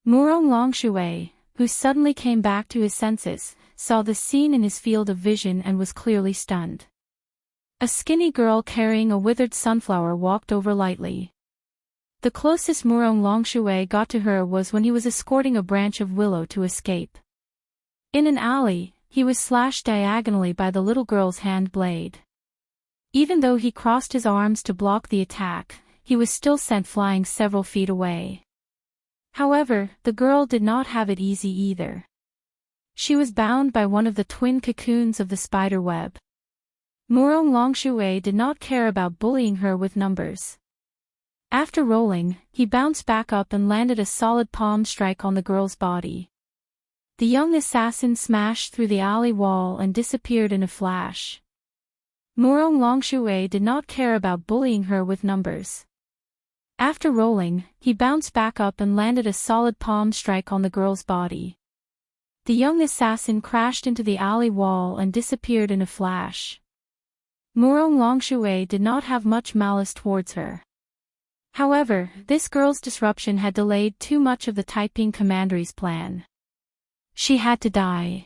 Murong Longshui, who suddenly came back to his senses, saw the scene in his field of vision and was clearly stunned. A skinny girl carrying a withered sunflower walked over lightly. The closest Murong Longshui got to her was when he was escorting a branch of willow to escape. In an alley, he was slashed diagonally by the little girl's hand blade. Even though he crossed his arms to block the attack, he was still sent flying several feet away. However, the girl did not have it easy either. She was bound by one of the twin cocoons of the spider web. Murong Longshui did not care about bullying her with numbers. After rolling, he bounced back up and landed a solid palm strike on the girl's body. The young assassin smashed through the alley wall and disappeared in a flash. Murong Longshui did not care about bullying her with numbers. After rolling, he bounced back up and landed a solid palm strike on the girl's body. The young assassin crashed into the alley wall and disappeared in a flash. Murong Longshui did not have much malice towards her. However, this girl's disruption had delayed too much of the Taiping Commandery's plan. She had to die.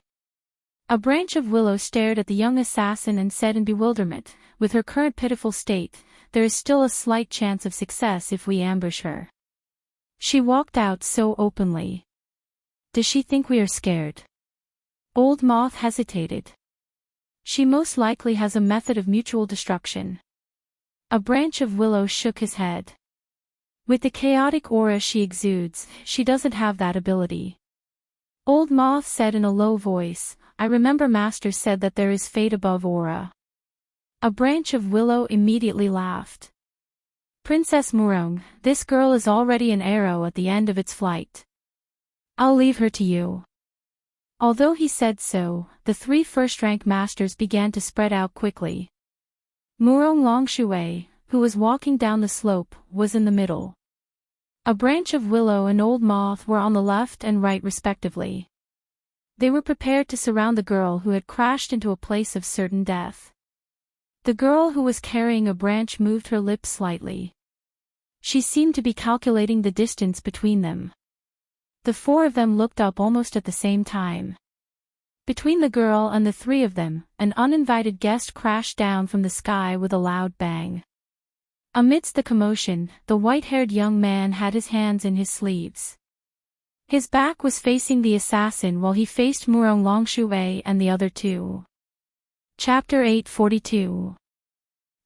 A branch of willow stared at the young assassin and said in bewilderment, "With her current pitiful state, there is still a slight chance of success if we ambush her." She walked out so openly. Does she think we are scared? Old Moth hesitated. She most likely has a method of mutual destruction. A branch of willow shook his head. With the chaotic aura she exudes, she doesn't have that ability. Old Moth said in a low voice, "I remember Master said that there is fate above aura." A branch of willow immediately laughed. "Princess Murong, this girl is already an arrow at the end of its flight. I'll leave her to you." Although he said so, the 3 first-rank masters began to spread out quickly. Murong Longshui, who was walking down the slope, was in the middle. A branch of willow and Old Moth were on the left and right respectively. They were prepared to surround the girl who had crashed into a place of certain death. The girl who was carrying a branch moved her lips slightly. She seemed to be calculating the distance between them. The 4 of them looked up almost at the same time. Between the girl and the 3 of them, an uninvited guest crashed down from the sky with a loud bang. Amidst the commotion, the white-haired young man had his hands in his sleeves. His back was facing the assassin while he faced Murong Longshui and the other 2. Chapter 842.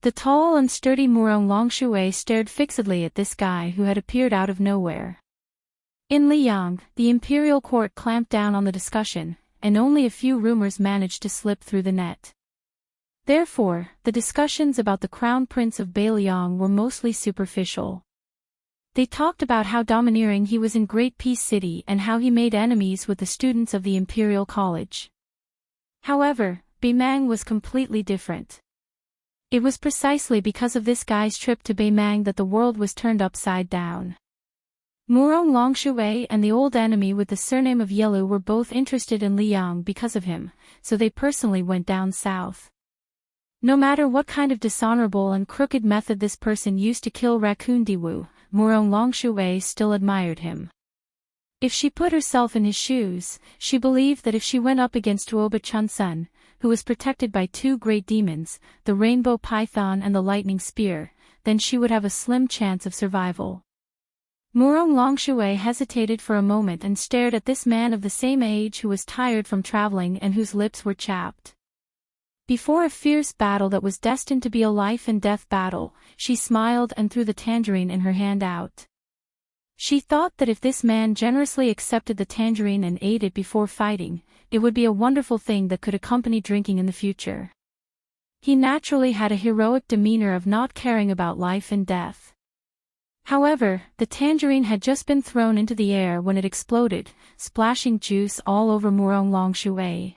The tall and sturdy Murong Longshui stared fixedly at this guy who had appeared out of nowhere. In Liang, the imperial court clamped down on the discussion, and only a few rumors managed to slip through the net. Therefore, the discussions about the Crown Prince of Beiliang were mostly superficial. They talked about how domineering he was in Great Peace City and how he made enemies with the students of the Imperial College. However, Beimang was completely different. It was precisely because of this guy's trip to Beimang that the world was turned upside down. Murong Longshui and the old enemy with the surname of Yelu were both interested in Liang because of him, so they personally went down south. No matter what kind of dishonorable and crooked method this person used to kill Raccoon Diwu, Murong Longshui still admired him. If she put herself in his shoes, she believed that if she went up against Tuoba Chunsun, who was protected by 2 great demons, the Rainbow Python and the Lightning Spear, then she would have a slim chance of survival. Murong Longshui hesitated for a moment and stared at this man of the same age who was tired from traveling and whose lips were chapped. Before a fierce battle that was destined to be a life-and-death battle, she smiled and threw the tangerine in her hand out. She thought that if this man generously accepted the tangerine and ate it before fighting, it would be a wonderful thing that could accompany drinking in the future. He naturally had a heroic demeanor of not caring about life and death. However, the tangerine had just been thrown into the air when it exploded, splashing juice all over Murong Longshui.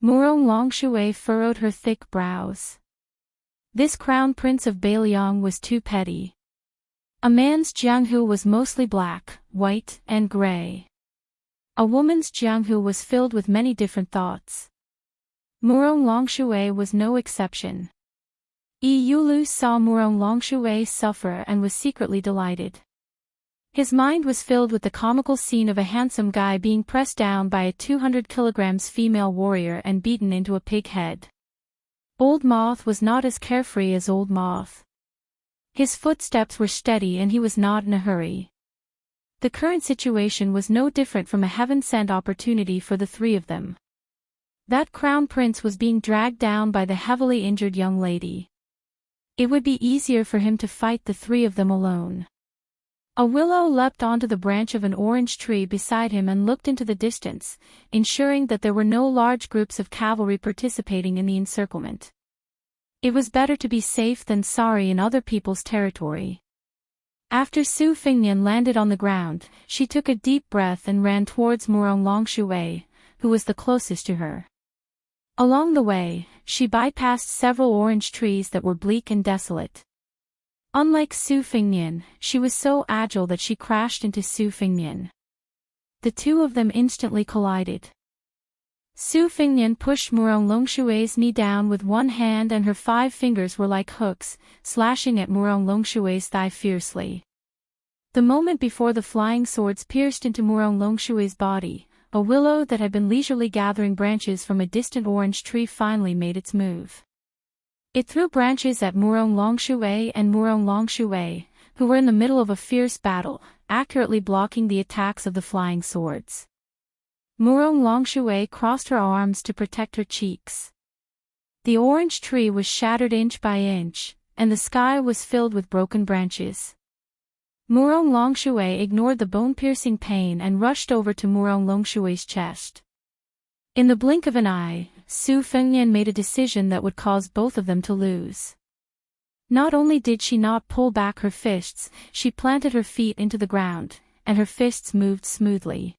Murong Longshui furrowed her thick brows. This crown prince of Beiliang was too petty. A man's jianghu was mostly black, white, and gray. A woman's jianghu was filled with many different thoughts. Murong Longshui was no exception. Yi Yulu saw Murong Longshui suffer and was secretly delighted. His mind was filled with the comical scene of a handsome guy being pressed down by a 200 kilograms female warrior and beaten into a pig head. Old Moth was not as carefree as Old Moth. His footsteps were steady and he was not in a hurry. The current situation was no different from a heaven-sent opportunity for the three of them. That crown prince was being dragged down by the heavily injured young lady. It would be easier for him to fight the three of them alone. A willow leapt onto the branch of an orange tree beside him and looked into the distance, ensuring that there were no large groups of cavalry participating in the encirclement. It was better to be safe than sorry in other people's territory. After Su Fingnian landed on the ground, she took a deep breath and ran towards Murong Longshui, who was the closest to her. Along the way, she bypassed several orange trees that were bleak and desolate. Unlike Su Fingnian, she was so agile that she crashed into Su Fingnian. The two of them instantly collided. Su Fingnian pushed Murong Longshui's knee down with one hand and her 5 fingers were like hooks, slashing at Murong Longshui's thigh fiercely. The moment before the flying swords pierced into Murong Longshui's body, a willow that had been leisurely gathering branches from a distant orange tree finally made its move. It threw branches at Murong Longshui and Murong Longshui, who were in the middle of a fierce battle, accurately blocking the attacks of the flying swords. Murong Longshui crossed her arms to protect her cheeks. The orange tree was shattered inch by inch, and the sky was filled with broken branches. Murong Longshui ignored the bone-piercing pain and rushed over to Murong Longshui's chest. In the blink of an eye, Su Fengnian made a decision that would cause both of them to lose. Not only did she not pull back her fists, she planted her feet into the ground, and her fists moved smoothly.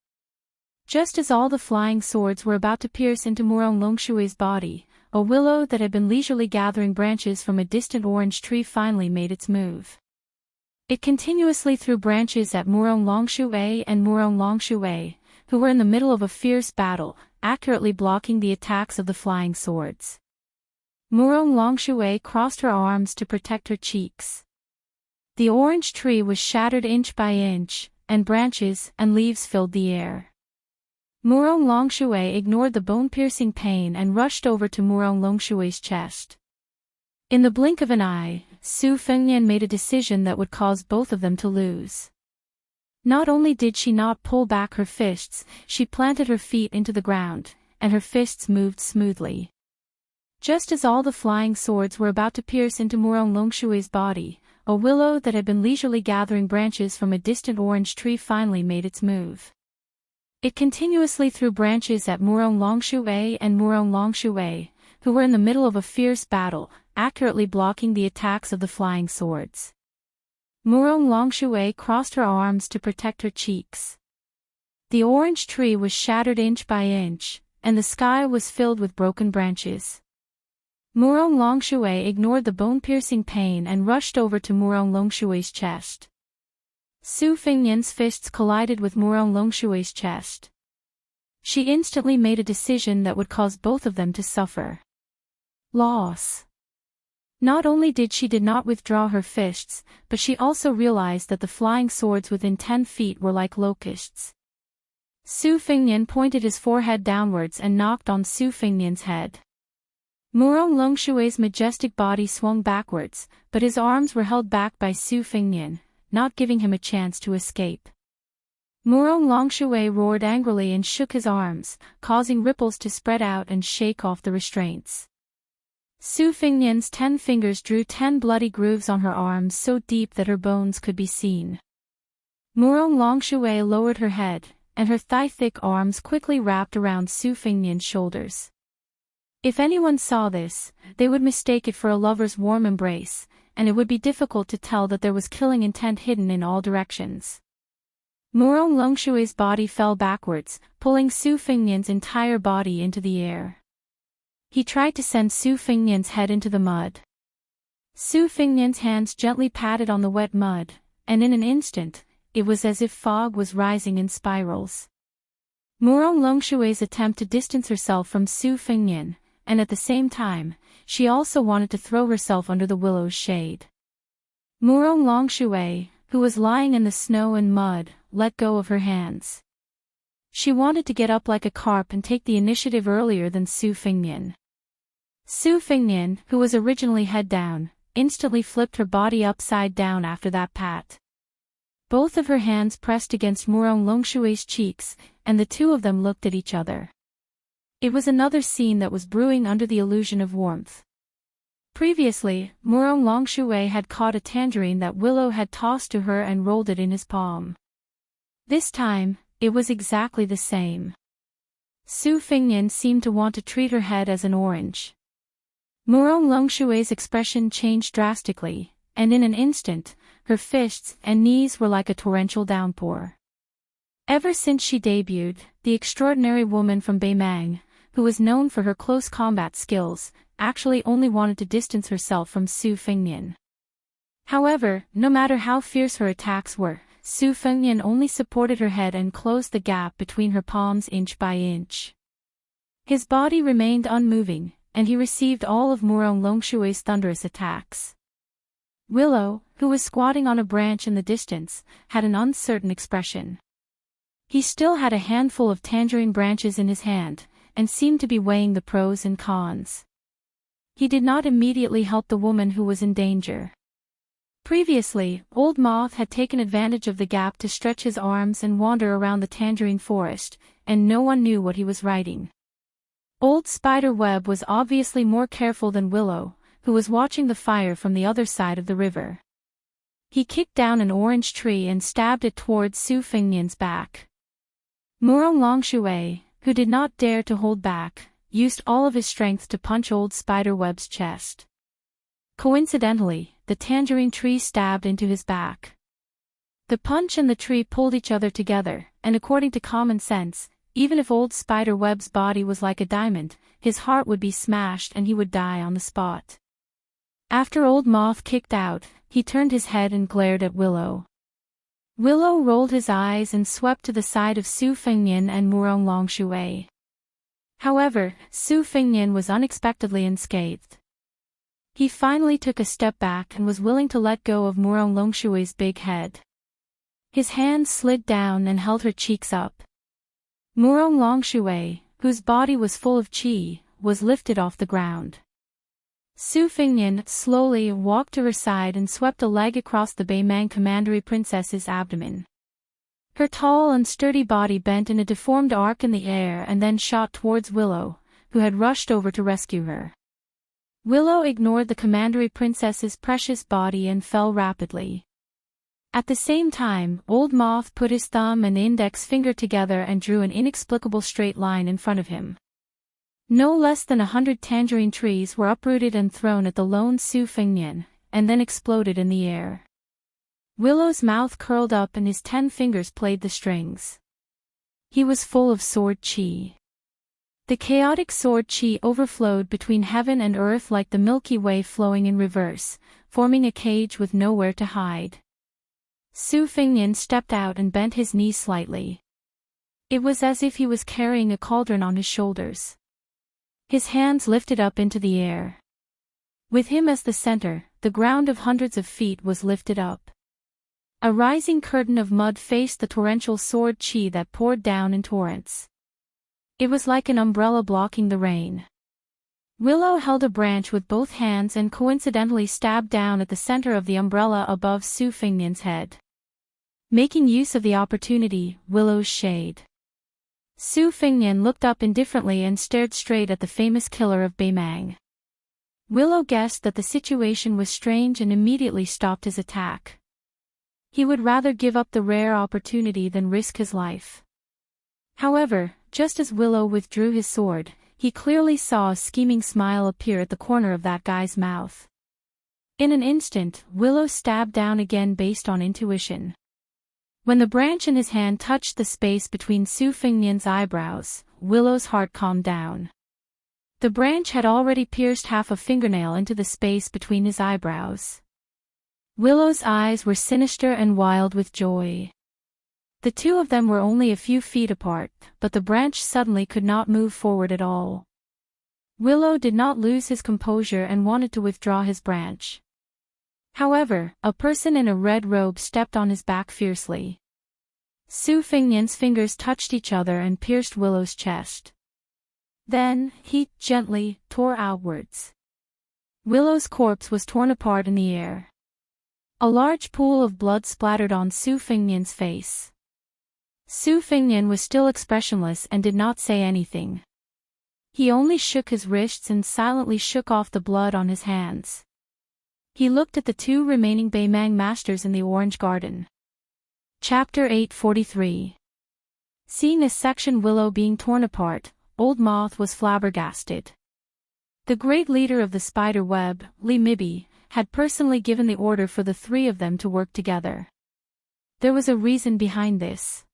Just as all the flying swords were about to pierce into Murong Longshui's body, a willow that had been leisurely gathering branches from a distant orange tree finally made its move. It continuously threw branches at Murong Longshui and Murong Longshui, who were in the middle of a fierce battle, accurately blocking the attacks of the flying swords. Murong Longshui crossed her arms to protect her cheeks. The orange tree was shattered inch by inch, and branches and leaves filled the air. Murong Longshui ignored the bone-piercing pain and rushed over to Murong Longshui's chest. In the blink of an eye, Su Fengnian made a decision that would cause both of them to lose. Not only did she not pull back her fists, she planted her feet into the ground, and her fists moved smoothly. Just as all the flying swords were about to pierce into Murong Longshui's body, a willow that had been leisurely gathering branches from a distant orange tree finally made its move. It continuously threw branches at Murong Longshui and Murong Longshui, who were in the middle of a fierce battle, accurately blocking the attacks of the flying swords. Murong Longshui crossed her arms to protect her cheeks. The orange tree was shattered inch by inch, and the sky was filled with broken branches. Murong Longshui ignored the bone-piercing pain and rushed over to Murong Longshui's chest. Su Fengnian's fists collided with Murong Longshui's chest. She instantly made a decision that would cause both of them to suffer loss. Not only did she not withdraw her fists, but she also realized that the flying swords within 10 feet were like locusts. Su Fengnian pointed his forehead downwards and knocked on Su Fengnian's head. Murong Longshui's majestic body swung backwards, but his arms were held back by Su Fengnian, not giving him a chance to escape. Murong Longshui roared angrily and shook his arms, causing ripples to spread out and shake off the restraints. Su Fengnian's 10 fingers drew 10 bloody grooves on her arms so deep that her bones could be seen. Murong Longshui lowered her head, and her thigh-thick arms quickly wrapped around Su Fengnian's shoulders. If anyone saw this, they would mistake it for a lover's warm embrace, and it would be difficult to tell that there was killing intent hidden in all directions. Murong Longshui's body fell backwards, pulling Su Fengnian's entire body into the air. He tried to send Su Fengnian's head into the mud. Su Fengnian's hands gently patted on the wet mud, and in an instant, it was as if fog was rising in spirals. Murong Longshui's attempt to distance herself from Su Fengnian, and at the same time, she also wanted to throw herself under the willow's shade. Murong Longshui, who was lying in the snow and mud, let go of her hands. She wanted to get up like a carp and take the initiative earlier than Su Fengnian. Su Fengnian, who was originally head down, instantly flipped her body upside down after that pat. Both of her hands pressed against Murong Longshue's cheeks, and the two of them looked at each other. It was another scene that was brewing under the illusion of warmth. Previously, Murong Longshue had caught a tangerine that Willow had tossed to her and rolled it in his palm. This time, it was exactly the same. Su Fengnian seemed to want to treat her head as an orange. Murong Longshue's expression changed drastically, and in an instant, her fists and knees were like a torrential downpour. Ever since she debuted, the extraordinary woman from Beimang, who was known for her close combat skills, actually only wanted to distance herself from Su Fengnian. However, no matter how fierce her attacks were, Su Fengnian only supported her head and closed the gap between her palms inch by inch. His body remained unmoving, and he received all of Murong Longshue's thunderous attacks. Willow, who was squatting on a branch in the distance, had an uncertain expression. He still had a handful of tangerine branches in his hand, and seemed to be weighing the pros and cons. He did not immediately help the woman who was in danger. Previously, Old Moth had taken advantage of the gap to stretch his arms and wander around the tangerine forest, and no one knew what he was writing. Old Spider Web was obviously more careful than Willow, who was watching the fire from the other side of the river. He kicked down an orange tree and stabbed it towards Su Fengnian's back. Murong Longshue, who did not dare to hold back, used all of his strength to punch Old Spiderweb's chest. Coincidentally, the tangerine tree stabbed into his back. The punch and the tree pulled each other together, and according to common sense, even if Old Spiderweb's body was like a diamond, his heart would be smashed and he would die on the spot. After Old Moth kicked out, he turned his head and glared at Willow. Willow rolled his eyes and swept to the side of Su Fengnian and Murong Longshue. However, Su Fengnian was unexpectedly unscathed. He finally took a step back and was willing to let go of Murong Longshue's big head. His hands slid down and held her cheeks up. Murong Longshue, whose body was full of qi, was lifted off the ground. Su Fengnian slowly walked to her side and swept a leg across the Beimang commandery princess's abdomen. Her tall and sturdy body bent in a deformed arc in the air and then shot towards Willow, who had rushed over to rescue her. Willow ignored the commandery princess's precious body and fell rapidly. At the same time, Old Moth put his thumb and index finger together and drew an inexplicable straight line in front of him. No less than 100 tangerine trees were uprooted and thrown at the lone Su Fengnian, and then exploded in the air. Willow's mouth curled up and his 10 fingers played the strings. He was full of sword qi. The chaotic sword qi overflowed between heaven and earth like the Milky Way flowing in reverse, forming a cage with nowhere to hide. Su Fengnian stepped out and bent his knees slightly. It was as if he was carrying a cauldron on his shoulders. His hands lifted up into the air. With him as the center, the ground of hundreds of feet was lifted up. A rising curtain of mud faced the torrential sword qi that poured down in torrents. It was like an umbrella blocking the rain. Willow held a branch with both hands and coincidentally stabbed down at the center of the umbrella above Su Fengnian's head. Making use of the opportunity, Willow's shade. Su Fengnian looked up indifferently and stared straight at the famous killer of Beimang. Willow guessed that the situation was strange and immediately stopped his attack. He would rather give up the rare opportunity than risk his life. However, just as Willow withdrew his sword, he clearly saw a scheming smile appear at the corner of that guy's mouth. In an instant, Willow stabbed down again based on intuition. When the branch in his hand touched the space between Su Fengnian's eyebrows, Willow's heart calmed down. The branch had already pierced half a fingernail into the space between his eyebrows. Willow's eyes were sinister and wild with joy. The two of them were only a few feet apart, but the branch suddenly could not move forward at all. Willow did not lose his composure and wanted to withdraw his branch. However, a person in a red robe stepped on his back fiercely. Su Fengnian's fingers touched each other and pierced Willow's chest. Then, he gently tore outwards. Willow's corpse was torn apart in the air. A large pool of blood splattered on Su Fengnian's face. Su Fengnian was still expressionless and did not say anything. He only shook his wrists and silently shook off the blood on his hands. He looked at the two remaining Beimang masters in the Orange Garden. Chapter 843. Seeing a section Willow being torn apart, Old Moth was flabbergasted. The great leader of the spider web, Li Mibi, had personally given the order for the three of them to work together. There was a reason behind this.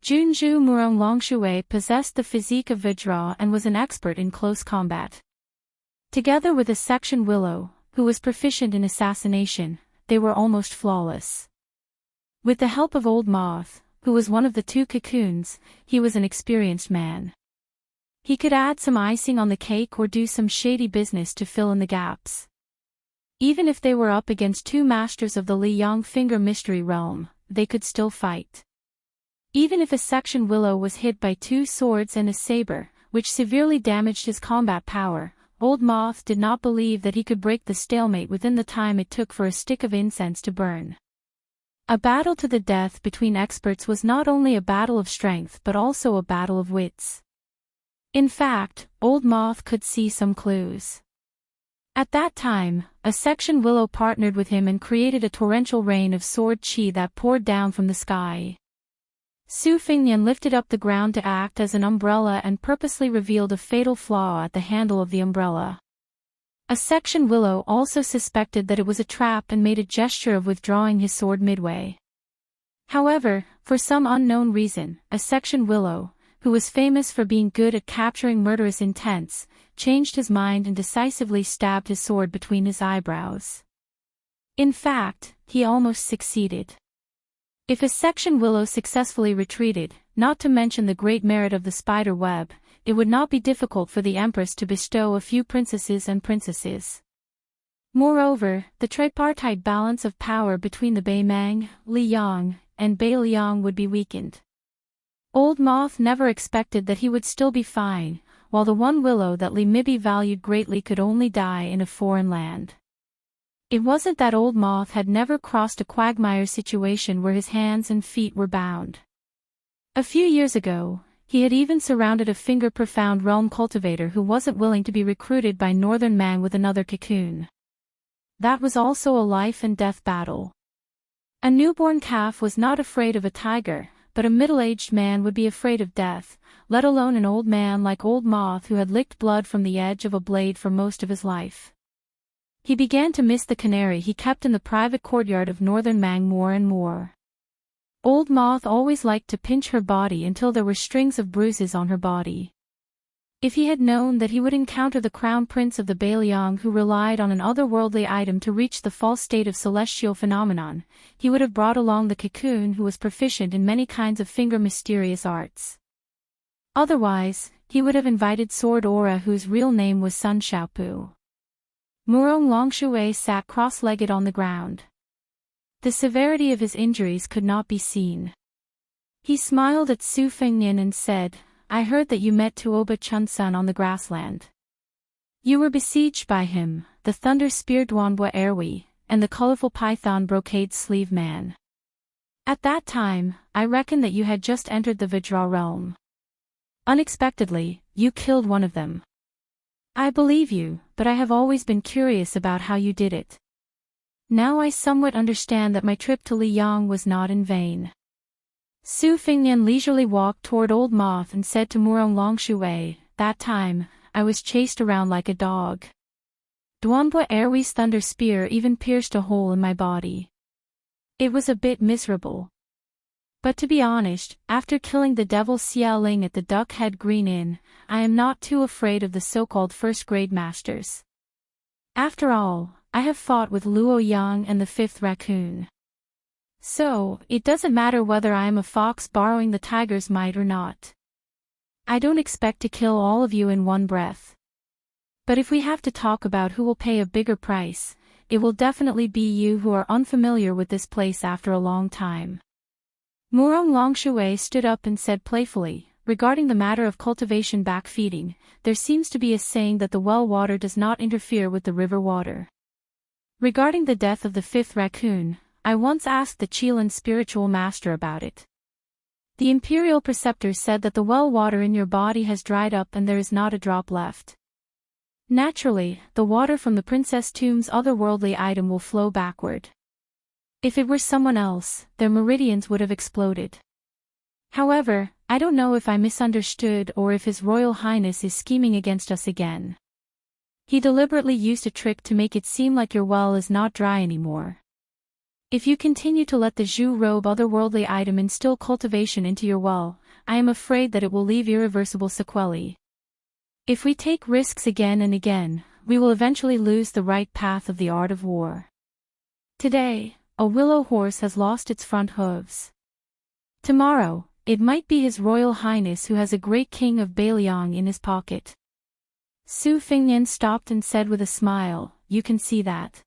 Junju Murong Longshui possessed the physique of Vajra and was an expert in close combat. Together with a section Willow, who was proficient in assassination, they were almost flawless. With the help of Old Moth, who was one of the two cocoons, he was an experienced man. He could add some icing on the cake or do some shady business to fill in the gaps. Even if they were up against two masters of the Liyang Finger Mystery Realm, they could still fight. Even if a section Willow was hit by two swords and a saber, which severely damaged his combat power, Old Moth did not believe that he could break the stalemate within the time it took for a stick of incense to burn. A battle to the death between experts was not only a battle of strength but also a battle of wits. In fact, Old Moth could see some clues. At that time, a section Willow partnered with him and created a torrential rain of sword chi that poured down from the sky. Su Fengnian lifted up the ground to act as an umbrella and purposely revealed a fatal flaw at the handle of the umbrella. A section Willow also suspected that it was a trap and made a gesture of withdrawing his sword midway. However, for some unknown reason, a section Willow, who was famous for being good at capturing murderous intents, changed his mind and decisively stabbed his sword between his eyebrows. In fact, he almost succeeded. If a section Willow successfully retreated, not to mention the great merit of the spider web, it would not be difficult for the Empress to bestow a few princesses and princesses. Moreover, the tripartite balance of power between the Beimang, Liyang, and Beiliang would be weakened. Old Moth never expected that he would still be fine, while the one Willow that Li Mibi valued greatly could only die in a foreign land. It wasn't that Old Moth had never crossed a quagmire situation where his hands and feet were bound. A few years ago, he had even surrounded a finger-profound realm cultivator who wasn't willing to be recruited by Northern Mang with another cocoon. That was also a life-and-death battle. A newborn calf was not afraid of a tiger, but a middle-aged man would be afraid of death, let alone an old man like Old Moth who had licked blood from the edge of a blade for most of his life. He began to miss the canary he kept in the private courtyard of Northern Mang more and more. Old Moth always liked to pinch her body until there were strings of bruises on her body. If he had known that he would encounter the crown prince of the Beiliang who relied on an otherworldly item to reach the false state of celestial phenomenon, he would have brought along the cocoon who was proficient in many kinds of finger mysterious arts. Otherwise, he would have invited Sword Aura whose real name was Sun Xiaopu. Murong Longshui sat cross-legged on the ground. The severity of his injuries could not be seen. He smiled at Su Fengnian and said, "I heard that you met Tuoba Chunsun on the grassland. You were besieged by him, the Thunder Spear Duanbua Erwi, and the colorful python brocade sleeve man. At that time, I reckon that you had just entered the Vajra realm. Unexpectedly, you killed one of them. I believe you, but I have always been curious about how you did it. Now I somewhat understand that my trip to Liyang was not in vain." Su Fengnian leisurely walked toward Old Moth and said to Murong Longshui, "That time, I was chased around like a dog. Duanbua Erwi's thunder spear even pierced a hole in my body. It was a bit miserable. But to be honest, after killing the devil Xiaoling at the Duck Head Green Inn, I am not too afraid of the so-called first-grade masters. After all, I have fought with Luo Yang and the fifth raccoon. So, it doesn't matter whether I am a fox borrowing the tiger's might or not. I don't expect to kill all of you in one breath. But if we have to talk about who will pay a bigger price, it will definitely be you who are unfamiliar with this place after a long time. Murong Longshui stood up and said playfully, regarding the matter of cultivation backfeeding, there seems to be a saying that the well water does not interfere with the river water. Regarding the death of the fifth raccoon, I once asked the Qilin spiritual master about it. The imperial preceptor said that the well water in your body has dried up and there is not a drop left. Naturally, the water from the princess tomb's otherworldly item will flow backward. If it were someone else, their meridians would have exploded. However, I don't know if I misunderstood or if His Royal Highness is scheming against us again. He deliberately used a trick to make it seem like your well is not dry anymore. If you continue to let the Zhu robe otherworldly item instill cultivation into your well, I am afraid that it will leave irreversible sequelae. If we take risks again and again, we will eventually lose the right path of the art of war. Today, a willow horse has lost its front hooves. Tomorrow, it might be His Royal Highness who has a great king of Beiliang in his pocket. Su Fingnian stopped and said with a smile, "You can see that."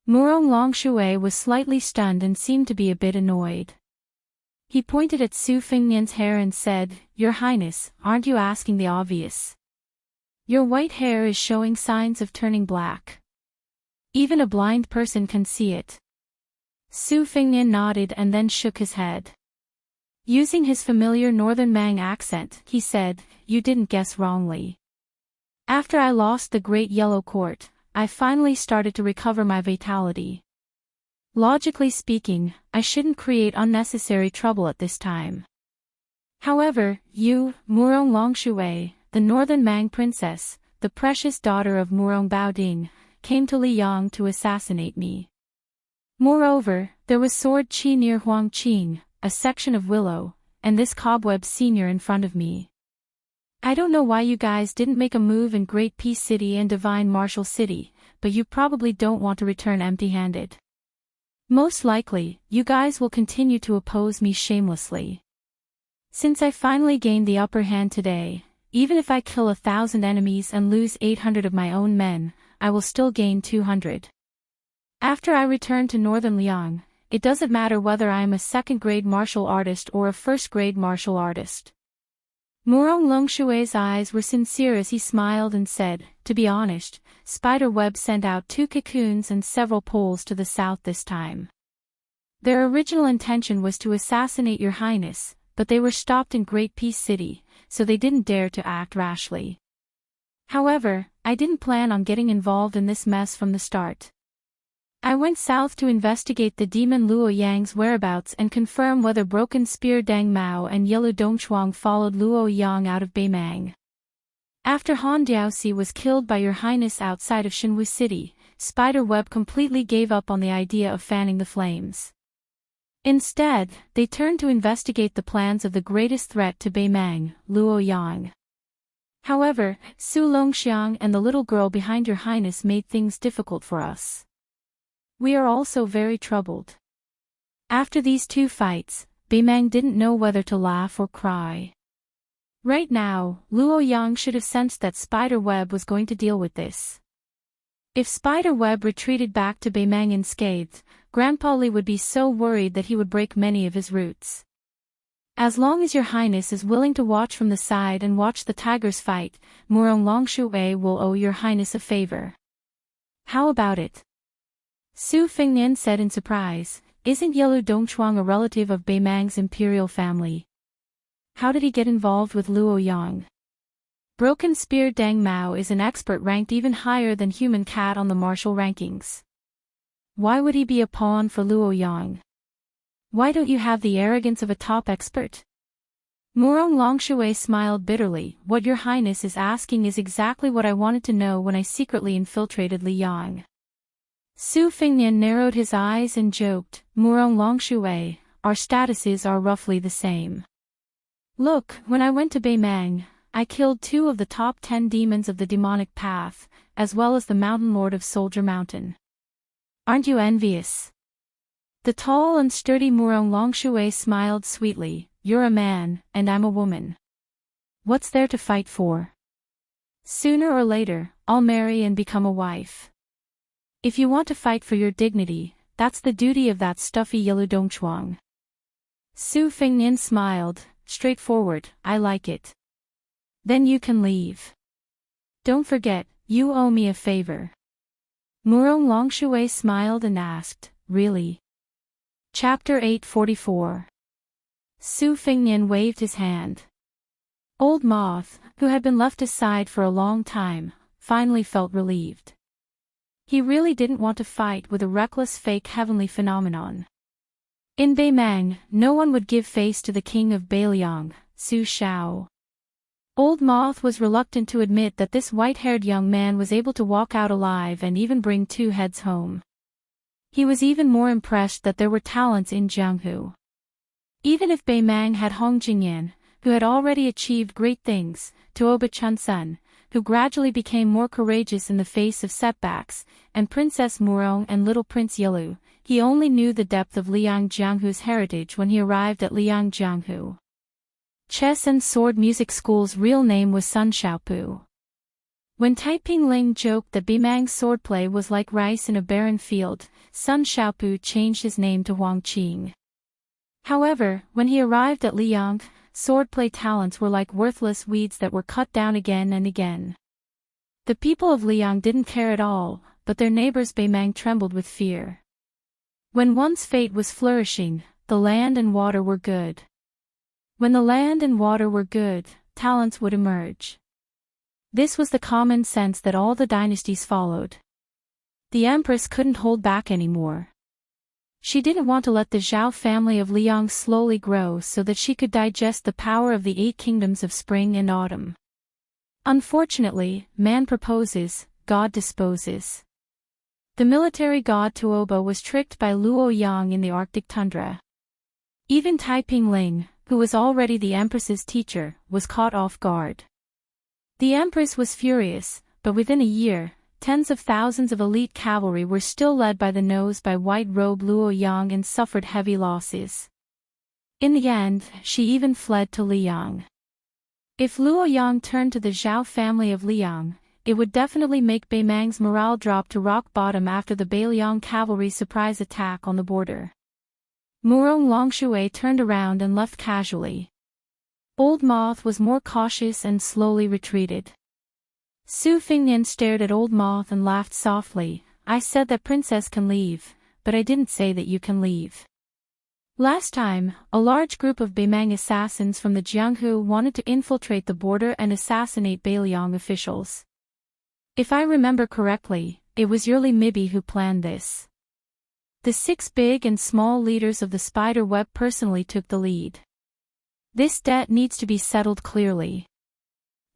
Murong Longshui was slightly stunned and seemed to be a bit annoyed. He pointed at Su Fingnian's hair and said, "Your Highness, aren't you asking the obvious? Your white hair is showing signs of turning black. Even a blind person can see it." Su Fingnian nodded and then shook his head. Using his familiar Northern Mang accent, he said, "You didn't guess wrongly. After I lost the Great Yellow Court, I finally started to recover my vitality. Logically speaking, I shouldn't create unnecessary trouble at this time. However, you, Murong Longshui, the Northern Mang princess, the precious daughter of Murong Baoding, came to Liyang to assassinate me. Moreover, there was Sword Qi near Huangqing, a section of Willow, and this Cobweb Senior in front of me. I don't know why you guys didn't make a move in Great Peace City and Divine Martial City, but you probably don't want to return empty-handed. Most likely, you guys will continue to oppose me shamelessly. Since I finally gained the upper hand today, even if I kill 1,000 enemies and lose 800 of my own men, I will still gain 200. After I return to Northern Liang, it doesn't matter whether I am a second-grade martial artist or a first-grade martial artist." Murong Longshui's eyes were sincere as he smiled and said, "To be honest, Spiderweb sent out 2 cocoons and several poles to the south this time. Their original intention was to assassinate your highness, but they were stopped in Great Peace City, so they didn't dare to act rashly. However, I didn't plan on getting involved in this mess from the start. I went south to investigate the demon Luo Yang's whereabouts and confirm whether Broken Spear Dang Mao and Yellow Dongchuang followed Luo Yang out of Beimang. After Han Diaoxi was killed by your highness outside of Shenwu City, Spiderweb completely gave up on the idea of fanning the flames. Instead, they turned to investigate the plans of the greatest threat to Beimang, Luo Yang. However, Su Longxiang and the little girl behind your highness made things difficult for us. We are also very troubled. After these 2 fights, Beimang didn't know whether to laugh or cry. Right now, Luo Yang should have sensed that Spiderweb was going to deal with this. If Spiderweb retreated back to Beimang unscathed, Grandpa Li would be so worried that he would break many of his roots. As long as your highness is willing to watch from the side and watch the tigers fight, Murong Longshui will owe your highness a favor. How about it? Su Fingnian said in surprise, "Isn't Yellow Dongchuang a relative of Beimang's imperial family? How did he get involved with Luo Yang?" Broken Spear Dang Mao is an expert ranked even higher than Human Cat on the martial rankings. Why would he be a pawn for Luo Yang? Why don't you have the arrogance of a top expert? Murong Longshui smiled bitterly. "What your highness is asking is exactly what I wanted to know when I secretly infiltrated Liyang." Su Fingnian narrowed his eyes and joked, "Murong Longshui, our statuses are roughly the same. Look, when I went to Beimang, I killed 2 of the top 10 demons of the demonic path, as well as the mountain lord of Soldier Mountain. Aren't you envious?" The tall and sturdy Murong Longshui smiled sweetly, "You're a man, and I'm a woman. What's there to fight for? Sooner or later, I'll marry and become a wife. If you want to fight for your dignity, that's the duty of that stuffy yellow dongchuang. Su Fengnian smiled, straightforward, I like it. Then you can leave. Don't forget, you owe me a favor. Murong Longshui smiled and asked, really? Chapter 844. Su Fengnian waved his hand. Old Moth, who had been left aside for a long time, finally felt relieved. He really didn't want to fight with a reckless fake heavenly phenomenon. In Beimang, no one would give face to the king of Beiliang, Su Shao. Old Moth was reluctant to admit that this white-haired young man was able to walk out alive and even bring 2 heads home. He was even more impressed that there were talents in Jianghu. Even if Beimang had Hong Jingyan, who had already achieved great things, Tuoba Chunsun, who gradually became more courageous in the face of setbacks, and Princess Murong and Little Prince Yilu, he only knew the depth of Liang Jianghu's heritage when he arrived at Liang Jianghu. Chess and Sword Music School's real name was Sun Xiaopu. When Taiping Ling joked that Beimang's swordplay was like rice in a barren field, Sun Xiaopu changed his name to Huang Qing. However, when he arrived at Liang, swordplay talents were like worthless weeds that were cut down again and again. The people of Liang didn't care at all, but their neighbors Beimang trembled with fear. When one's fate was flourishing, the land and water were good. When the land and water were good, talents would emerge. This was the common sense that all the dynasties followed. The empress couldn't hold back anymore. She didn't want to let the Zhao family of Liang slowly grow so that she could digest the power of the 8 kingdoms of spring and autumn. Unfortunately, man proposes, God disposes. The military god Tuoba was tricked by Luo Yang in the Arctic tundra. Even Taiping Ling, who was already the empress's teacher, was caught off guard. The empress was furious, but within a year, tens of thousands of elite cavalry were still led by the nose by white-robed Luo Yang and suffered heavy losses. In the end, she even fled to Liang. If Luo Yang turned to the Zhao family of Liang, it would definitely make Beimang's morale drop to rock bottom after the Beiliang cavalry's surprise attack on the border. Murong Longshui turned around and left casually. Old Moth was more cautious and slowly retreated. Su Fengnian stared at Old Moth and laughed softly. I said that princess can leave, but I didn't say that you can leave. Last time, a large group of Beimang assassins from the Jianghu wanted to infiltrate the border and assassinate Beiliang officials. If I remember correctly, it was Yurli Mibi who planned this. The 6 big and small leaders of the spider web personally took the lead. This debt needs to be settled clearly.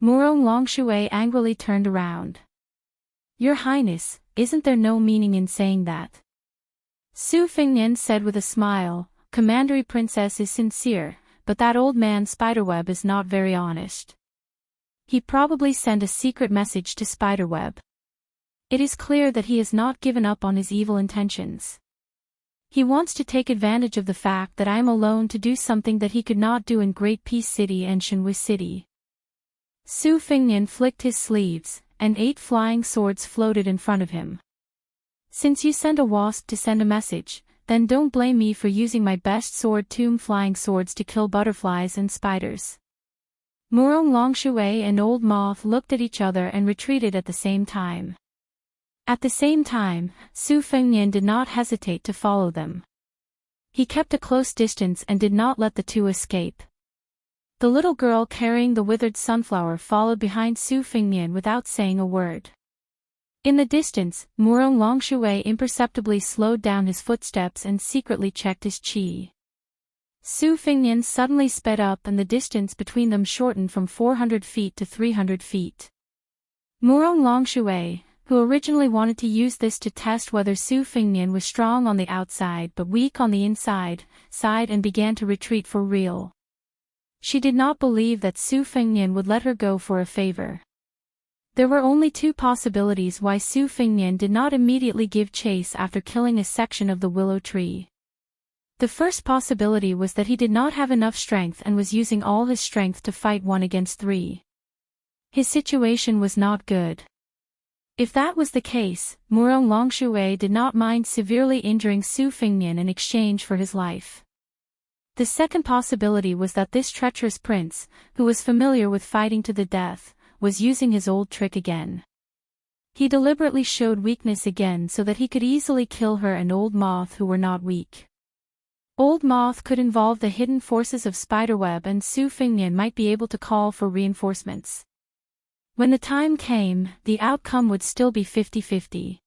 Murong Longshui angrily turned around. Your Highness, isn't there no meaning in saying that? Su Fengnian said with a smile, Commandery Princess is sincere, but that old man Spiderweb is not very honest. He probably sent a secret message to Spiderweb. It is clear that he has not given up on his evil intentions. He wants to take advantage of the fact that I am alone to do something that he could not do in Great Peace City and Shenhui City. Su Fengnian flicked his sleeves, and 8 flying swords floated in front of him. Since you sent a wasp to send a message, then don't blame me for using my best sword tomb flying swords to kill butterflies and spiders. Murong Longshui and Old Moth looked at each other and retreated at the same time. At the same time, Su Fengnian did not hesitate to follow them. He kept a close distance and did not let the 2 escape. The little girl carrying the withered sunflower followed behind Su Fengnian without saying a word. In the distance, Murong Longshui imperceptibly slowed down his footsteps and secretly checked his qi. Su Fengnian suddenly sped up and the distance between them shortened from 400 feet to 300 feet. Murong Longshui, who originally wanted to use this to test whether Su Fengnian was strong on the outside but weak on the inside, sighed and began to retreat for real. She did not believe that Su Fengnian would let her go for a favor. There were only 2 possibilities why Su Fengnian did not immediately give chase after killing a section of the willow tree. The first possibility was that he did not have enough strength and was using all his strength to fight 1 against 3. His situation was not good. If that was the case, Murong Longshui did not mind severely injuring Su Fengnian in exchange for his life. The second possibility was that this treacherous prince, who was familiar with fighting to the death, was using his old trick again. He deliberately showed weakness again so that he could easily kill her and Old Moth, who were not weak. Old Moth could involve the hidden forces of Spiderweb, and Su Fengnian might be able to call for reinforcements. When the time came, the outcome would still be 50-50.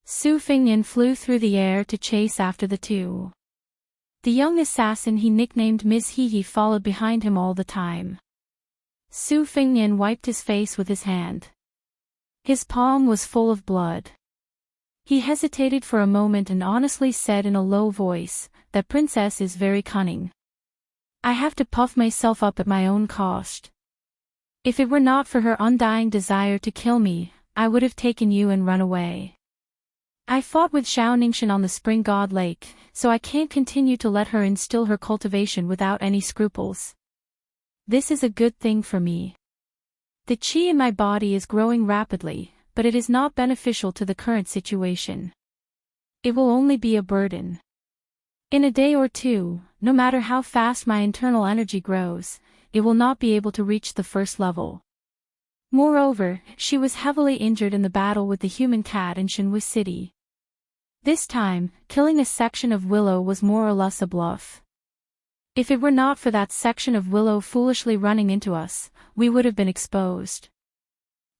Su Fengnian flew through the air to chase after the two. The young assassin he nicknamed Ms. Hehe followed behind him all the time. Su Fengnian wiped his face with his hand. His palm was full of blood. He hesitated for a moment and honestly said in a low voice, "That princess is very cunning. I have to puff myself up at my own cost. If it were not for her undying desire to kill me, I would have taken you and run away. I fought with Xiao Ningxian on the Spring God Lake, so I can't continue to let her instill her cultivation without any scruples. This is a good thing for me. The qi in my body is growing rapidly, but it is not beneficial to the current situation. It will only be a burden. In a day or two, no matter how fast my internal energy grows, it will not be able to reach the first level." Moreover, she was heavily injured in the battle with the human cat in Shenhui City. This time, killing a section of Willow was more or less a bluff. If it were not for that section of Willow foolishly running into us, we would have been exposed.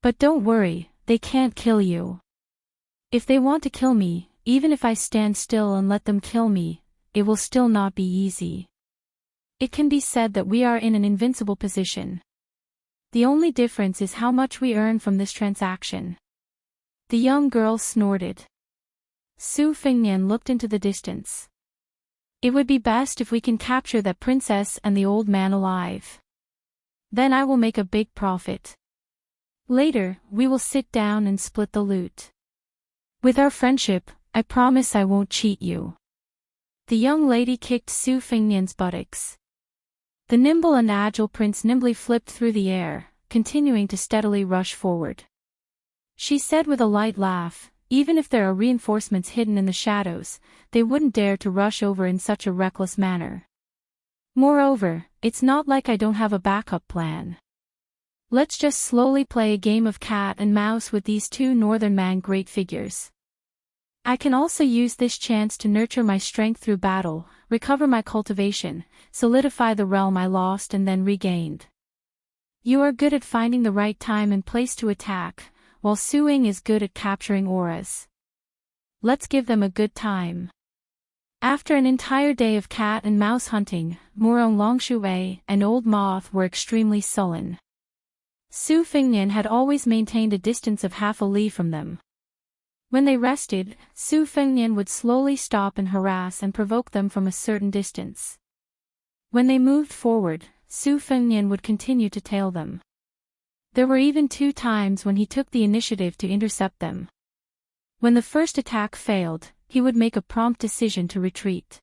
But don't worry, they can't kill you. If they want to kill me, even if I stand still and let them kill me, it will still not be easy. It can be said that we are in an invincible position. The only difference is how much we earn from this transaction." The young girl snorted. Su Fengnian looked into the distance. "It would be best if we can capture that princess and the old man alive. Then I will make a big profit. Later, we will sit down and split the loot. With our friendship, I promise I won't cheat you." The young lady kicked Su Fengnian's buttocks. The nimble and agile prince nimbly flipped through the air, continuing to steadily rush forward. She said with a light laugh, "Even if there are reinforcements hidden in the shadows, they wouldn't dare to rush over in such a reckless manner. Moreover, it's not like I don't have a backup plan. Let's just slowly play a game of cat and mouse with these two northern man great figures. I can also use this chance to nurture my strength through battle, recover my cultivation, solidify the realm I lost and then regained. You are good at finding the right time and place to attack, while Suing is good at capturing auras. Let's give them a good time." After an entire day of cat and mouse hunting, Murong Longshui and Old Moth were extremely sullen. Su Fengnian had always maintained a distance of half a li from them. When they rested, Su Fengnian would slowly stop and harass and provoke them from a certain distance. When they moved forward, Su Fengnian would continue to tail them. There were even 2 times when he took the initiative to intercept them. When the first attack failed, he would make a prompt decision to retreat.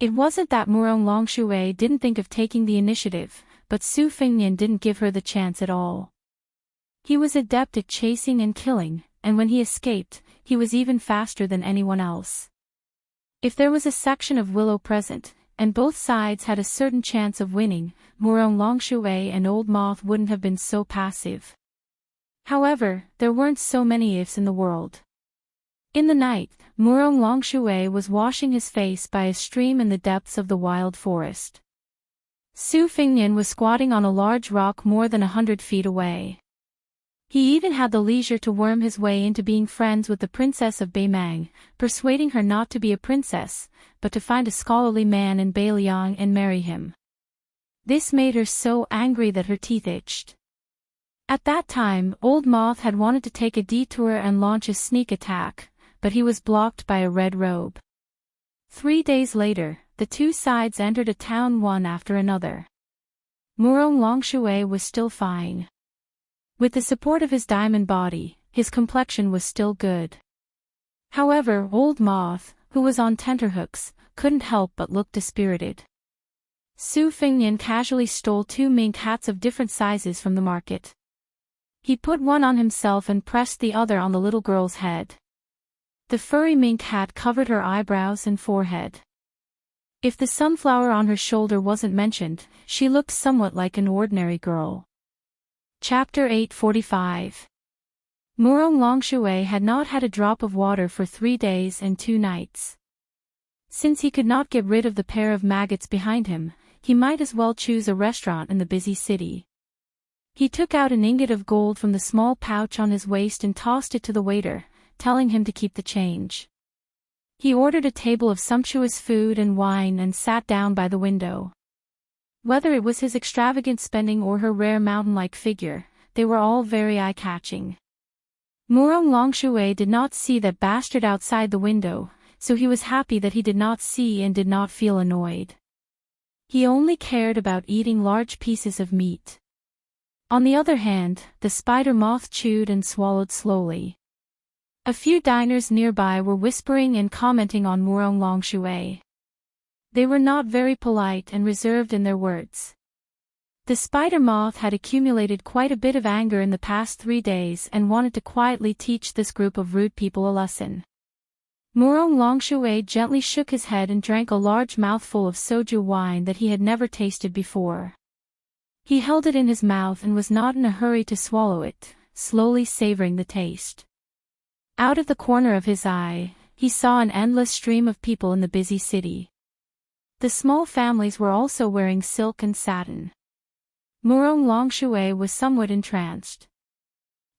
It wasn't that Murong Longshui didn't think of taking the initiative, but Su Fengnian didn't give her the chance at all. He was adept at chasing and killing, and when he escaped, he was even faster than anyone else. If there was a section of Willow present, and both sides had a certain chance of winning, Murong Longshui and Old Moth wouldn't have been so passive. However, there weren't so many ifs in the world. In the night, Murong Longshui was washing his face by a stream in the depths of the wild forest. Su Fengnian was squatting on a large rock more than 100 feet away. He even had the leisure to worm his way into being friends with the princess of Beimang, persuading her not to be a princess, but to find a scholarly man in Beiliang and marry him. This made her so angry that her teeth itched. At that time, Old Moth had wanted to take a detour and launch a sneak attack, but he was blocked by a red robe. 3 days later, the two sides entered a town one after another. Murong Longshui was still fine. With the support of his diamond body, his complexion was still good. However, Old Moth, who was on tenterhooks, couldn't help but look dispirited. Su Fengnian casually stole 2 mink hats of different sizes from the market. He put one on himself and pressed the other on the little girl's head. The furry mink hat covered her eyebrows and forehead. If the sunflower on her shoulder wasn't mentioned, she looked somewhat like an ordinary girl. Chapter 845. Murong Longshui had not had a drop of water for 3 days and 2 nights. Since he could not get rid of the pair of maggots behind him, he might as well choose a restaurant in the busy city. He took out an ingot of gold from the small pouch on his waist and tossed it to the waiter, telling him to keep the change. He ordered a table of sumptuous food and wine and sat down by the window. Whether it was his extravagant spending or her rare mountain-like figure, they were all very eye-catching. Murong Longshui did not see that bastard outside the window, so he was happy that he did not see and did not feel annoyed. He only cared about eating large pieces of meat. On the other hand, the spider moth chewed and swallowed slowly. A few diners nearby were whispering and commenting on Murong Longshui. They were not very polite and reserved in their words. The spider moth had accumulated quite a bit of anger in the past 3 days and wanted to quietly teach this group of rude people a lesson. Murong Longshui gently shook his head and drank a large mouthful of soju wine that he had never tasted before. He held it in his mouth and was not in a hurry to swallow it, slowly savoring the taste. Out of the corner of his eye, he saw an endless stream of people in the busy city. The small families were also wearing silk and satin. Murong Longshui was somewhat entranced.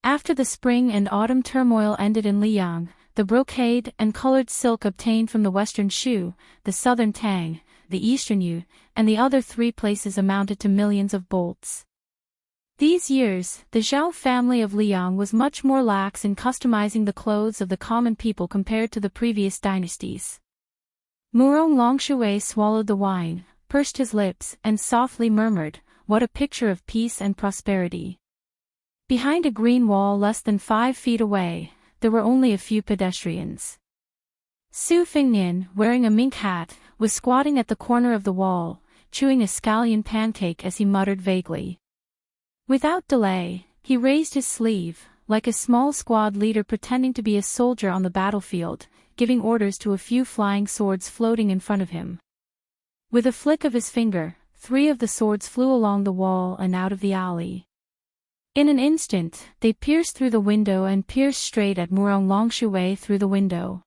After the spring and autumn turmoil ended in Liang, the brocade and colored silk obtained from the western Shu, the southern Tang, the eastern Yu, and the other 3 places amounted to millions of bolts. These years, the Zhao family of Liang was much more lax in customizing the clothes of the common people compared to the previous dynasties. Murong Longshui swallowed the wine, pursed his lips, and softly murmured, "What a picture of peace and prosperity." Behind a green wall less than 5 feet away, there were only a few pedestrians. Su Fingnian, wearing a mink hat, was squatting at the corner of the wall, chewing a scallion pancake as he muttered vaguely. Without delay, he raised his sleeve, like a small squad leader pretending to be a soldier on the battlefield, giving orders to a few flying swords floating in front of him. With a flick of his finger, 3 of the swords flew along the wall and out of the alley. In an instant, they pierced through the window and pierced straight at Murong Longshui through the window.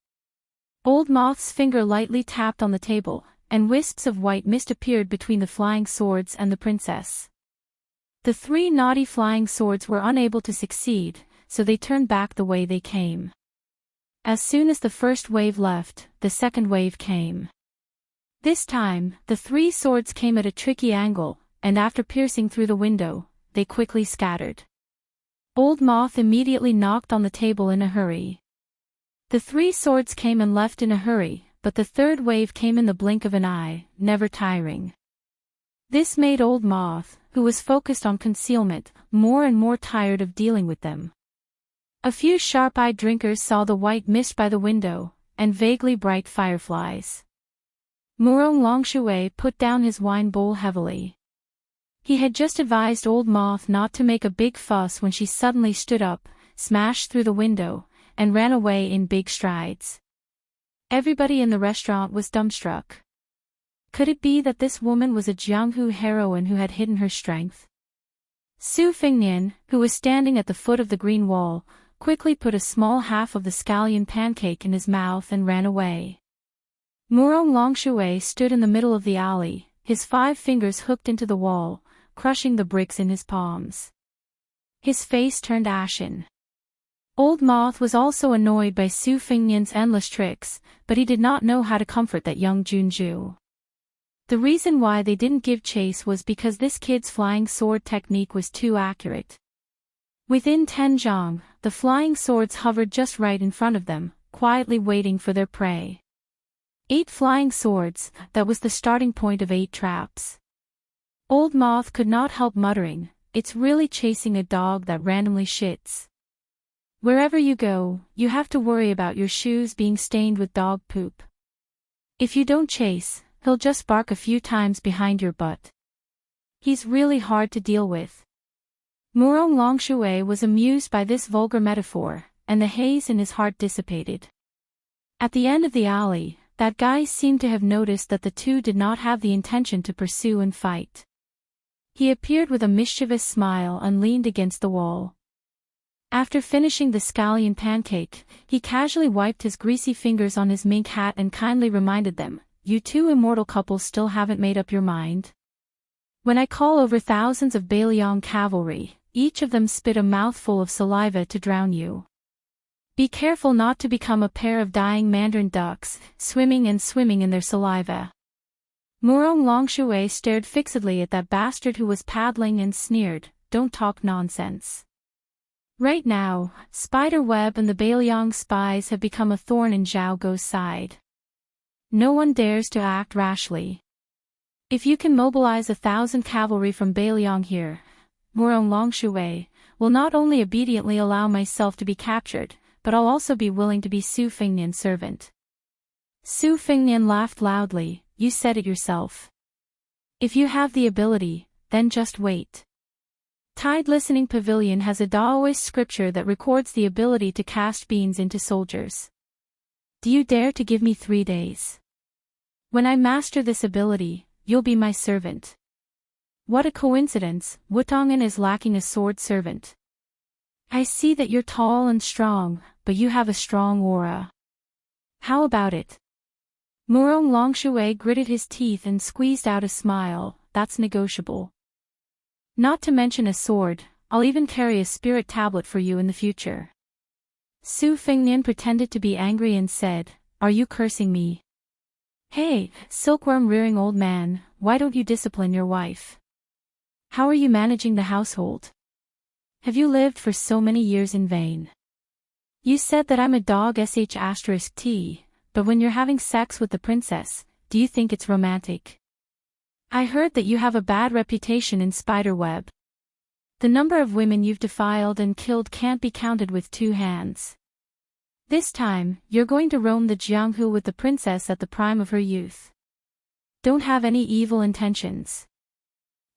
Old Moth's finger lightly tapped on the table, and wisps of white mist appeared between the flying swords and the princess. The 3 naughty flying swords were unable to succeed, so they turned back the way they came. As soon as the first wave left, the second wave came. This time, the 3 swords came at a tricky angle, and after piercing through the window, they quickly scattered. Old Moth immediately knocked on the table in a hurry. The 3 swords came and left in a hurry, but the third wave came in the blink of an eye, never tiring. This made Old Moth, who was focused on concealment, more and more tired of dealing with them. A few sharp-eyed drinkers saw the white mist by the window, and vaguely bright fireflies. Murong Longshui put down his wine bowl heavily. He had just advised Old Moth not to make a big fuss when she suddenly stood up, smashed through the window, and ran away in big strides. Everybody in the restaurant was dumbstruck. Could it be that this woman was a Jianghu heroine who had hidden her strength? Su Fingnian, who was standing at the foot of the green wall, quickly put a small half of the scallion pancake in his mouth and ran away. Murong Longshui stood in the middle of the alley, his 5 fingers hooked into the wall, crushing the bricks in his palms. His face turned ashen. Old Moth was also annoyed by Su Fingnian's endless tricks, but he did not know how to comfort that young Junju. The reason why they didn't give chase was because this kid's flying sword technique was too accurate. Within 10 zhang, the flying swords hovered just right in front of them, quietly waiting for their prey. 8 flying swords, that was the starting point of 8 traps. Old Moth could not help muttering, "It's really chasing a dog that randomly shits." Wherever you go, you have to worry about your shoes being stained with dog poop. If you don't chase, he'll just bark a few times behind your butt. He's really hard to deal with. Murong Longshui was amused by this vulgar metaphor, and the haze in his heart dissipated. At the end of the alley, that guy seemed to have noticed that the two did not have the intention to pursue and fight. He appeared with a mischievous smile and leaned against the wall. After finishing the scallion pancake, he casually wiped his greasy fingers on his mink hat and kindly reminded them, "You two immortal couples still haven't made up your mind? When I call over thousands of Bailiang cavalry, each of them spit a mouthful of saliva to drown you. Be careful not to become a pair of dying mandarin ducks, swimming in their saliva." Murong Longshui stared fixedly at that bastard who was paddling and sneered, "Don't talk nonsense. Right now, Spiderweb and the Bailiang spies have become a thorn in Zhao Guo's side. No one dares to act rashly. If you can mobilize 1,000 cavalry from Bailiang here, Murong Longshui will not only obediently allow myself to be captured, but I'll also be willing to be Su Fengnian's servant." Su Fengnian laughed loudly, "You said it yourself. If you have the ability, then just wait. Tide Listening Pavilion has a Daoist scripture that records the ability to cast beans into soldiers. Do you dare to give me 3 days? When I master this ability, you'll be my servant." What a coincidence, Wutongan is lacking a sword servant. I see that you're tall and strong, but you have a strong aura. How about it? Murong Longshui gritted his teeth and squeezed out a smile. "That's negotiable. Not to mention a sword, I'll even carry a spirit tablet for you in the future." Su Fengnian pretended to be angry and said, "Are you cursing me? Hey, silkworm-rearing old man, why don't you discipline your wife? How are you managing the household? Have you lived for so many years in vain? You said that I'm a dog sh*t, but when you're having sex with the princess, do you think it's romantic? I heard that you have a bad reputation in Spiderweb. The number of women you've defiled and killed can't be counted with 2 hands. This time, you're going to roam the Jianghu with the princess at the prime of her youth. Don't have any evil intentions.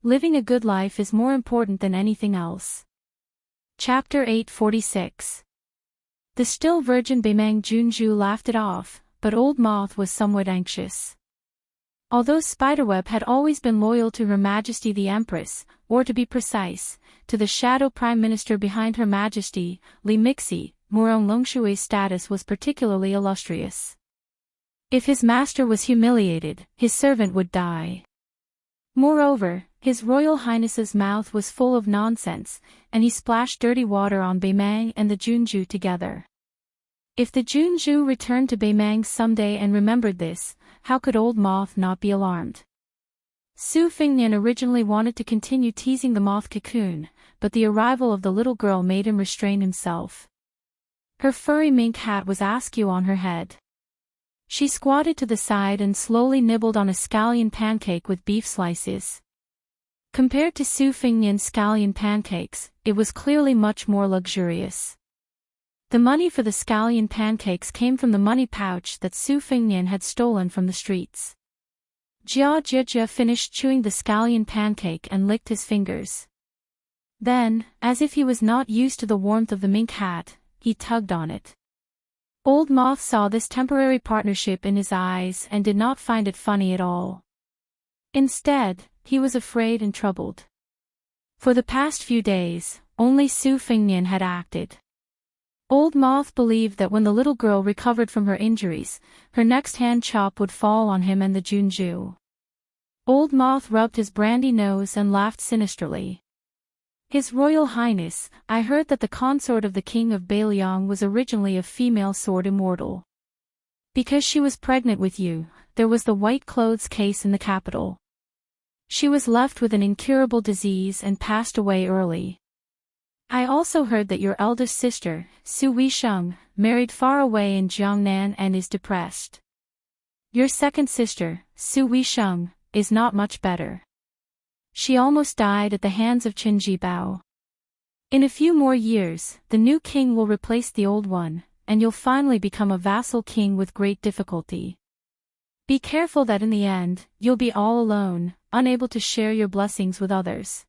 Living a good life is more important than anything else." Chapter 846. The still virgin Beimang Junju laughed it off, but Old Moth was somewhat anxious. Although Spiderweb had always been loyal to Her Majesty the Empress, or to be precise, to the shadow Prime Minister behind Her Majesty, Li Mixi, Murong Longshui's status was particularly illustrious. If his master was humiliated, his servant would die. Moreover, His Royal Highness's mouth was full of nonsense, and he splashed dirty water on Beimang and the Junju together. If the Junju returned to Beimang someday and remembered this, how could Old Moth not be alarmed? Su Fengnian originally wanted to continue teasing the moth cocoon, but the arrival of the little girl made him restrain himself. Her furry mink hat was askew on her head. She squatted to the side and slowly nibbled on a scallion pancake with beef slices. Compared to Su Fengnian's scallion pancakes, it was clearly much more luxurious. The money for the scallion pancakes came from the money pouch that Su Fengnian had stolen from the streets. Jia Jia finished chewing the scallion pancake and licked his fingers. Then, as if he was not used to the warmth of the mink hat, he tugged on it. Old Moth saw this temporary partnership in his eyes and did not find it funny at all. Instead, he was afraid and troubled. For the past few days, only Su Fengnian had acted. Old Moth believed that when the little girl recovered from her injuries, her next hand chop would fall on him and the Junju. Old Moth rubbed his brandy nose and laughed sinisterly. His Royal Highness, I heard that the consort of the King of Bailiang was originally a female sword immortal. Because she was pregnant with you, there was the white clothes case in the capital. She was left with an incurable disease and passed away early. I also heard that your eldest sister, Su Weisheng, married far away in Jiangnan and is depressed. Your second sister, Su Weisheng, is not much better. She almost died at the hands of Qin Jibao. In a few more years, the new king will replace the old one, and you'll finally become a vassal king with great difficulty. Be careful that in the end, you'll be all alone, unable to share your blessings with others.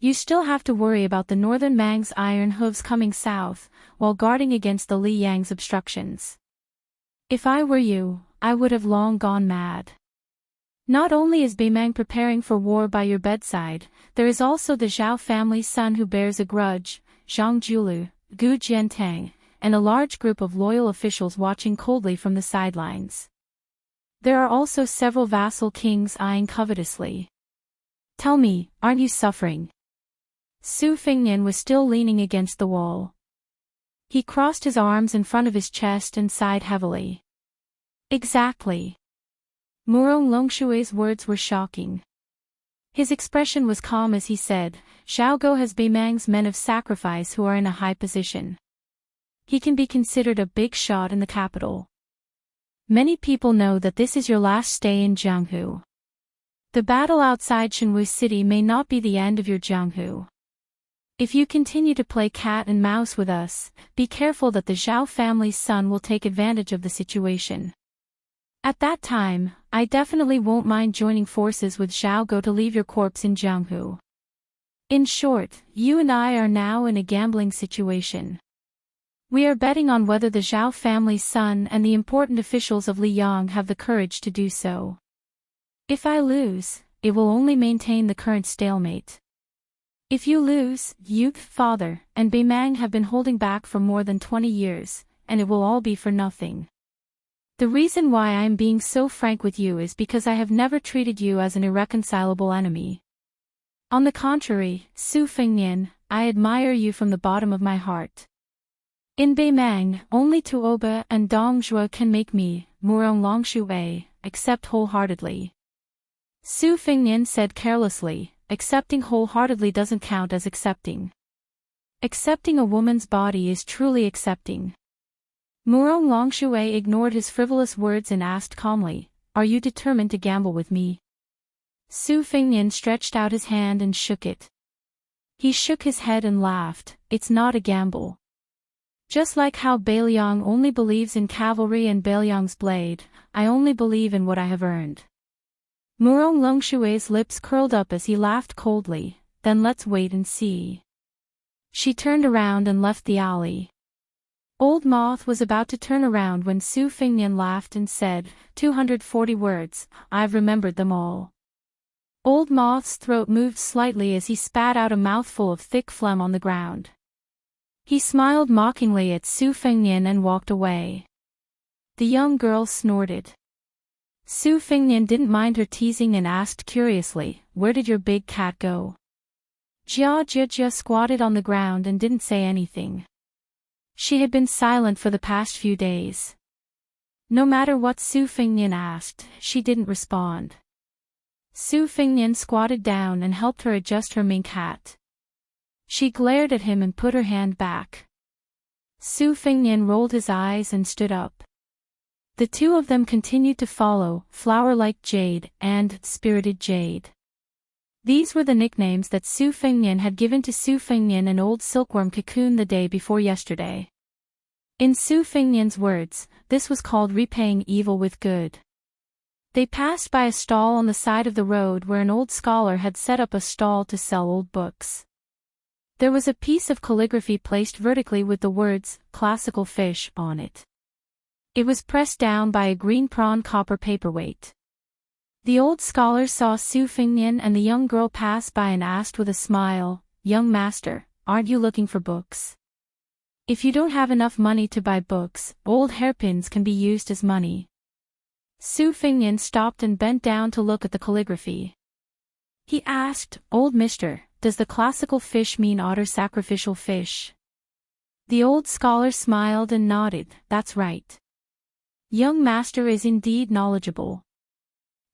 You still have to worry about the northern Mang's iron hooves coming south, while guarding against the Li Yang's obstructions. If I were you, I would have long gone mad. Not only is Beimang preparing for war by your bedside, there is also the Zhao family's son who bears a grudge, Zhang Julu, Gu Jiantang, and a large group of loyal officials watching coldly from the sidelines. There are also several vassal kings eyeing covetously. Tell me, aren't you suffering? Su Fengnian was still leaning against the wall. He crossed his arms in front of his chest and sighed heavily. Exactly. Murong Longshui's words were shocking. His expression was calm as he said, Xiao Go has Beimang's men of sacrifice who are in a high position. He can be considered a big shot in the capital. Many people know that this is your last stay in Jianghu. The battle outside Shenwu City may not be the end of your Jianghu. If you continue to play cat and mouse with us, be careful that the Zhao family's son will take advantage of the situation. At that time, I definitely won't mind joining forces with Xiao Go to leave your corpse in Jianghu. In short, you and I are now in a gambling situation. We are betting on whether the Zhao family's son and the important officials of Liyang have the courage to do so. If I lose, it will only maintain the current stalemate. If you lose, you, father, and Beimang have been holding back for more than 20 years, and it will all be for nothing. The reason why I am being so frank with you is because I have never treated you as an irreconcilable enemy. On the contrary, Su Fengnian, I admire you from the bottom of my heart. In Beimang, only Tuoba and Dong Zhuo can make me, Murong Longshui, accept wholeheartedly. Su Fengnian said carelessly, accepting wholeheartedly doesn't count as accepting. Accepting a woman's body is truly accepting. Murong Longshui ignored his frivolous words and asked calmly, Are you determined to gamble with me? Su Fengnian stretched out his hand and shook it. He shook his head and laughed, It's not a gamble. Just like how Beiliang only believes in cavalry and Beiliang's blade, I only believe in what I have earned. Murong Longshui's lips curled up as he laughed coldly, Then let's wait and see. She turned around and left the alley. Old Moth was about to turn around when Su Fengnian laughed and said, 240 words, I've remembered them all. Old Moth's throat moved slightly as he spat out a mouthful of thick phlegm on the ground. He smiled mockingly at Su Fengnian and walked away. The young girl snorted. Su Fengnian didn't mind her teasing and asked curiously, Where did your big cat go? Jia Jia squatted on the ground and didn't say anything. She had been silent for the past few days. No matter what Su Fengnian asked, she didn't respond. Su Fengnian squatted down and helped her adjust her mink hat. She glared at him and put her hand back. Su Fengnian rolled his eyes and stood up. The two of them continued to follow, Flower-like Jade and Spirited Jade. These were the nicknames that Su Fengnian had given to Su Fengnian and Old Silkworm Cocoon the day before yesterday. In Su Fengnian's words, this was called repaying evil with good. They passed by a stall on the side of the road where an old scholar had set up a stall to sell old books. There was a piece of calligraphy placed vertically with the words, Classical Fish, on it. It was pressed down by a green prawn copper paperweight. The old scholar saw Su Fengnian and the young girl pass by and asked with a smile, Young master, aren't you looking for books? If you don't have enough money to buy books, old hairpins can be used as money. Su Fengnian stopped and bent down to look at the calligraphy. He asked, Old mister, does the classical fish mean otter sacrificial fish? The old scholar smiled and nodded, That's right. Young master is indeed knowledgeable.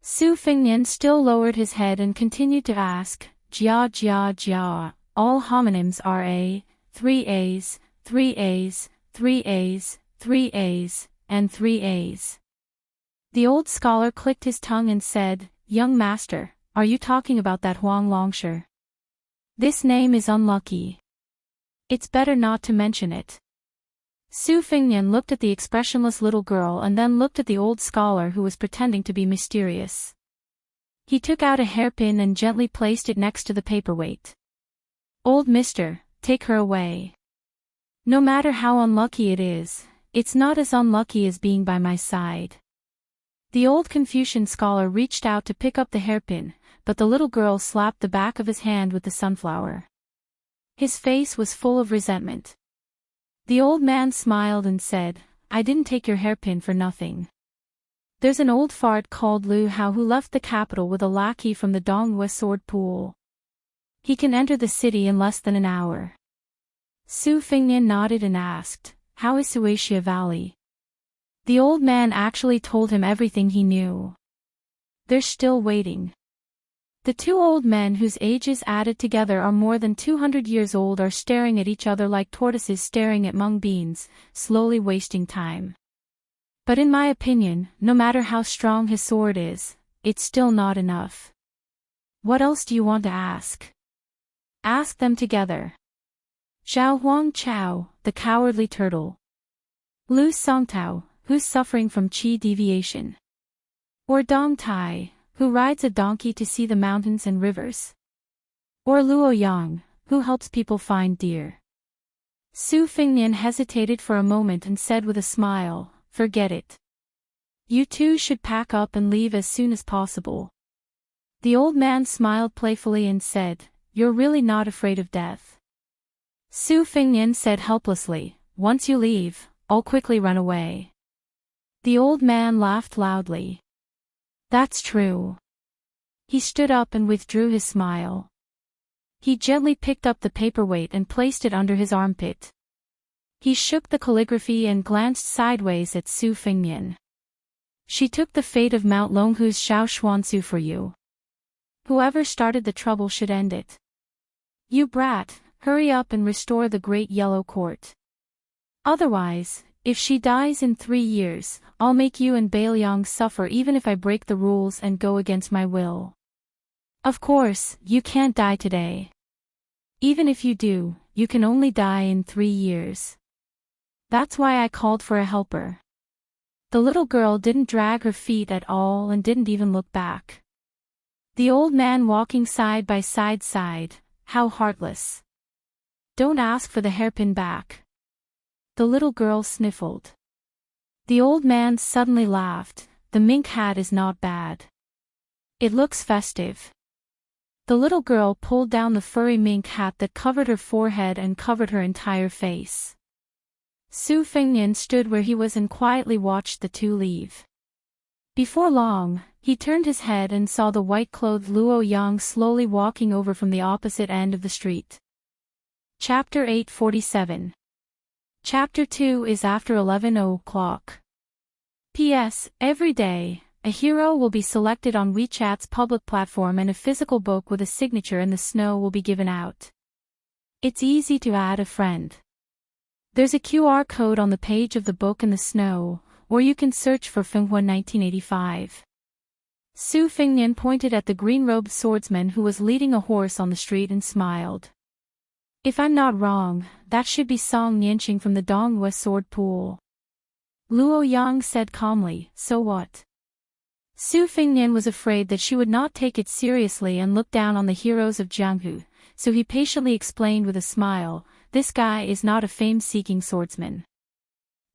Su Fengnian still lowered his head and continued to ask, Jia Jia Jia, all homonyms are A, 3 A's, 3 A's, 3 A's, 3 A's, and 3 A's. The old scholar clicked his tongue and said, Young master, are you talking about that Huang Longsher? This name is unlucky. It's better not to mention it. Su Fengnian looked at the expressionless little girl and then looked at the old scholar who was pretending to be mysterious. He took out a hairpin and gently placed it next to the paperweight. Old mister, take her away. No matter how unlucky it is, it's not as unlucky as being by my side. The old Confucian scholar reached out to pick up the hairpin, but the little girl slapped the back of his hand with the sunflower. His face was full of resentment. The old man smiled and said, I didn't take your hairpin for nothing. There's an old fart called Lu Hao who left the capital with a lackey from the Donghua sword pool. He can enter the city in less than an hour. Su Fingnian nodded and asked, how is Suatia Valley? The old man actually told him everything he knew. They're still waiting. The two old men whose ages added together are more than 200 years old are staring at each other like tortoises staring at mung beans, slowly wasting time. But in my opinion, no matter how strong his sword is, it's still not enough. What else do you want to ask? Ask them together. Zhao Huang Chao, the cowardly turtle. Lu Songtao, who's suffering from qi deviation. Or Dong Tai, who rides a donkey to see the mountains and rivers. Or Luo Yang, who helps people find deer. Su Fingnian hesitated for a moment and said with a smile, forget it. You two should pack up and leave as soon as possible. The old man smiled playfully and said, you're really not afraid of death. Su Fingnian said helplessly, once you leave, I'll quickly run away. The old man laughed loudly. That's true. He stood up and withdrew his smile. He gently picked up the paperweight and placed it under his armpit. He shook the calligraphy and glanced sideways at Su Fingnian. She took the fate of Mount Longhu's Xiao Xuansu for you. Whoever started the trouble should end it. You brat, hurry up and restore the Great Yellow Court. Otherwise, if she dies in 3 years, I'll make you and Bailiang suffer even if I break the rules and go against my will. Of course, you can't die today. Even if you do, you can only die in 3 years. That's why I called for a helper. The little girl didn't drag her feet at all and didn't even look back. The old man walking side by side sighed, how heartless. Don't ask for the hairpin back. The little girl sniffled. The old man suddenly laughed, the mink hat is not bad. It looks festive. The little girl pulled down the furry mink hat that covered her forehead and covered her entire face. Su Fingnian stood where he was and quietly watched the two leave. Before long, he turned his head and saw the white-clothed Luo Yang slowly walking over from the opposite end of the street. Chapter 847. Chapter 2 is after 11 o'clock. P.S. Every day, a hero will be selected on WeChat's public platform and a physical book with a signature in the snow will be given out. It's easy to add a friend. There's a QR code on the page of the book in the snow, or you can search for Fenghua 1985. Su Fingnian pointed at the green-robed swordsman who was leading a horse on the street and smiled. If I'm not wrong, that should be Song Nianqing from the Donghua sword pool. Luo Yang said calmly, so what? Su Fingnian was afraid that she would not take it seriously and look down on the heroes of Jianghu, so he patiently explained with a smile, this guy is not a fame-seeking swordsman.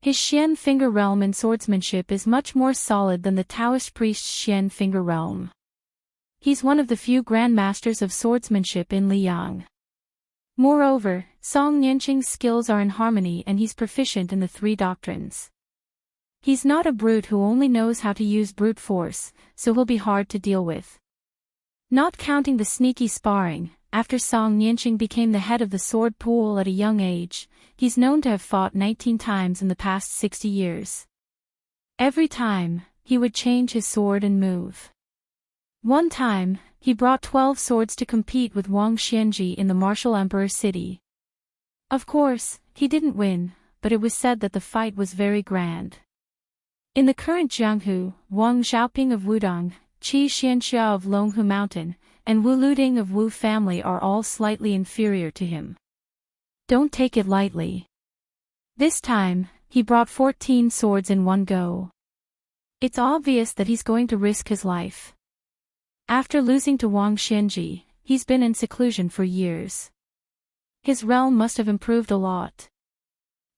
His Xian finger realm in swordsmanship is much more solid than the Taoist priest's Xian finger realm. He's one of the few grandmasters of swordsmanship in Liang. Moreover, Song Nianqing's skills are in harmony and he's proficient in the 3 doctrines. He's not a brute who only knows how to use brute force, so he'll be hard to deal with. Not counting the sneaky sparring, after Song Nianqing became the head of the sword pool at a young age, he's known to have fought 19 times in the past 60 years. Every time, he would change his sword and move. One time, he brought 12 swords to compete with Wang Xianji in the martial emperor city. Of course, he didn't win, but it was said that the fight was very grand. In the current Jianghu, Wang Xiaoping of Wudong, Qi Xianxia of Longhu Mountain, and Wu Luding of Wu family are all slightly inferior to him. Don't take it lightly. This time, he brought 14 swords in one go. It's obvious that he's going to risk his life. After losing to Wang Xianji, he's been in seclusion for years. His realm must have improved a lot.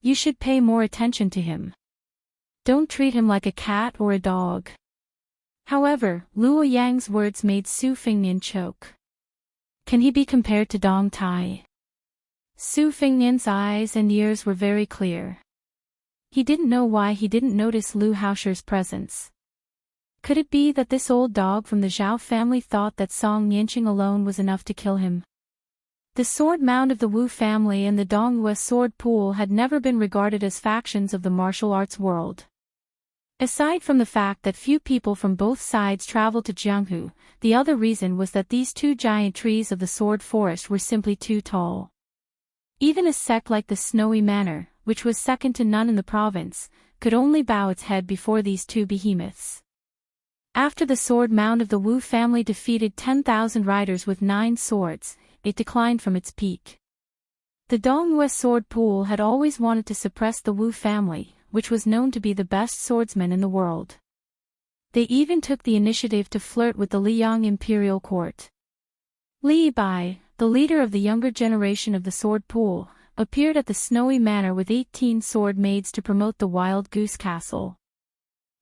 You should pay more attention to him. Don't treat him like a cat or a dog. However, Luo Yang's words made Su Fengnian choke. Can he be compared to Dong Tai? Su Fengnian's eyes and ears were very clear. He didn't know why he didn't notice Lu Haosher's presence. Could it be that this old dog from the Zhao family thought that Song Nianqing alone was enough to kill him? The sword mound of the Wu family and the Dongyue sword pool had never been regarded as factions of the martial arts world. Aside from the fact that few people from both sides traveled to Jianghu, the other reason was that these two giant trees of the sword forest were simply too tall. Even a sect like the Snowy Manor, which was second to none in the province, could only bow its head before these two behemoths. After the sword mound of the Wu family defeated 10,000 riders with 9 swords, it declined from its peak. The Dongyue sword pool had always wanted to suppress the Wu family, which was known to be the best swordsman in the world. They even took the initiative to flirt with the Liyang imperial court. Li Bai, the leader of the younger generation of the sword pool, appeared at the Snowy Manor with 18 sword maids to promote the Wild Goose Castle.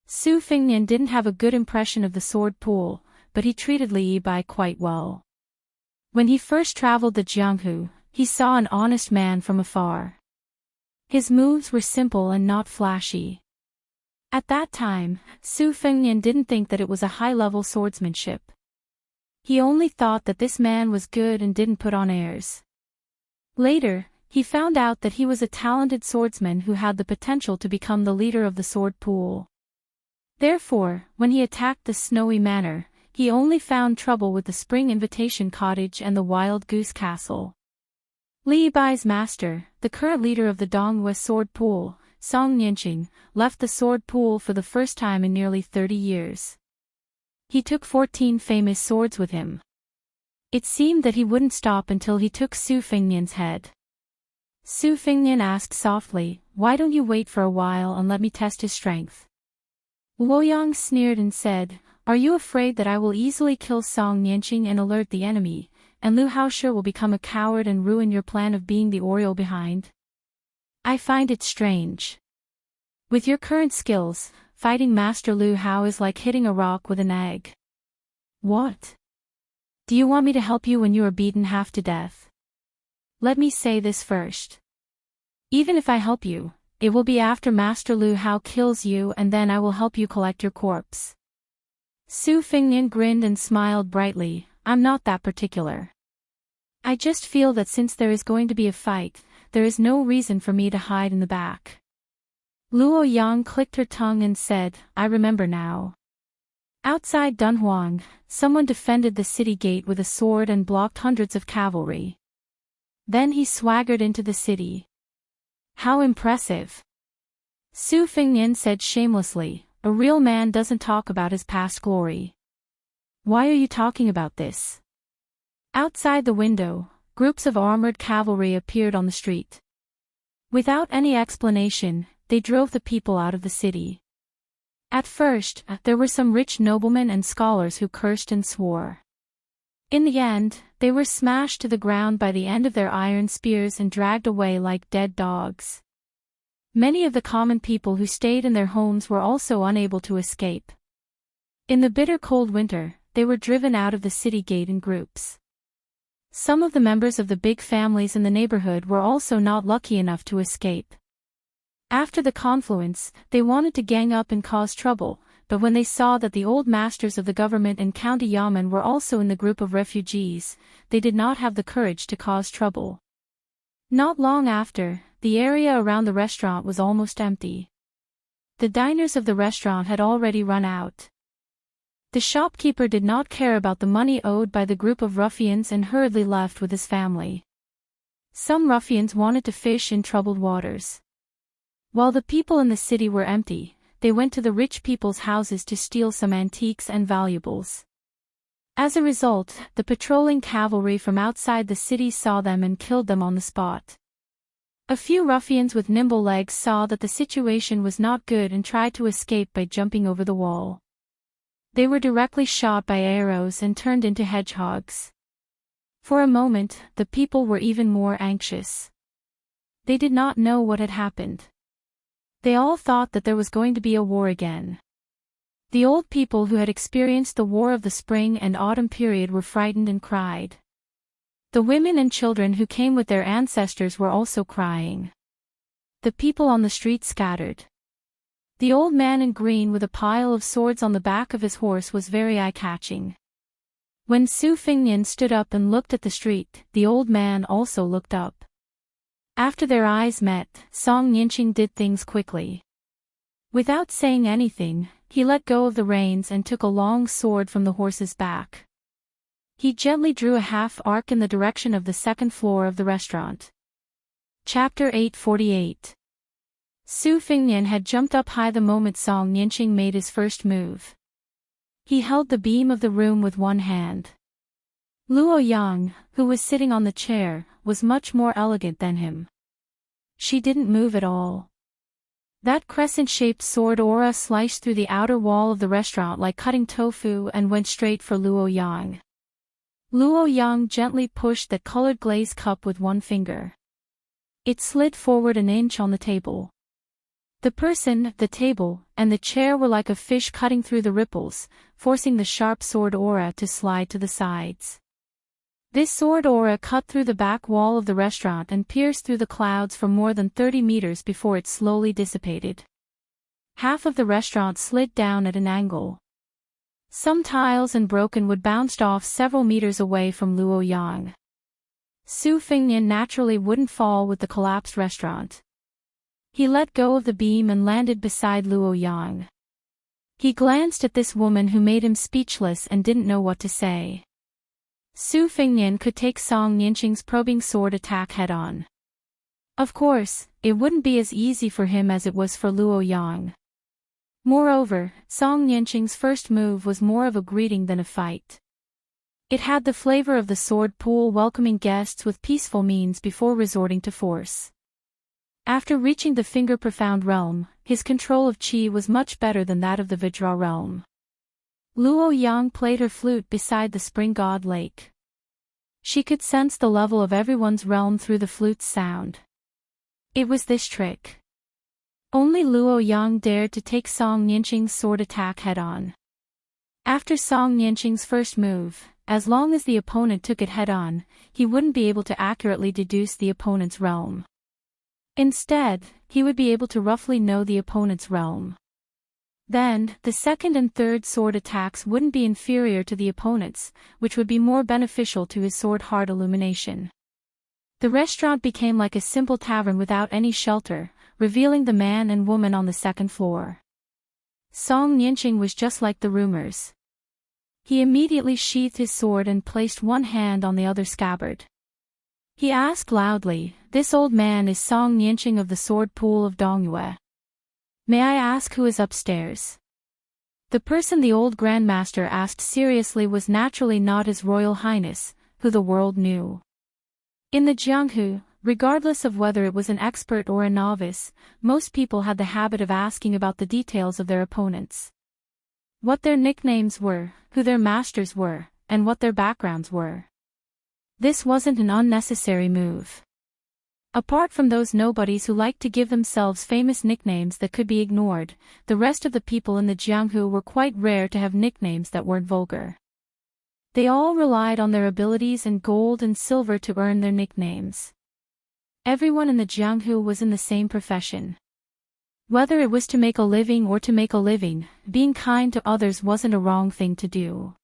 Su Fengnian didn't have a good impression of the sword pool, but he treated Li Bai quite well. When he first traveled to Jianghu, he saw an honest man from afar. His moves were simple and not flashy. At that time, Su Fengnian didn't think that it was a high-level swordsmanship. He only thought that this man was good and didn't put on airs. Later, he found out that he was a talented swordsman who had the potential to become the leader of the sword pool. Therefore, when he attacked the Snowy Manor, he only found trouble with the Spring Invitation Cottage and the Wild Goose Castle. Li Bai's master, the current leader of the Dongyue sword pool, Song Nianqing, left the sword pool for the first time in nearly 30 years. He took 14 famous swords with him. It seemed that he wouldn't stop until he took Su Fengnian's head. Su Fengnian asked softly, "Why don't you wait for a while and let me test his strength?" Luoyang sneered and said, "Are you afraid that I will easily kill Song Nianqing and alert the enemy, and Lu Haosher will become a coward and ruin your plan of being the Oriole behind? I find it strange. With your current skills, fighting Master Lu Hao is like hitting a rock with an egg. What? Do you want me to help you when you are beaten half to death? Let me say this first. Even if I help you, it will be after Master Lu Hao kills you and then I will help you collect your corpse." Su Fengnian grinned and smiled brightly. "I'm not that particular. I just feel that since there is going to be a fight, there is no reason for me to hide in the back." Luo Yang clicked her tongue and said, "I remember now." Outside Dunhuang, someone defended the city gate with a sword and blocked hundreds of cavalry. Then he swaggered into the city. "How impressive!" Su Fengnian said shamelessly, "A real man doesn't talk about his past glory. Why are you talking about this?" Outside the window, groups of armored cavalry appeared on the street. Without any explanation, they drove the people out of the city. At first, there were some rich noblemen and scholars who cursed and swore. In the end, they were smashed to the ground by the end of their iron spears and dragged away like dead dogs. Many of the common people who stayed in their homes were also unable to escape. In the bitter cold winter, they were driven out of the city gate in groups. Some of the members of the big families in the neighborhood were also not lucky enough to escape. After the confluence, they wanted to gang up and cause trouble, but when they saw that the old masters of the government and county yamen were also in the group of refugees, they did not have the courage to cause trouble. Not long after, the area around the restaurant was almost empty. The diners of the restaurant had already run out. The shopkeeper did not care about the money owed by the group of ruffians and hurriedly left with his family. Some ruffians wanted to fish in troubled waters. While the people in the city were empty, they went to the rich people's houses to steal some antiques and valuables. As a result, the patrolling cavalry from outside the city saw them and killed them on the spot. A few ruffians with nimble legs saw that the situation was not good and tried to escape by jumping over the wall. They were directly shot by arrows and turned into hedgehogs. For a moment, the people were even more anxious. They did not know what had happened. They all thought that there was going to be a war again. The old people who had experienced the war of the spring and autumn period were frightened and cried. The women and children who came with their ancestors were also crying. The people on the street scattered. The old man in green with a pile of swords on the back of his horse was very eye-catching. When Su Fingnian stood up and looked at the street, the old man also looked up. After their eyes met, Song Nianqing did things quickly. Without saying anything, he let go of the reins and took a long sword from the horse's back. He gently drew a half arc in the direction of the second floor of the restaurant. Chapter 848. Su Fingnian had jumped up high the moment Song Nianqing made his first move. He held the beam of the room with one hand. Luo Yang, who was sitting on the chair, was much more elegant than him. She didn't move at all. That crescent-shaped sword aura sliced through the outer wall of the restaurant like cutting tofu and went straight for Luo Yang. Luo Yang gently pushed that colored glaze cup with one finger. It slid forward an inch on the table. The person, the table, and the chair were like a fish cutting through the ripples, forcing the sharp sword aura to slide to the sides. This sword aura cut through the back wall of the restaurant and pierced through the clouds for more than 30 meters before it slowly dissipated. Half of the restaurant slid down at an angle. Some tiles and broken wood bounced off several meters away from Luo Yang. Su Fingnian naturally wouldn't fall with the collapsed restaurant. He let go of the beam and landed beside Luo Yang. He glanced at this woman who made him speechless and didn't know what to say. Su Fingnian could take Song Nianqing's probing sword attack head-on. Of course, it wouldn't be as easy for him as it was for Luo Yang. Moreover, Song Nianqing's first move was more of a greeting than a fight. It had the flavor of the sword pool welcoming guests with peaceful means before resorting to force. After reaching the finger-profound realm, his control of qi was much better than that of the Vajra realm. Luo Yang played her flute beside the spring god lake. She could sense the level of everyone's realm through the flute's sound. It was this trick. Only Luo Yang dared to take Song Nianqing's sword attack head-on. After Song Nianqing's first move, as long as the opponent took it head-on, he wouldn't be able to accurately deduce the opponent's realm. Instead, he would be able to roughly know the opponent's realm. Then, the second and third sword attacks wouldn't be inferior to the opponent's, which would be more beneficial to his sword heart illumination. The restaurant became like a simple tavern without any shelter, revealing the man and woman on the second floor. Song Nianqing was just like the rumors. He immediately sheathed his sword and placed one hand on the other scabbard. He asked loudly, "This old man is Song Nianqing of the sword pool of Dongyue. May I ask who is upstairs?" The person the old grandmaster asked seriously was naturally not His Royal Highness, who the world knew. In the Jianghu, regardless of whether it was an expert or a novice, most people had the habit of asking about the details of their opponents. What their nicknames were, who their masters were, and what their backgrounds were. This wasn't an unnecessary move. Apart from those nobodies who liked to give themselves famous nicknames that could be ignored, the rest of the people in the Jianghu were quite rare to have nicknames that weren't vulgar. They all relied on their abilities and gold and silver to earn their nicknames. Everyone in the Jianghu was in the same profession. Whether it was to make a living or to make a living, being kind to others wasn't a wrong thing to do.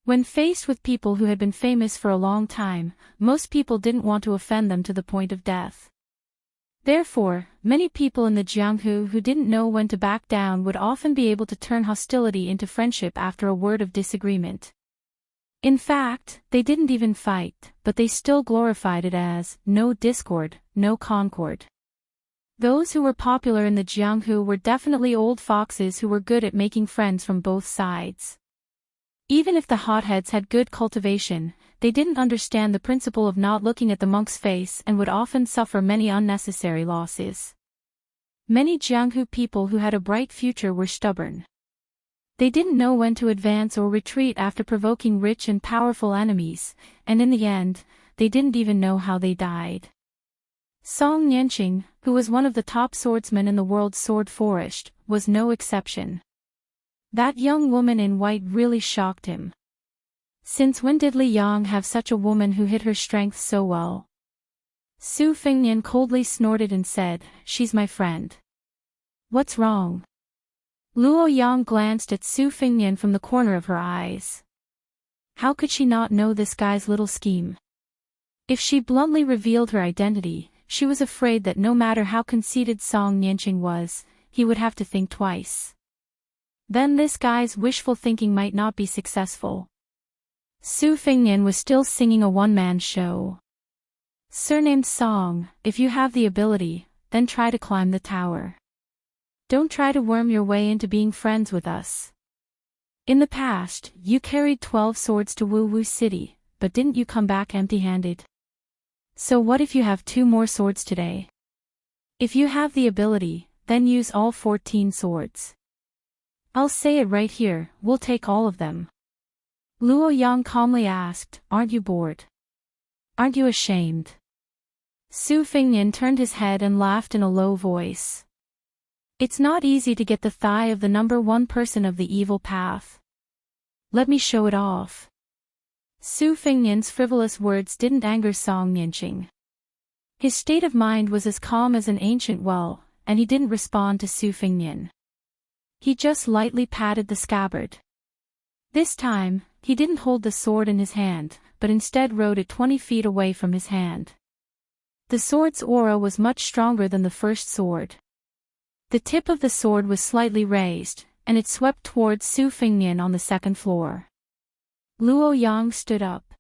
When faced with people who had been famous for a long time, most people didn't want to offend them to the point of death. Therefore, many people in the Jianghu who didn't know when to back down would often be able to turn hostility into friendship after a word of disagreement. In fact, they didn't even fight, but they still glorified it as, no discord, no concord. Those who were popular in the Jianghu were definitely old foxes who were good at making friends from both sides. Even if the hotheads had good cultivation, they didn't understand the principle of not looking at the monk's face and would often suffer many unnecessary losses. Many Jianghu people who had a bright future were stubborn. They didn't know when to advance or retreat after provoking rich and powerful enemies, and in the end, they didn't even know how they died. Song Nianqing, who was one of the top swordsmen in the world's sword forest, was no exception. That young woman in white really shocked him. Since when did Li Yang have such a woman who hid her strength so well? Su Fengnian coldly snorted and said, "She's my friend." "What's wrong?" Luo Yang glanced at Su Fengnian from the corner of her eyes. How could she not know this guy's little scheme? If she bluntly revealed her identity, she was afraid that no matter how conceited Song Nianqing was, he would have to think twice. Then this guy's wishful thinking might not be successful. Su Fengnian was still singing a one-man show. Surnamed Song, if you have the ability, then try to climb the tower. Don't try to worm your way into being friends with us. In the past, you carried 12 swords to Wu Wu City, but didn't you come back empty-handed? So what if you have 2 more swords today? If you have the ability, then use all 14 swords. I'll say it right here, we'll take all of them. Luo Yang calmly asked, "Aren't you bored? Aren't you ashamed?" Su Fengnian turned his head and laughed in a low voice. It's not easy to get the thigh of the number 1 person of the evil path. Let me show it off. Su Fengnian's frivolous words didn't anger Song Nianqing. His state of mind was as calm as an ancient well, and he didn't respond to Su Fengnian. He just lightly patted the scabbard. This time, he didn't hold the sword in his hand, but instead rode it 20 feet away from his hand. The sword's aura was much stronger than the first sword. The tip of the sword was slightly raised, and it swept towards Su Fengnian on the second floor. Luo Yang stood up.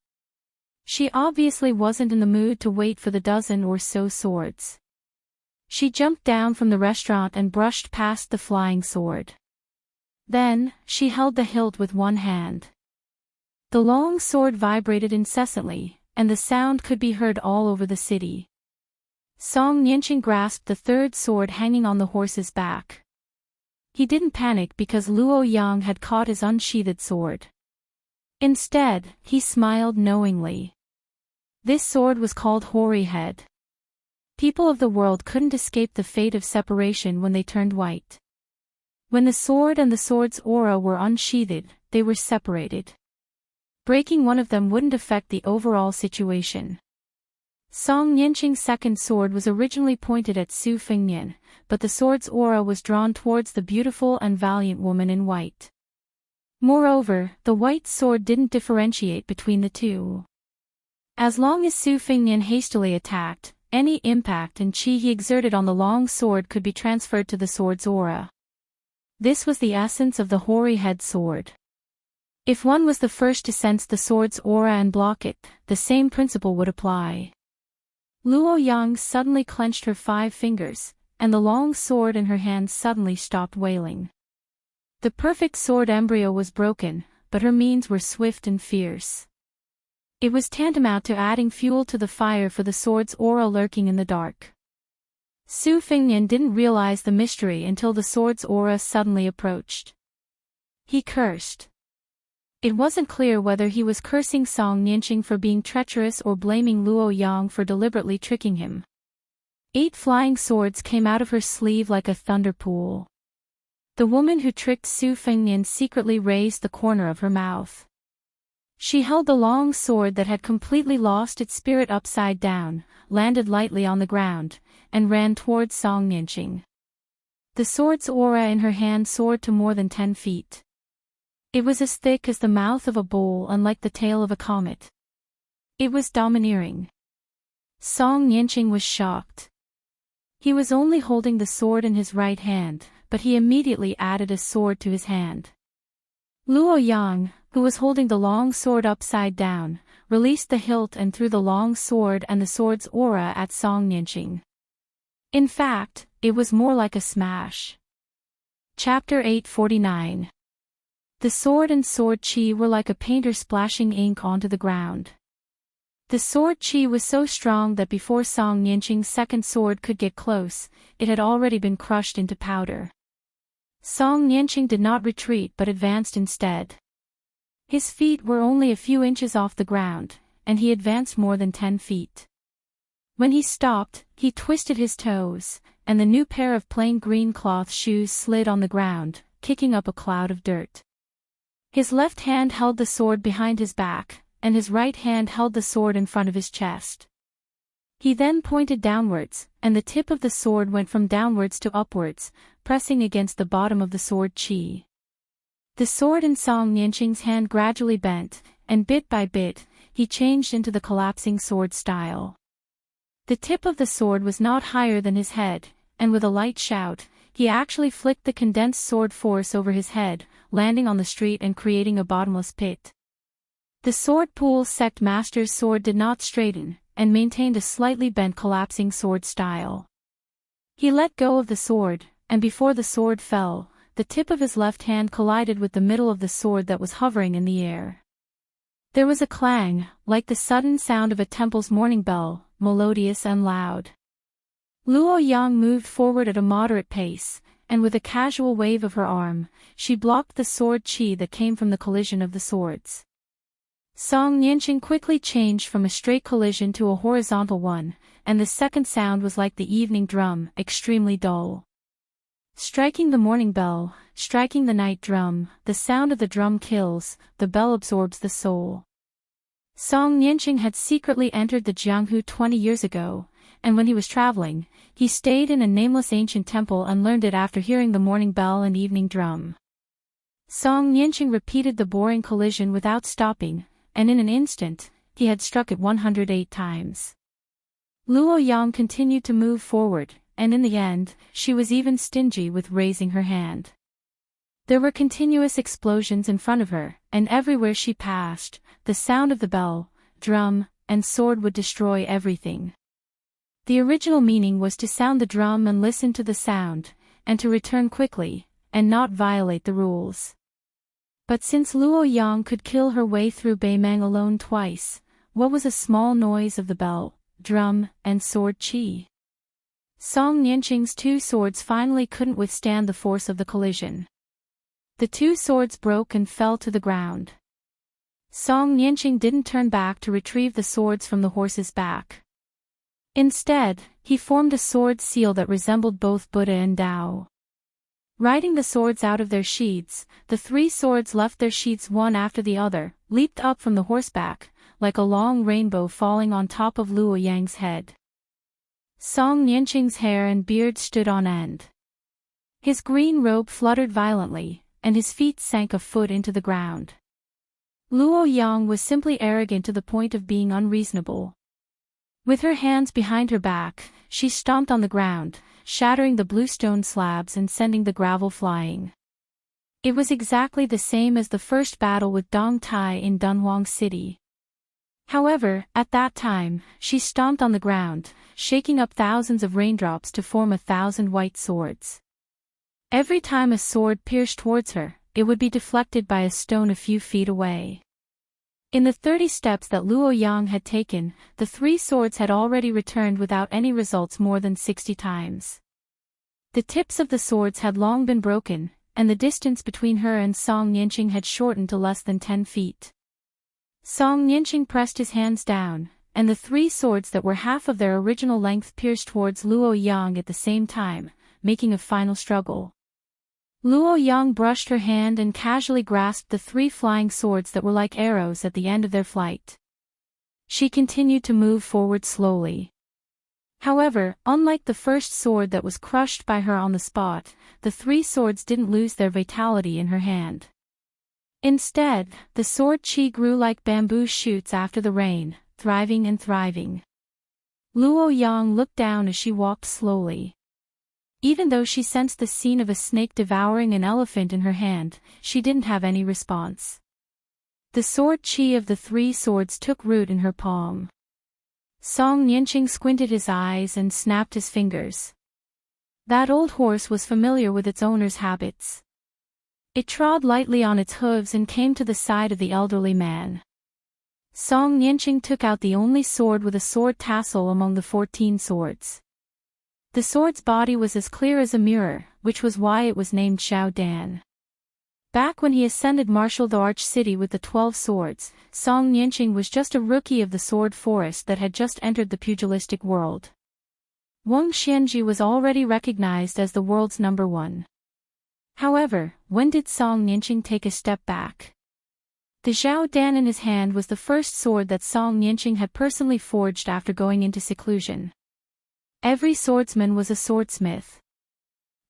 She obviously wasn't in the mood to wait for the dozen or so swords. She jumped down from the restaurant and brushed past the flying sword. Then, she held the hilt with one hand. The long sword vibrated incessantly, and the sound could be heard all over the city. Song Nianqing grasped the third sword hanging on the horse's back. He didn't panic because Luo Yang had caught his unsheathed sword. Instead, he smiled knowingly. This sword was called Hoary Head. People of the world couldn't escape the fate of separation when they turned white. When the sword and the sword's aura were unsheathed, they were separated. Breaking one of them wouldn't affect the overall situation. Song Nianqing's second sword was originally pointed at Su Fengnian, but the sword's aura was drawn towards the beautiful and valiant woman in white. Moreover, the white sword didn't differentiate between the two. As long as Su Fengnian hastily attacked, any impact and chi he exerted on the long sword could be transferred to the sword's aura. This was the essence of the Hoary Head sword. If one was the first to sense the sword's aura and block it, the same principle would apply. Luo Yang suddenly clenched her 5 fingers, and the long sword in her hand suddenly stopped wailing. The perfect sword embryo was broken, but her means were swift and fierce. It was tantamount to adding fuel to the fire for the sword's aura lurking in the dark. Su Fengnian didn't realize the mystery until the sword's aura suddenly approached. He cursed. It wasn't clear whether he was cursing Song Nianqing for being treacherous or blaming Luo Yang for deliberately tricking him. 8 flying swords came out of her sleeve like a thunder pool. The woman who tricked Su Fengnian secretly raised the corner of her mouth. She held the long sword that had completely lost its spirit upside down, landed lightly on the ground, and ran towards Song Nianqing. The sword's aura in her hand soared to more than 10 feet. It was as thick as the mouth of a bull and like the tail of a comet. It was domineering. Song Nianqing was shocked. He was only holding the sword in his right hand, but he immediately added a sword to his hand. Luo Yang, who was holding the long sword upside down, released the hilt and threw the long sword and the sword's aura at Song Nianqing. In fact, it was more like a smash. Chapter 849. The sword and sword chi were like a painter splashing ink onto the ground. The sword chi was so strong that before Song Nianqing's second sword could get close, it had already been crushed into powder. Song Nianqing did not retreat but advanced instead. His feet were only a few inches off the ground, and he advanced more than 10 feet. When he stopped, he twisted his toes, and the new pair of plain green cloth shoes slid on the ground, kicking up a cloud of dirt. His left hand held the sword behind his back, and his right hand held the sword in front of his chest. He then pointed downwards, and the tip of the sword went from downwards to upwards, pressing against the bottom of the sword chi. The sword in Song Nianqing's hand gradually bent, and bit by bit, he changed into the collapsing sword style. The tip of the sword was not higher than his head, and with a light shout, he actually flicked the condensed sword force over his head, landing on the street and creating a bottomless pit. The sword pool sect master's sword did not straighten, and maintained a slightly bent collapsing sword style. He let go of the sword, and before the sword fell, the tip of his left hand collided with the middle of the sword that was hovering in the air. There was a clang, like the sudden sound of a temple's morning bell, melodious and loud. Luo Yang moved forward at a moderate pace, and with a casual wave of her arm, she blocked the sword chi that came from the collision of the swords. Song Nianqing quickly changed from a straight collision to a horizontal one, and the second sound was like the evening drum, extremely dull. Striking the morning bell, striking the night drum, the sound of the drum kills, the bell absorbs the soul. Song Nianqing had secretly entered the Jianghu 20 years ago, and when he was traveling, he stayed in a nameless ancient temple and learned it after hearing the morning bell and evening drum. Song Nianqing repeated the boring collision without stopping, and in an instant, he had struck it 108 times. Luo Yang continued to move forward, and in the end, she was even stingy with raising her hand. There were continuous explosions in front of her, and everywhere she passed, the sound of the bell, drum, and sword would destroy everything. The original meaning was to sound the drum and listen to the sound, and to return quickly, and not violate the rules. But since Luo Yang could kill her way through Beimang alone twice, what was a small noise of the bell, drum, and sword chi? Song Nianqing's two swords finally couldn't withstand the force of the collision. The two swords broke and fell to the ground. Song Nianqing didn't turn back to retrieve the swords from the horse's back. Instead, he formed a sword seal that resembled both Buddha and Tao. Riding the swords out of their sheaths, the three swords left their sheaths one after the other, leaped up from the horseback, like a long rainbow falling on top of Luo Yang's head. Song Nianqing's hair and beard stood on end. His green robe fluttered violently, and his feet sank a foot into the ground. Luo Yang was simply arrogant to the point of being unreasonable. With her hands behind her back, she stomped on the ground, shattering the bluestone slabs and sending the gravel flying. It was exactly the same as the first battle with Dong Tai in Dunhuang City. However, at that time, she stomped on the ground, shaking up thousands of raindrops to form 1,000 white swords. Every time a sword pierced towards her, it would be deflected by a stone a few feet away. In the 30 steps that Luo Yang had taken, the three swords had already returned without any results more than 60 times. The tips of the swords had long been broken, and the distance between her and Song Nianqing had shortened to less than 10 feet. Song Nianqing pressed his hands down, and the three swords that were half of their original length pierced towards Luo Yang at the same time, making a final struggle. Luo Yang brushed her hand and casually grasped the three flying swords that were like arrows at the end of their flight. She continued to move forward slowly. However, unlike the first sword that was crushed by her on the spot, the three swords didn't lose their vitality in her hand. Instead, the sword chi grew like bamboo shoots after the rain, thriving and thriving. Luo Yang looked down as she walked slowly. Even though she sensed the scene of a snake devouring an elephant in her hand, she didn't have any response. The sword chi of the three swords took root in her palm. Song Nianqing squinted his eyes and snapped his fingers. That old horse was familiar with its owner's habits. It trod lightly on its hooves and came to the side of the elderly man. Song Nianqing took out the only sword with a sword tassel among the 14 swords. The sword's body was as clear as a mirror, which was why it was named Xiao Dan. Back when he ascended marshal the Arch City with the 12 swords, Song Nianqing was just a rookie of the sword forest that had just entered the pugilistic world. Wang Xianji was already recognized as the world's #1. However, when did Song Nianqing take a step back? The Xiao Dan in his hand was the first sword that Song Nianqing had personally forged after going into seclusion. Every swordsman was a swordsmith.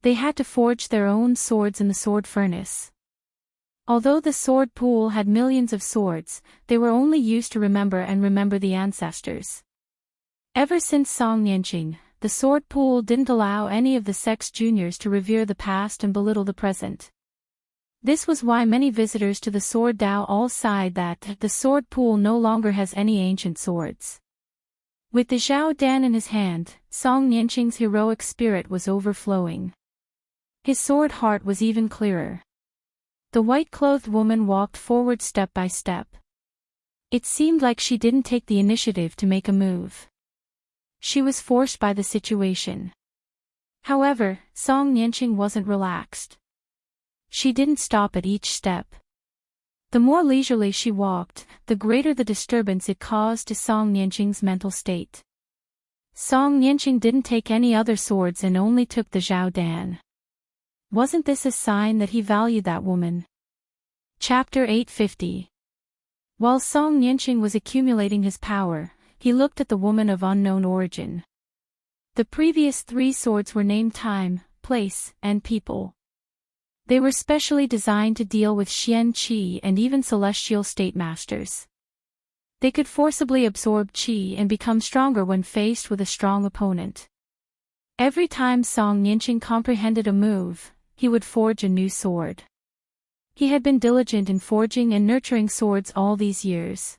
They had to forge their own swords in the sword furnace. Although the sword pool had millions of swords, they were only used to remember the ancestors. Ever since Song Nianqing, the sword pool didn't allow any of the sects juniors to revere the past and belittle the present. This was why many visitors to the sword Dao all sighed that the sword pool no longer has any ancient swords. With the Xiao Dan in his hand, Song Nianqing's heroic spirit was overflowing. His sword heart was even clearer. The white-clothed woman walked forward step by step. It seemed like she didn't take the initiative to make a move. She was forced by the situation. However, Song Nianqing wasn't relaxed. She didn't stop at each step. The more leisurely she walked, the greater the disturbance it caused to Song Nianqing's mental state. Song Nianqing didn't take any other swords and only took the Xiao Dan. Wasn't this a sign that he valued that woman? Chapter 850. While Song Nianqing was accumulating his power, he looked at the woman of unknown origin. The previous 3 swords were named Time, Place, and People. They were specially designed to deal with Xian Qi and even celestial state masters. They could forcibly absorb Qi and become stronger when faced with a strong opponent. Every time Song Nianqing comprehended a move, he would forge a new sword. He had been diligent in forging and nurturing swords all these years.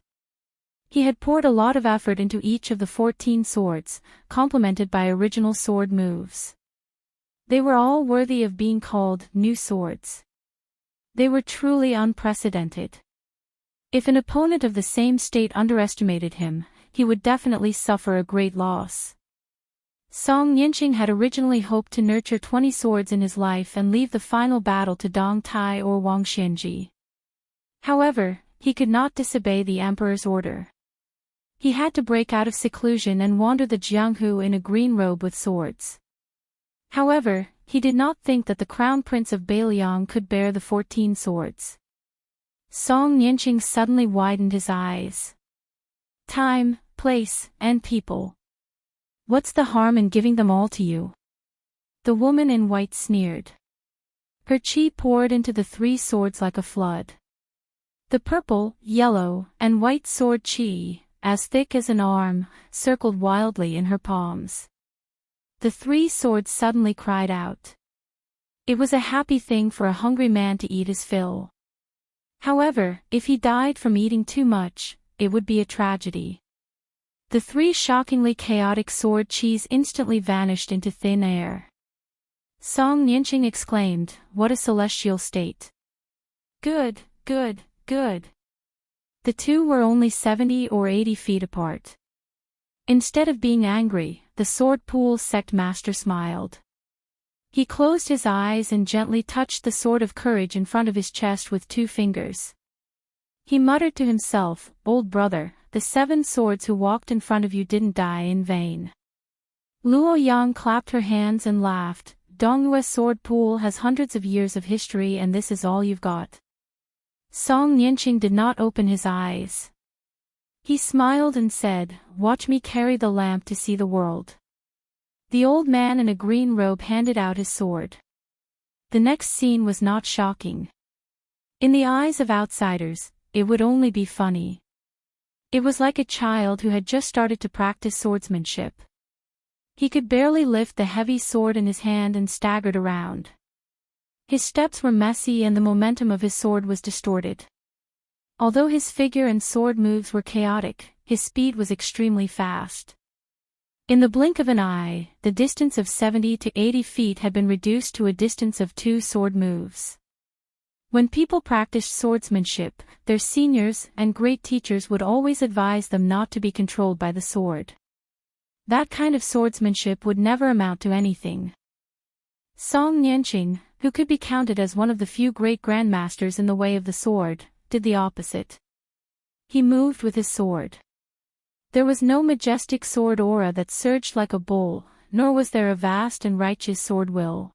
He had poured a lot of effort into each of the 14 swords, complemented by original sword moves. They were all worthy of being called new swords. They were truly unprecedented. If an opponent of the same state underestimated him, he would definitely suffer a great loss. Song Nianqing had originally hoped to nurture 20 swords in his life and leave the final battle to Dong Tai or Wang Xianji. However, he could not disobey the emperor's order. He had to break out of seclusion and wander the Jianghu in a green robe with swords. However, he did not think that the crown prince of Beiliang could bear the 14 swords. Song Nianqing suddenly widened his eyes. Time, place, and people. What's the harm in giving them all to you? The woman in white sneered. Her qi poured into the 3 swords like a flood. The purple, yellow, and white sword qi, as thick as an arm, circled wildly in her palms. The 3 swords suddenly cried out. It was a happy thing for a hungry man to eat his fill. However, if he died from eating too much, it would be a tragedy. The 3 shockingly chaotic sword qis instantly vanished into thin air. Song Nianqing exclaimed, "What a celestial state! Good, good, good." The 2 were only 70 or 80 feet apart. Instead of being angry, the sword pool sect master smiled. He closed his eyes and gently touched the sword of courage in front of his chest with 2 fingers. He muttered to himself, "Old brother, the 7 swords who walked in front of you didn't die in vain." Luo Yang clapped her hands and laughed. "Dongyue's sword pool has hundreds of years of history and this is all you've got." Song Nianqing did not open his eyes. He smiled and said, "Watch me carry the lamp to see the world." The old man in a green robe handed out his sword. The next scene was not shocking. In the eyes of outsiders, it would only be funny. It was like a child who had just started to practice swordsmanship. He could barely lift the heavy sword in his hand and staggered around. His steps were messy and the momentum of his sword was distorted. Although his figure and sword moves were chaotic, his speed was extremely fast. In the blink of an eye, the distance of 70 to 80 feet had been reduced to a distance of 2 sword moves. When people practiced swordsmanship, their seniors and great teachers would always advise them not to be controlled by the sword. That kind of swordsmanship would never amount to anything. Song Nianqing, who could be counted as one of the few great grandmasters in the way of the sword, did the opposite. He moved with his sword. There was no majestic sword aura that surged like a bull, nor was there a vast and righteous sword will.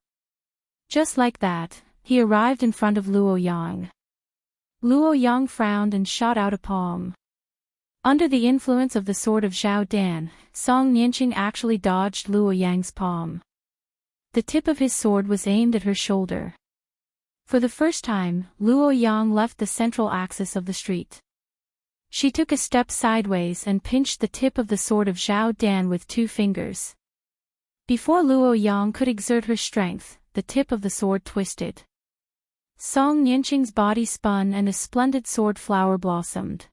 Just like that, he arrived in front of Luo Yang. Luo Yang frowned and shot out a palm. Under the influence of the sword of Zhao Dan, Song Nianqing actually dodged Luo Yang's palm. The tip of his sword was aimed at her shoulder. For the first time, Luo Yang left the central axis of the street. She took a step sideways and pinched the tip of the sword of Zhao Dan with 2 fingers. Before Luo Yang could exert her strength, the tip of the sword twisted. Song Nianqing's body spun and a splendid sword flower blossomed.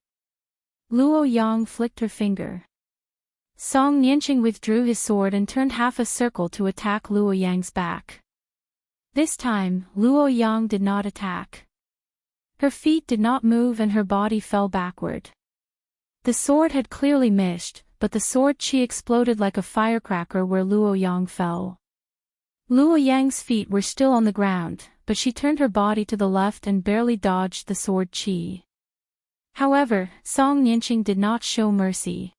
Luo Yang flicked her finger. Song Nianqing withdrew his sword and turned half a circle to attack Luo Yang's back. This time, Luo Yang did not attack. Her feet did not move and her body fell backward. The sword had clearly missed, but the sword chi exploded like a firecracker where Luo Yang fell. Luo Yang's feet were still on the ground, but she turned her body to the left and barely dodged the sword chi. However, Song Nianqing did not show mercy.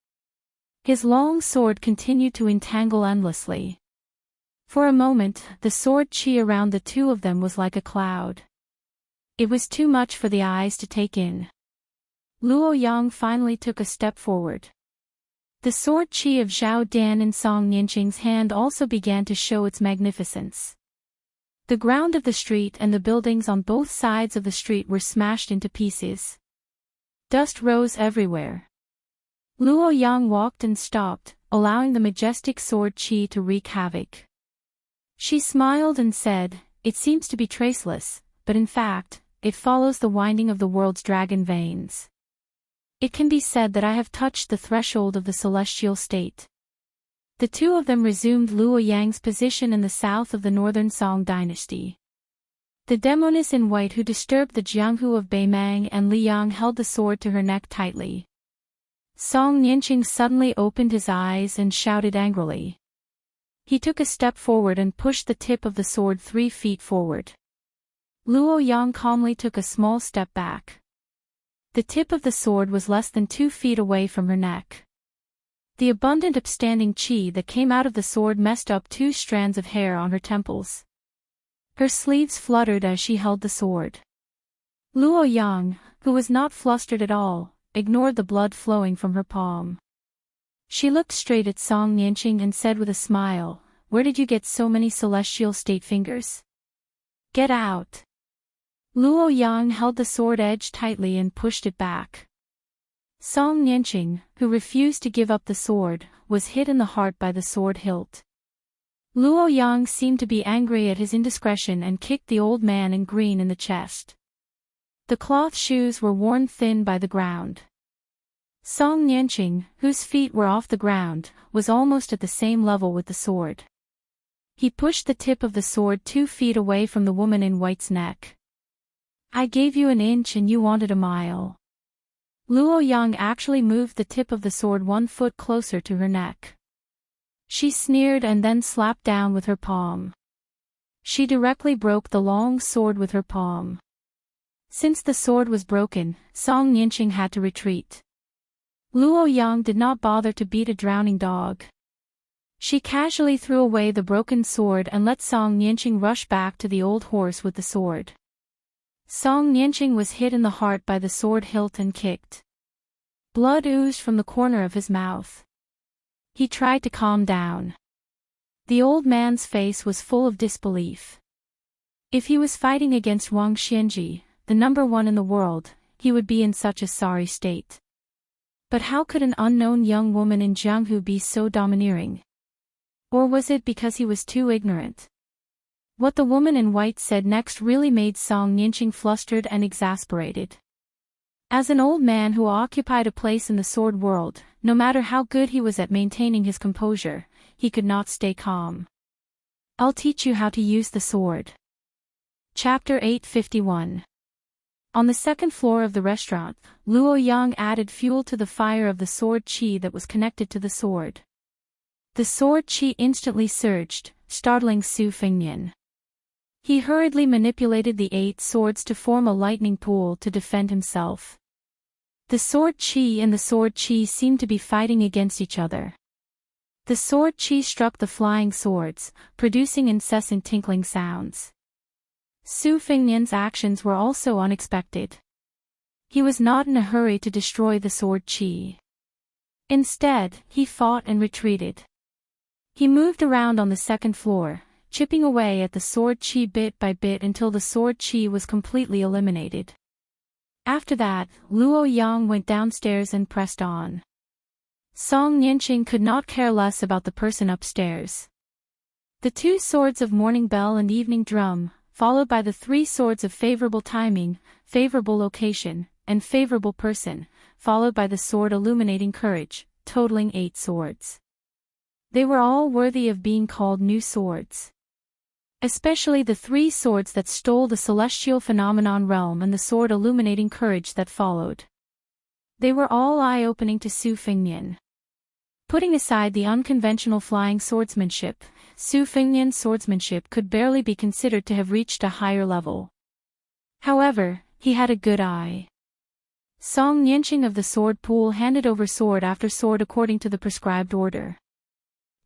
His long sword continued to entangle endlessly. For a moment, the sword chi around the two of them was like a cloud. It was too much for the eyes to take in. Luo Yang finally took a step forward. The sword chi of Zhao Dan in Song Nianqing's hand also began to show its magnificence. The ground of the street and the buildings on both sides of the street were smashed into pieces. Dust rose everywhere. Luo Yang walked and stopped, allowing the majestic sword chi to wreak havoc. She smiled and said, "It seems to be traceless, but in fact, it follows the winding of the world's dragon veins. It can be said that I have touched the threshold of the celestial state." The two of them resumed Luo Yang's position in the south of the northern Song dynasty. The demoness in white who disturbed the Jianghu of Beimang and Li Yang held the sword to her neck tightly. Song Nianqing suddenly opened his eyes and shouted angrily. He took a step forward and pushed the tip of the sword 3 feet forward. Luo Yang calmly took a small step back. The tip of the sword was less than 2 feet away from her neck. The abundant upstanding chi that came out of the sword messed up 2 strands of hair on her temples. Her sleeves fluttered as she held the sword. Luo Yang, who was not flustered at all, ignored the blood flowing from her palm. She looked straight at Song Nianqing and said with a smile, "Where did you get so many celestial state fingers? Get out." Luo Yang held the sword edge tightly and pushed it back. Song Nianqing, who refused to give up the sword, was hit in the heart by the sword hilt. Luo Yang seemed to be angry at his indiscretion and kicked the old man in green in the chest. The cloth shoes were worn thin by the ground. Song Nianqing, whose feet were off the ground, was almost at the same level with the sword. He pushed the tip of the sword 2 feet away from the woman in white's neck. "I gave you an inch and you wanted a mile." Luo Yang actually moved the tip of the sword 1 foot closer to her neck. She sneered and then slapped down with her palm. She directly broke the long sword with her palm. Since the sword was broken, Song Nianqing had to retreat. Luo Yang did not bother to beat a drowning dog. She casually threw away the broken sword and let Song Nianqing rush back to the old horse with the sword. Song Nianqing was hit in the heart by the sword hilt and kicked. Blood oozed from the corner of his mouth. He tried to calm down. The old man's face was full of disbelief. If he was fighting against Wang Xianji, the number 1 in the world, he would be in such a sorry state. But how could an unknown young woman in Jianghu be so domineering? Or was it because he was too ignorant? What the woman in white said next really made Song Nianqing flustered and exasperated. As an old man who occupied a place in the sword world, no matter how good he was at maintaining his composure, he could not stay calm. "I'll teach you how to use the sword." Chapter 851. On the second floor of the restaurant, Luo Yang added fuel to the fire of the sword chi that was connected to the sword. The sword chi instantly surged, startling Su Fengnian. He hurriedly manipulated the 8 swords to form a lightning pool to defend himself. The sword chi and the sword chi seemed to be fighting against each other. The sword chi struck the flying swords, producing incessant tinkling sounds. Su Fengnian's actions were also unexpected. He was not in a hurry to destroy the sword chi. Instead, he fought and retreated. He moved around on the second floor, chipping away at the sword chi bit by bit until the sword chi was completely eliminated. After that, Luo Yang went downstairs and pressed on. Song Nianqing could not care less about the person upstairs. The 2 swords of Morning Bell and Evening Drum, followed by the 3 swords of Favorable Timing, Favorable Location, and Favorable Person, followed by the sword Illuminating Courage, totaling 8 swords. They were all worthy of being called new swords. Especially the 3 swords that stole the celestial phenomenon realm and the sword Illuminating Courage that followed. They were all eye-opening to Su Fengnian. Putting aside the unconventional flying swordsmanship, Su Fengnian's swordsmanship could barely be considered to have reached a higher level. However, he had a good eye. Song Nianqing of the sword pool handed over sword after sword according to the prescribed order.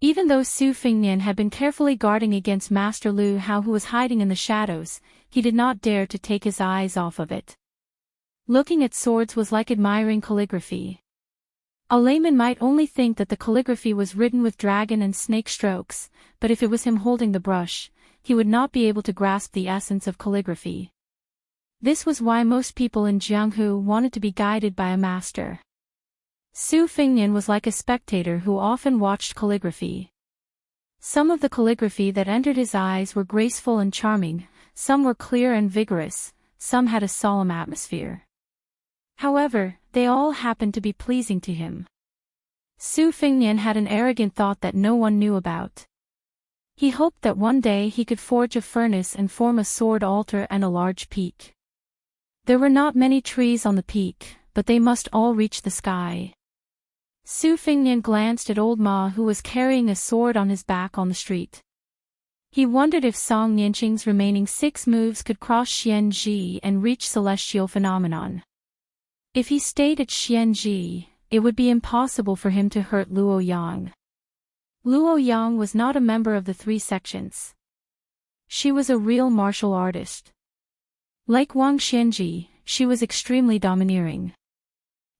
Even though Su Fengnian had been carefully guarding against Master Lu Hao, who was hiding in the shadows, he did not dare to take his eyes off of it. Looking at swords was like admiring calligraphy. A layman might only think that the calligraphy was written with dragon and snake strokes, but if it was him holding the brush, he would not be able to grasp the essence of calligraphy. This was why most people in Jianghu wanted to be guided by a master. Su Fengnian was like a spectator who often watched calligraphy. Some of the calligraphy that entered his eyes were graceful and charming, some were clear and vigorous, some had a solemn atmosphere. However, they all happened to be pleasing to him. Su Fengnian had an arrogant thought that no one knew about. He hoped that one day he could forge a furnace and form a sword altar and a large peak. There were not many trees on the peak, but they must all reach the sky. Su Fengnian glanced at old Ma, who was carrying a sword on his back on the street. He wondered if Song Nianqing's remaining 6 moves could cross Xianji and reach celestial phenomenon. If he stayed at Xianji, it would be impossible for him to hurt Luo Yang. Luo Yang was not a member of the 3 sections. She was a real martial artist. Like Wang Xianji, she was extremely domineering.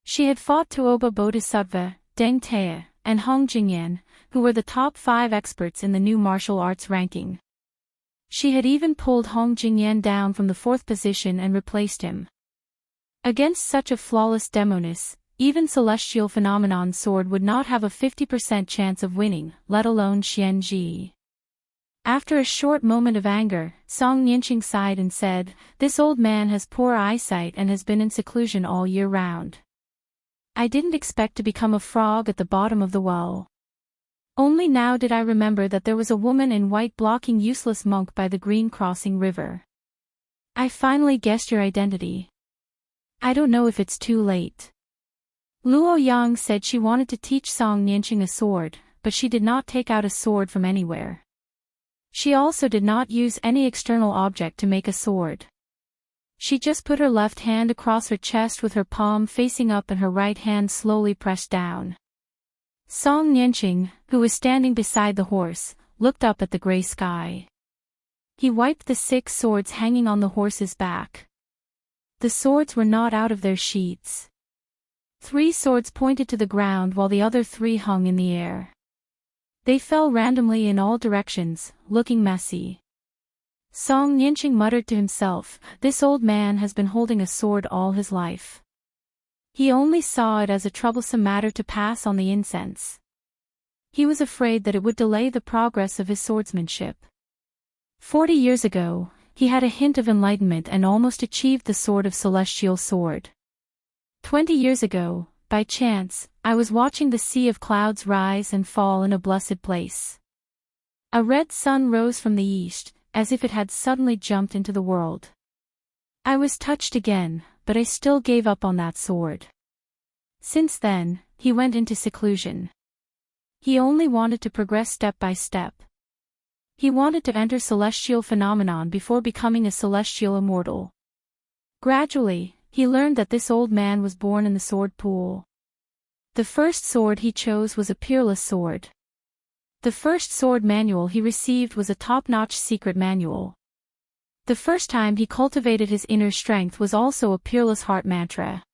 She had fought Tuoba Bodhisattva, Deng Te, and Hong Jingyan, who were the top 5 experts in the new martial arts ranking. She had even pulled Hong Jingyan down from the 4th position and replaced him. Against such a flawless demoness, even Celestial Phenomenon Sword would not have a 50% chance of winning, let alone Xianji. After a short moment of anger, Song Nianqing sighed and said, "This old man has poor eyesight and has been in seclusion all year round. I didn't expect to become a frog at the bottom of the well. Only now did I remember that there was a woman in white blocking useless monk by the green crossing river. I finally guessed your identity. I don't know if it's too late." Luo Yang said she wanted to teach Song Nianqing a sword, but she did not take out a sword from anywhere. She also did not use any external object to make a sword. She just put her left hand across her chest with her palm facing up and her right hand slowly pressed down. Song Nianqing, who was standing beside the horse, looked up at the gray sky. He wiped the 6 swords hanging on the horse's back. The swords were not out of their sheaths. 3 swords pointed to the ground while the other 3 hung in the air. They fell randomly in all directions, looking messy. Song Nianqing muttered to himself, "This old man has been holding a sword all his life. He only saw it as a troublesome matter to pass on the incense. He was afraid that it would delay the progress of his swordsmanship. 40 years ago, he had a hint of enlightenment and almost achieved the sword of celestial sword. 20 years ago, by chance, I was watching the sea of clouds rise and fall in a blessed place. A red sun rose from the east, as if it had suddenly jumped into the world. I was touched again, but I still gave up on that sword. Since then, he went into seclusion. He only wanted to progress step by step. He wanted to enter celestial phenomenon before becoming a celestial immortal. Gradually, he learned that this old man was born in the sword pool. The first sword he chose was a peerless sword. The first sword manual he received was a top-notch secret manual. The first time he cultivated his inner strength was also a peerless heart mantra.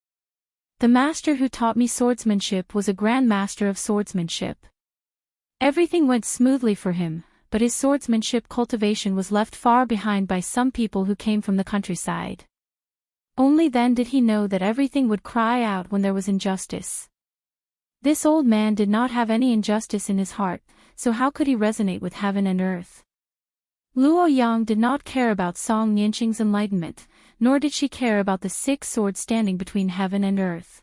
The master who taught me swordsmanship was a grand master of swordsmanship. Everything went smoothly for him, but his swordsmanship cultivation was left far behind by some people who came from the countryside. Only then did he know that everything would cry out when there was injustice. This old man did not have any injustice in his heart, so how could he resonate with heaven and earth? Luo Yang did not care about Song Nianqing's enlightenment, nor did she care about the 6 swords standing between heaven and earth.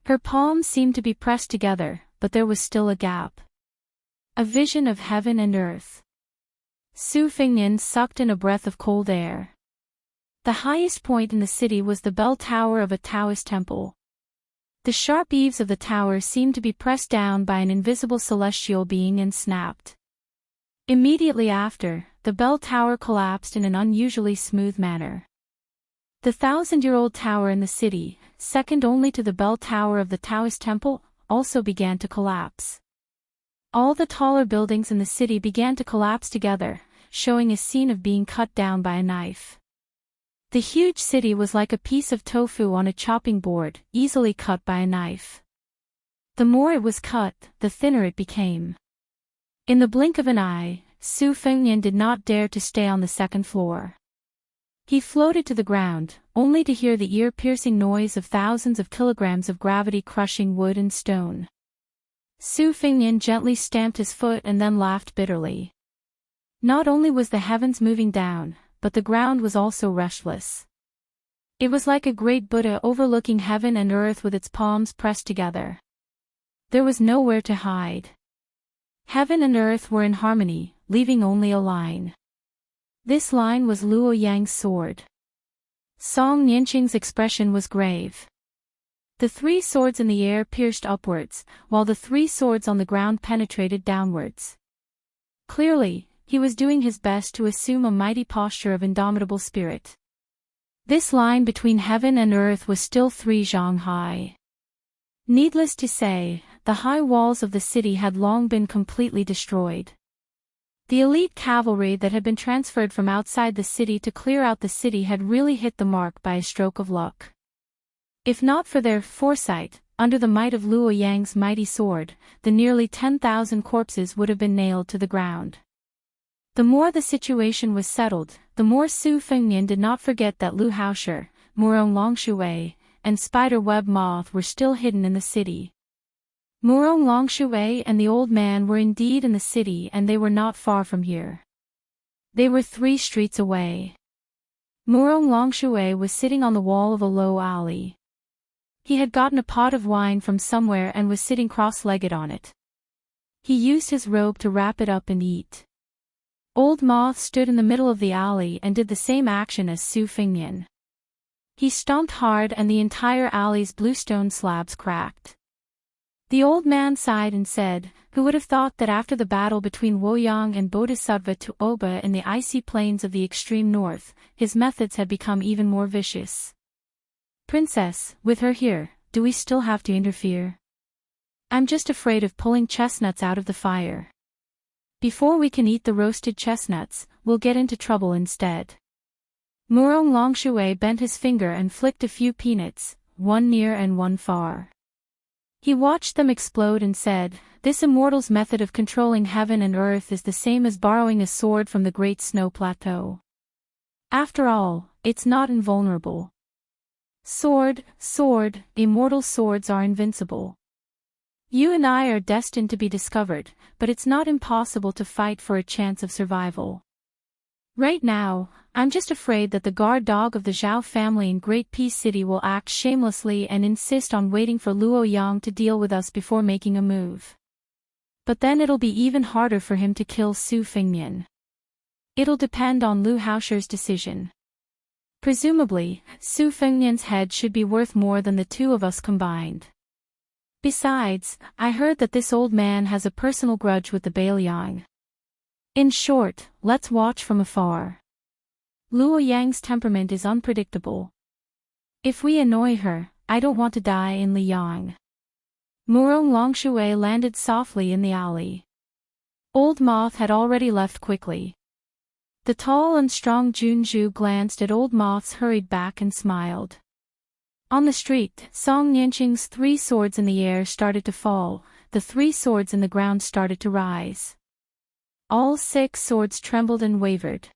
Her palms seemed to be pressed together, but there was still a gap. A vision of heaven and earth. Su Fengnian sucked in a breath of cold air. The highest point in the city was the bell tower of a Taoist temple. The sharp eaves of the tower seemed to be pressed down by an invisible celestial being and snapped. Immediately after, the bell tower collapsed in an unusually smooth manner. The 1,000-year-old tower in the city, second only to the bell tower of the Taoist temple, also began to collapse. All the taller buildings in the city began to collapse together, showing a scene of being cut down by a knife. The huge city was like a piece of tofu on a chopping board, easily cut by a knife. The more it was cut, the thinner it became. In the blink of an eye, Su Fengnian did not dare to stay on the second floor. He floated to the ground, only to hear the ear-piercing noise of thousands of kilograms of gravity crushing wood and stone. Su Fengnian gently stamped his foot and then laughed bitterly. Not only was the heavens moving down, but the ground was also restless. It was like a great Buddha overlooking heaven and earth with its palms pressed together. There was nowhere to hide. Heaven and earth were in harmony, leaving only a line. This line was Luo Yang's sword. Song Nianqing's expression was grave. The 3 swords in the air pierced upwards, while the 3 swords on the ground penetrated downwards. Clearly, he was doing his best to assume a mighty posture of indomitable spirit. This line between heaven and earth was still 3 zhang high. Needless to say, the high walls of the city had long been completely destroyed. The elite cavalry that had been transferred from outside the city to clear out the city had really hit the mark by a stroke of luck. If not for their foresight, under the might of Luo Yang's mighty sword, the nearly 10,000 corpses would have been nailed to the ground. The more the situation was settled, the more Su Fengnian did not forget that Lu Haosher, Murong Longshui, and Spider Web Moth were still hidden in the city. Murong Longshui and the old man were indeed in the city, and they were not far from here. They were 3 streets away. Murong Longshui was sitting on the wall of a low alley. He had gotten a pot of wine from somewhere and was sitting cross-legged on it. He used his robe to wrap it up and eat. Old Moth stood in the middle of the alley and did the same action as Su Fengnian. He stomped hard and the entire alley's bluestone slabs cracked. The old man sighed and said, "Who would have thought that after the battle between Woyang and Bodhisattva Tuoba in the icy plains of the extreme north, his methods had become even more vicious? Princess, with her here, do we still have to interfere? I'm just afraid of pulling chestnuts out of the fire. Before we can eat the roasted chestnuts, we'll get into trouble instead." Murong Longshui bent his finger and flicked a few peanuts, one near and one far. He watched them explode and said, "This immortal's method of controlling heaven and earth is the same as borrowing a sword from the Great Snow Plateau. After all, it's not invulnerable. Sword, immortal swords are invincible. You and I are destined to be discovered, but it's not impossible to fight for a chance of survival. Right now, I'm just afraid that the guard dog of the Zhao family in Great Peace City will act shamelessly and insist on waiting for Luo Yang to deal with us before making a move. But then it'll be even harder for him to kill Su Fengnian. It'll depend on Lu Haosher's decision. Presumably, Su Fengnian's head should be worth more than the 2 of us combined. Besides, I heard that this old man has a personal grudge with the Bailiang. In short, let's watch from afar. Luo Yang's temperament is unpredictable. If we annoy her, I don't want to die in Liang. Murong Longshui landed softly in the alley. Old Moth had already left quickly. The tall and strong Junju glanced at Old Moth's hurried back and smiled. On the street, Song Nianqing's 3 swords in the air started to fall, the 3 swords in the ground started to rise. All 6 swords trembled and wavered.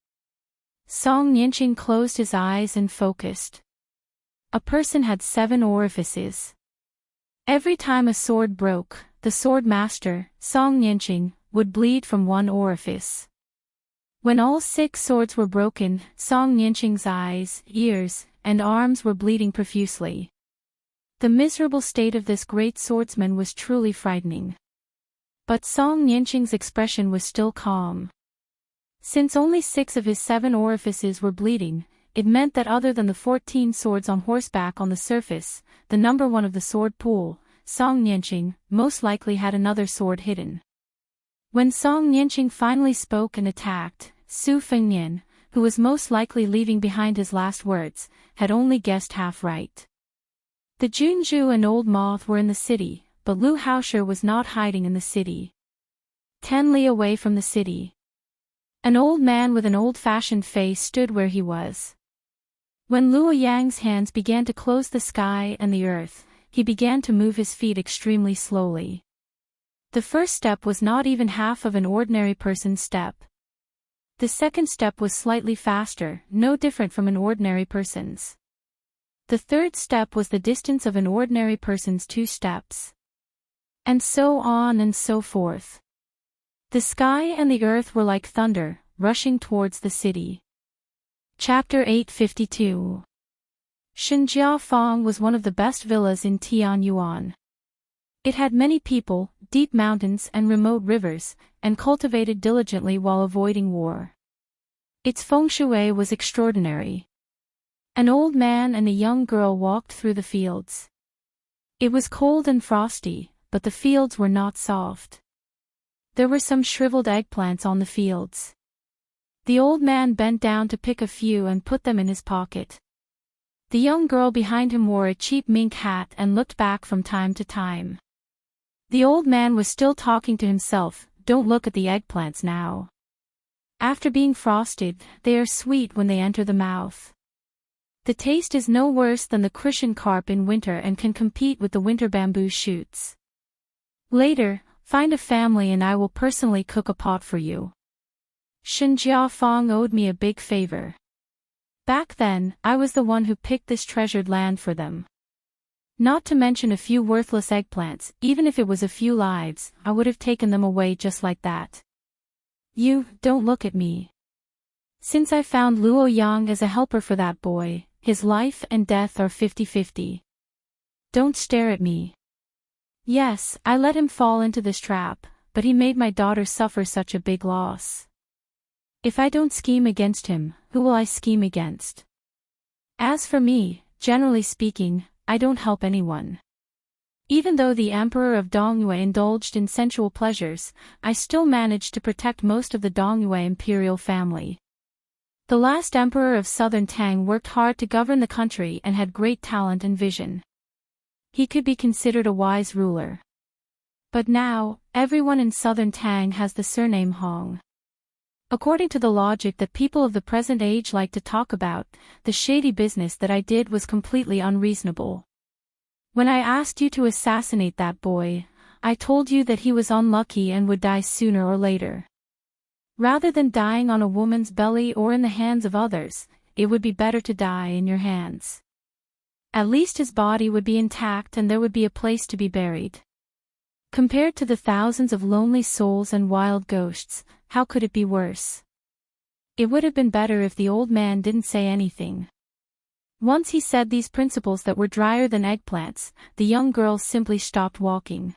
Song Nianqing closed his eyes and focused. A person had 7 orifices. Every time a sword broke, the sword master, Song Nianqing, would bleed from one orifice. When all 6 swords were broken, Song Nianqing's eyes, ears, and arms were bleeding profusely. The miserable state of this great swordsman was truly frightening. But Song Nianqing's expression was still calm. Since only 6 of his 7 orifices were bleeding, it meant that other than the 14 swords on horseback on the surface, the number 1 of the sword pool, Song Nianqing, most likely had another sword hidden. When Song Nianqing finally spoke and attacked, Su Fengnian, who was most likely leaving behind his last words, had only guessed half right. The Junju and Old Moth were in the city, but Lu Haosher was not hiding in the city. 10 li away from the city. An old man with an old-fashioned face stood where he was. When Luo Yang's hands began to close the sky and the earth, he began to move his feet extremely slowly. The first step was not even half of an ordinary person's step. The second step was slightly faster, no different from an ordinary person's. The third step was the distance of an ordinary person's 2 steps. And so on and so forth. The sky and the earth were like thunder, rushing towards the city. Chapter 852. Shenjia Fong was one of the best villas in Tianyuan. It had many people, deep mountains and remote rivers, and cultivated diligently while avoiding war. Its feng shui was extraordinary. An old man and a young girl walked through the fields. It was cold and frosty, but the fields were not soft. There were some shriveled eggplants on the fields. The old man bent down to pick a few and put them in his pocket. The young girl behind him wore a cheap mink hat and looked back from time to time. The old man was still talking to himself, "Don't look at the eggplants now. After being frosted, they are sweet when they enter the mouth. The taste is no worse than the cushion carp in winter and can compete with the winter bamboo shoots. Later, find a family and I will personally cook a pot for you. Shenjia Fong owed me a big favor. Back then, I was the one who picked this treasured land for them. Not to mention a few worthless eggplants, even if it was a few lives, I would have taken them away just like that. You, don't look at me. Since I found Luo Yang as a helper for that boy, his life and death are 50-50. Don't stare at me. Yes, I let him fall into this trap, but he made my daughter suffer such a big loss. If I don't scheme against him, who will I scheme against? As for me, generally speaking, I don't help anyone. Even though the Emperor of Dongyue indulged in sensual pleasures, I still managed to protect most of the Dongyue imperial family. The last emperor of southern Tang worked hard to govern the country and had great talent and vision. He could be considered a wise ruler. But now, everyone in southern Tang has the surname Hong. According to the logic that people of the present age like to talk about, the shady business that I did was completely unreasonable. When I asked you to assassinate that boy, I told you that he was unlucky and would die sooner or later. Rather than dying on a woman's belly or in the hands of others, it would be better to die in your hands. At least his body would be intact and there would be a place to be buried. Compared to the thousands of lonely souls and wild ghosts, how could it be worse? It would have been better if the old man didn't say anything. Once he said these principles that were drier than eggplants, the young girl simply stopped walking.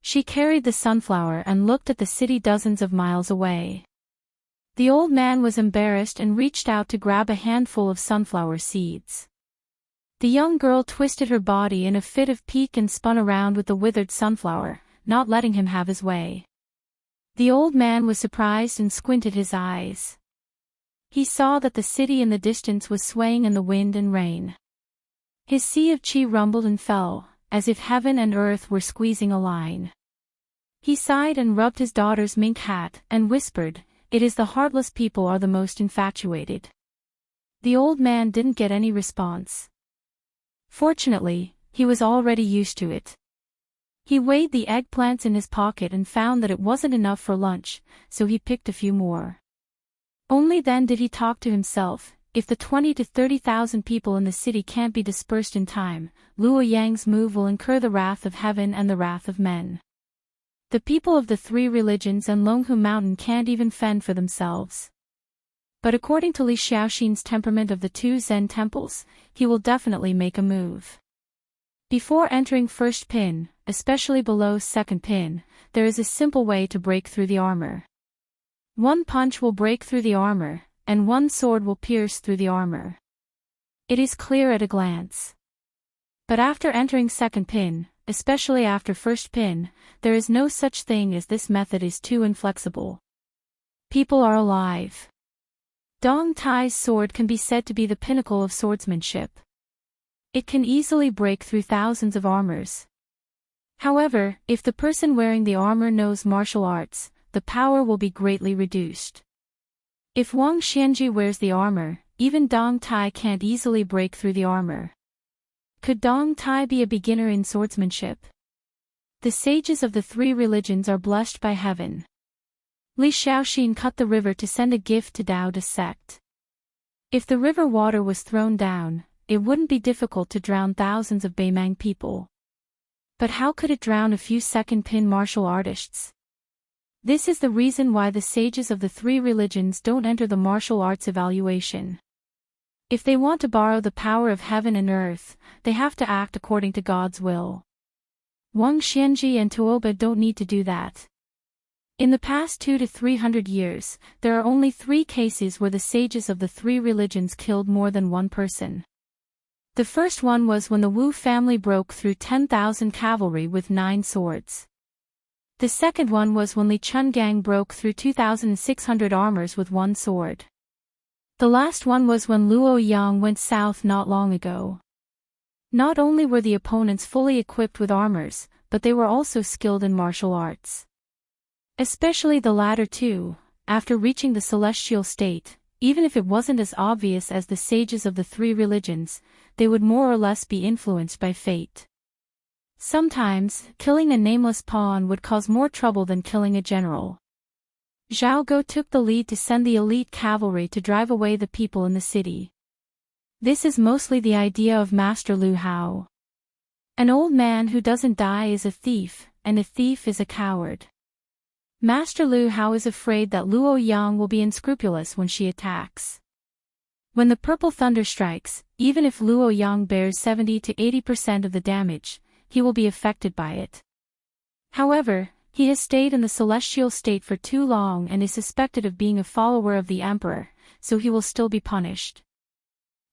She carried the sunflower and looked at the city dozens of miles away. The old man was embarrassed and reached out to grab a handful of sunflower seeds. The young girl twisted her body in a fit of pique and spun around with the withered sunflower, not letting him have his way. The old man was surprised and squinted his eyes. He saw that the city in the distance was swaying in the wind and rain. His sea of chi rumbled and fell, as if heaven and earth were squeezing a line. He sighed and rubbed his daughter's mink hat and whispered, "It is the heartless people are the most infatuated." The old man didn't get any response. Fortunately, he was already used to it. He weighed the eggplants in his pocket and found that it wasn't enough for lunch, so he picked a few more. Only then did he talk to himself, if the 20 to 30,000 people in the city can't be dispersed in time, Luo Yang's move will incur the wrath of heaven and the wrath of men. The people of the three religions and Longhu Mountain can't even fend for themselves. But according to Li Xiaoxin's temperament of the two Zen temples, he will definitely make a move. Before entering first pin, especially below second pin, there is a simple way to break through the armor. One punch will break through the armor, and one sword will pierce through the armor. It is clear at a glance. But after entering second pin, especially after first pin, there is no such thing as this method is too inflexible. People are alive. Dong Tai's sword can be said to be the pinnacle of swordsmanship. It can easily break through thousands of armors. However, if the person wearing the armor knows martial arts, the power will be greatly reduced. If Wang Xianji wears the armor, even Dong Tai can't easily break through the armor. Could Dong Tai be a beginner in swordsmanship? The sages of the three religions are blessed by heaven. Li Xiaoxin cut the river to send a gift to Daoda's sect. If the river water was thrown down, it wouldn't be difficult to drown thousands of Beimang people. But how could it drown a few second-pin martial artists? This is the reason why the sages of the three religions don't enter the martial arts evaluation. If they want to borrow the power of heaven and earth, they have to act according to God's will. Wang Xianji and Tuoba don't need to do that. In the past 200 to 300 years, there are only 3 cases where the sages of the three religions killed more than one person. The first one was when the Wu family broke through 10,000 cavalry with 9 swords. The second one was when Li Chungang broke through 2,600 armors with 1 sword. The last one was when Luo Yang went south not long ago. Not only were the opponents fully equipped with armors, but they were also skilled in martial arts. Especially the latter two, after reaching the celestial state, even if it wasn't as obvious as the sages of the three religions, they would more or less be influenced by fate. Sometimes, killing a nameless pawn would cause more trouble than killing a general. Zhao Go took the lead to send the elite cavalry to drive away the people in the city. This is mostly the idea of Master Lu Hao. An old man who doesn't die is a thief, and a thief is a coward. Master Lu Hao is afraid that Luo Yang will be unscrupulous when she attacks. When the purple thunder strikes, even if Luo Yang bears 70 to 80% of the damage, he will be affected by it. However, he has stayed in the celestial state for too long and is suspected of being a follower of the emperor, so he will still be punished.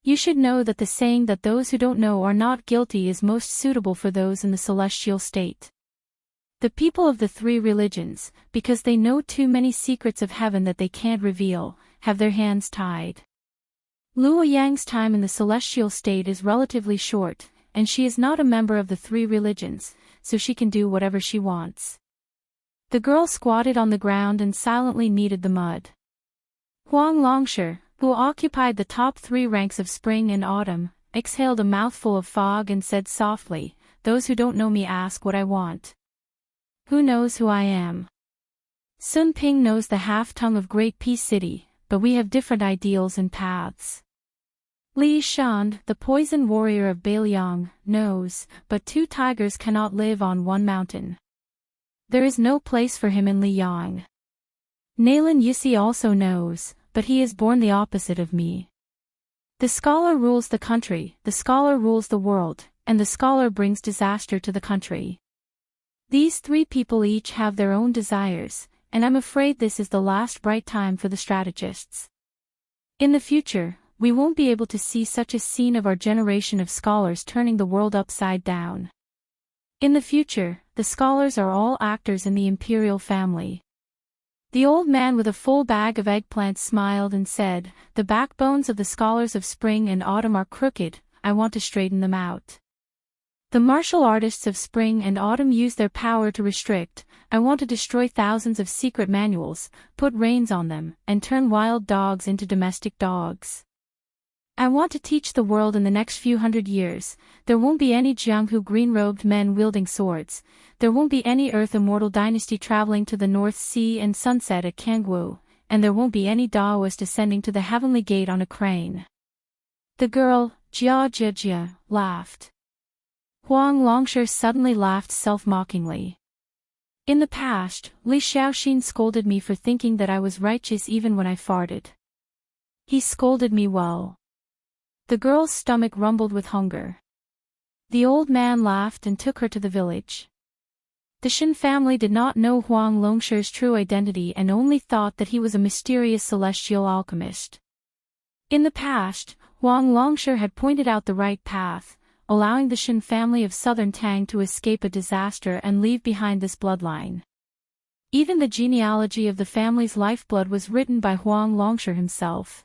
You should know that the saying that those who don't know are not guilty is most suitable for those in the celestial state. The people of the three religions, because they know too many secrets of heaven that they can't reveal, have their hands tied. Luo Yang's time in the celestial state is relatively short, and she is not a member of the three religions, so she can do whatever she wants. The girl squatted on the ground and silently kneaded the mud. Huang Longshi, who occupied the top 3 ranks of spring and autumn, exhaled a mouthful of fog and said softly, "Those who don't know me ask what I want. Who knows who I am? Sun Ping knows the half-tongue of Great Peace City, but we have different ideals and paths. Li Shan, the poison warrior of Beiliang, knows, but 2 tigers cannot live on one mountain. There is no place for him in Liyang. Nalin Yisi also knows, but he is born the opposite of me. The scholar rules the country, the scholar rules the world, and the scholar brings disaster to the country. These 3 people each have their own desires, and I'm afraid this is the last bright time for the strategists. In the future, we won't be able to see such a scene of our generation of scholars turning the world upside down. In the future, the scholars are all actors in the imperial family. The old man with a full bag of eggplants smiled and said, "The backbones of the scholars of spring and autumn are crooked, I want to straighten them out. The martial artists of spring and autumn use their power to restrict, I want to destroy thousands of secret manuals, put reins on them, and turn wild dogs into domestic dogs. I want to teach the world in the next few hundred years, there won't be any Jianghu green-robed men wielding swords, there won't be any Earth Immortal dynasty traveling to the North Sea and sunset at Kangwu, and there won't be any Daoist ascending to the heavenly gate on a crane." The girl, Jia, laughed. Huang Longshi suddenly laughed self-mockingly. "In the past, Li Xiaoxin scolded me for thinking that I was righteous even when I farted. He scolded me well." The girl's stomach rumbled with hunger. The old man laughed and took her to the village. The Shen family did not know Huang Longshi's true identity and only thought that he was a mysterious celestial alchemist. In the past, Huang Longshi had pointed out the right path, allowing the Shen family of southern Tang to escape a disaster and leave behind this bloodline. Even the genealogy of the family's lifeblood was written by Huang Longshi himself.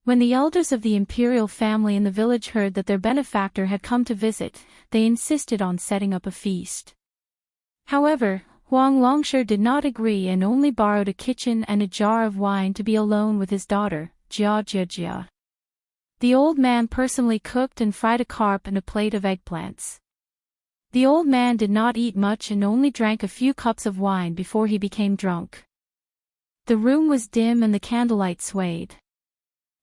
When the elders of the imperial family in the village heard that their benefactor had come to visit, they insisted on setting up a feast. However, Huang Longshi did not agree and only borrowed a kitchen and a jar of wine to be alone with his daughter, Jia. The old man personally cooked and fried a carp and a plate of eggplants. The old man did not eat much and only drank a few cups of wine before he became drunk. The room was dim and the candlelight swayed.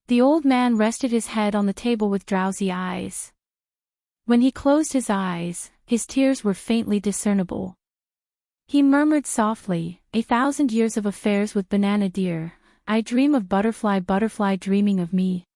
The old man rested his head on the table with drowsy eyes. When he closed his eyes, his tears were faintly discernible. He murmured softly, "1,000 years of affairs with banana deer, I dream of butterfly dreaming of me,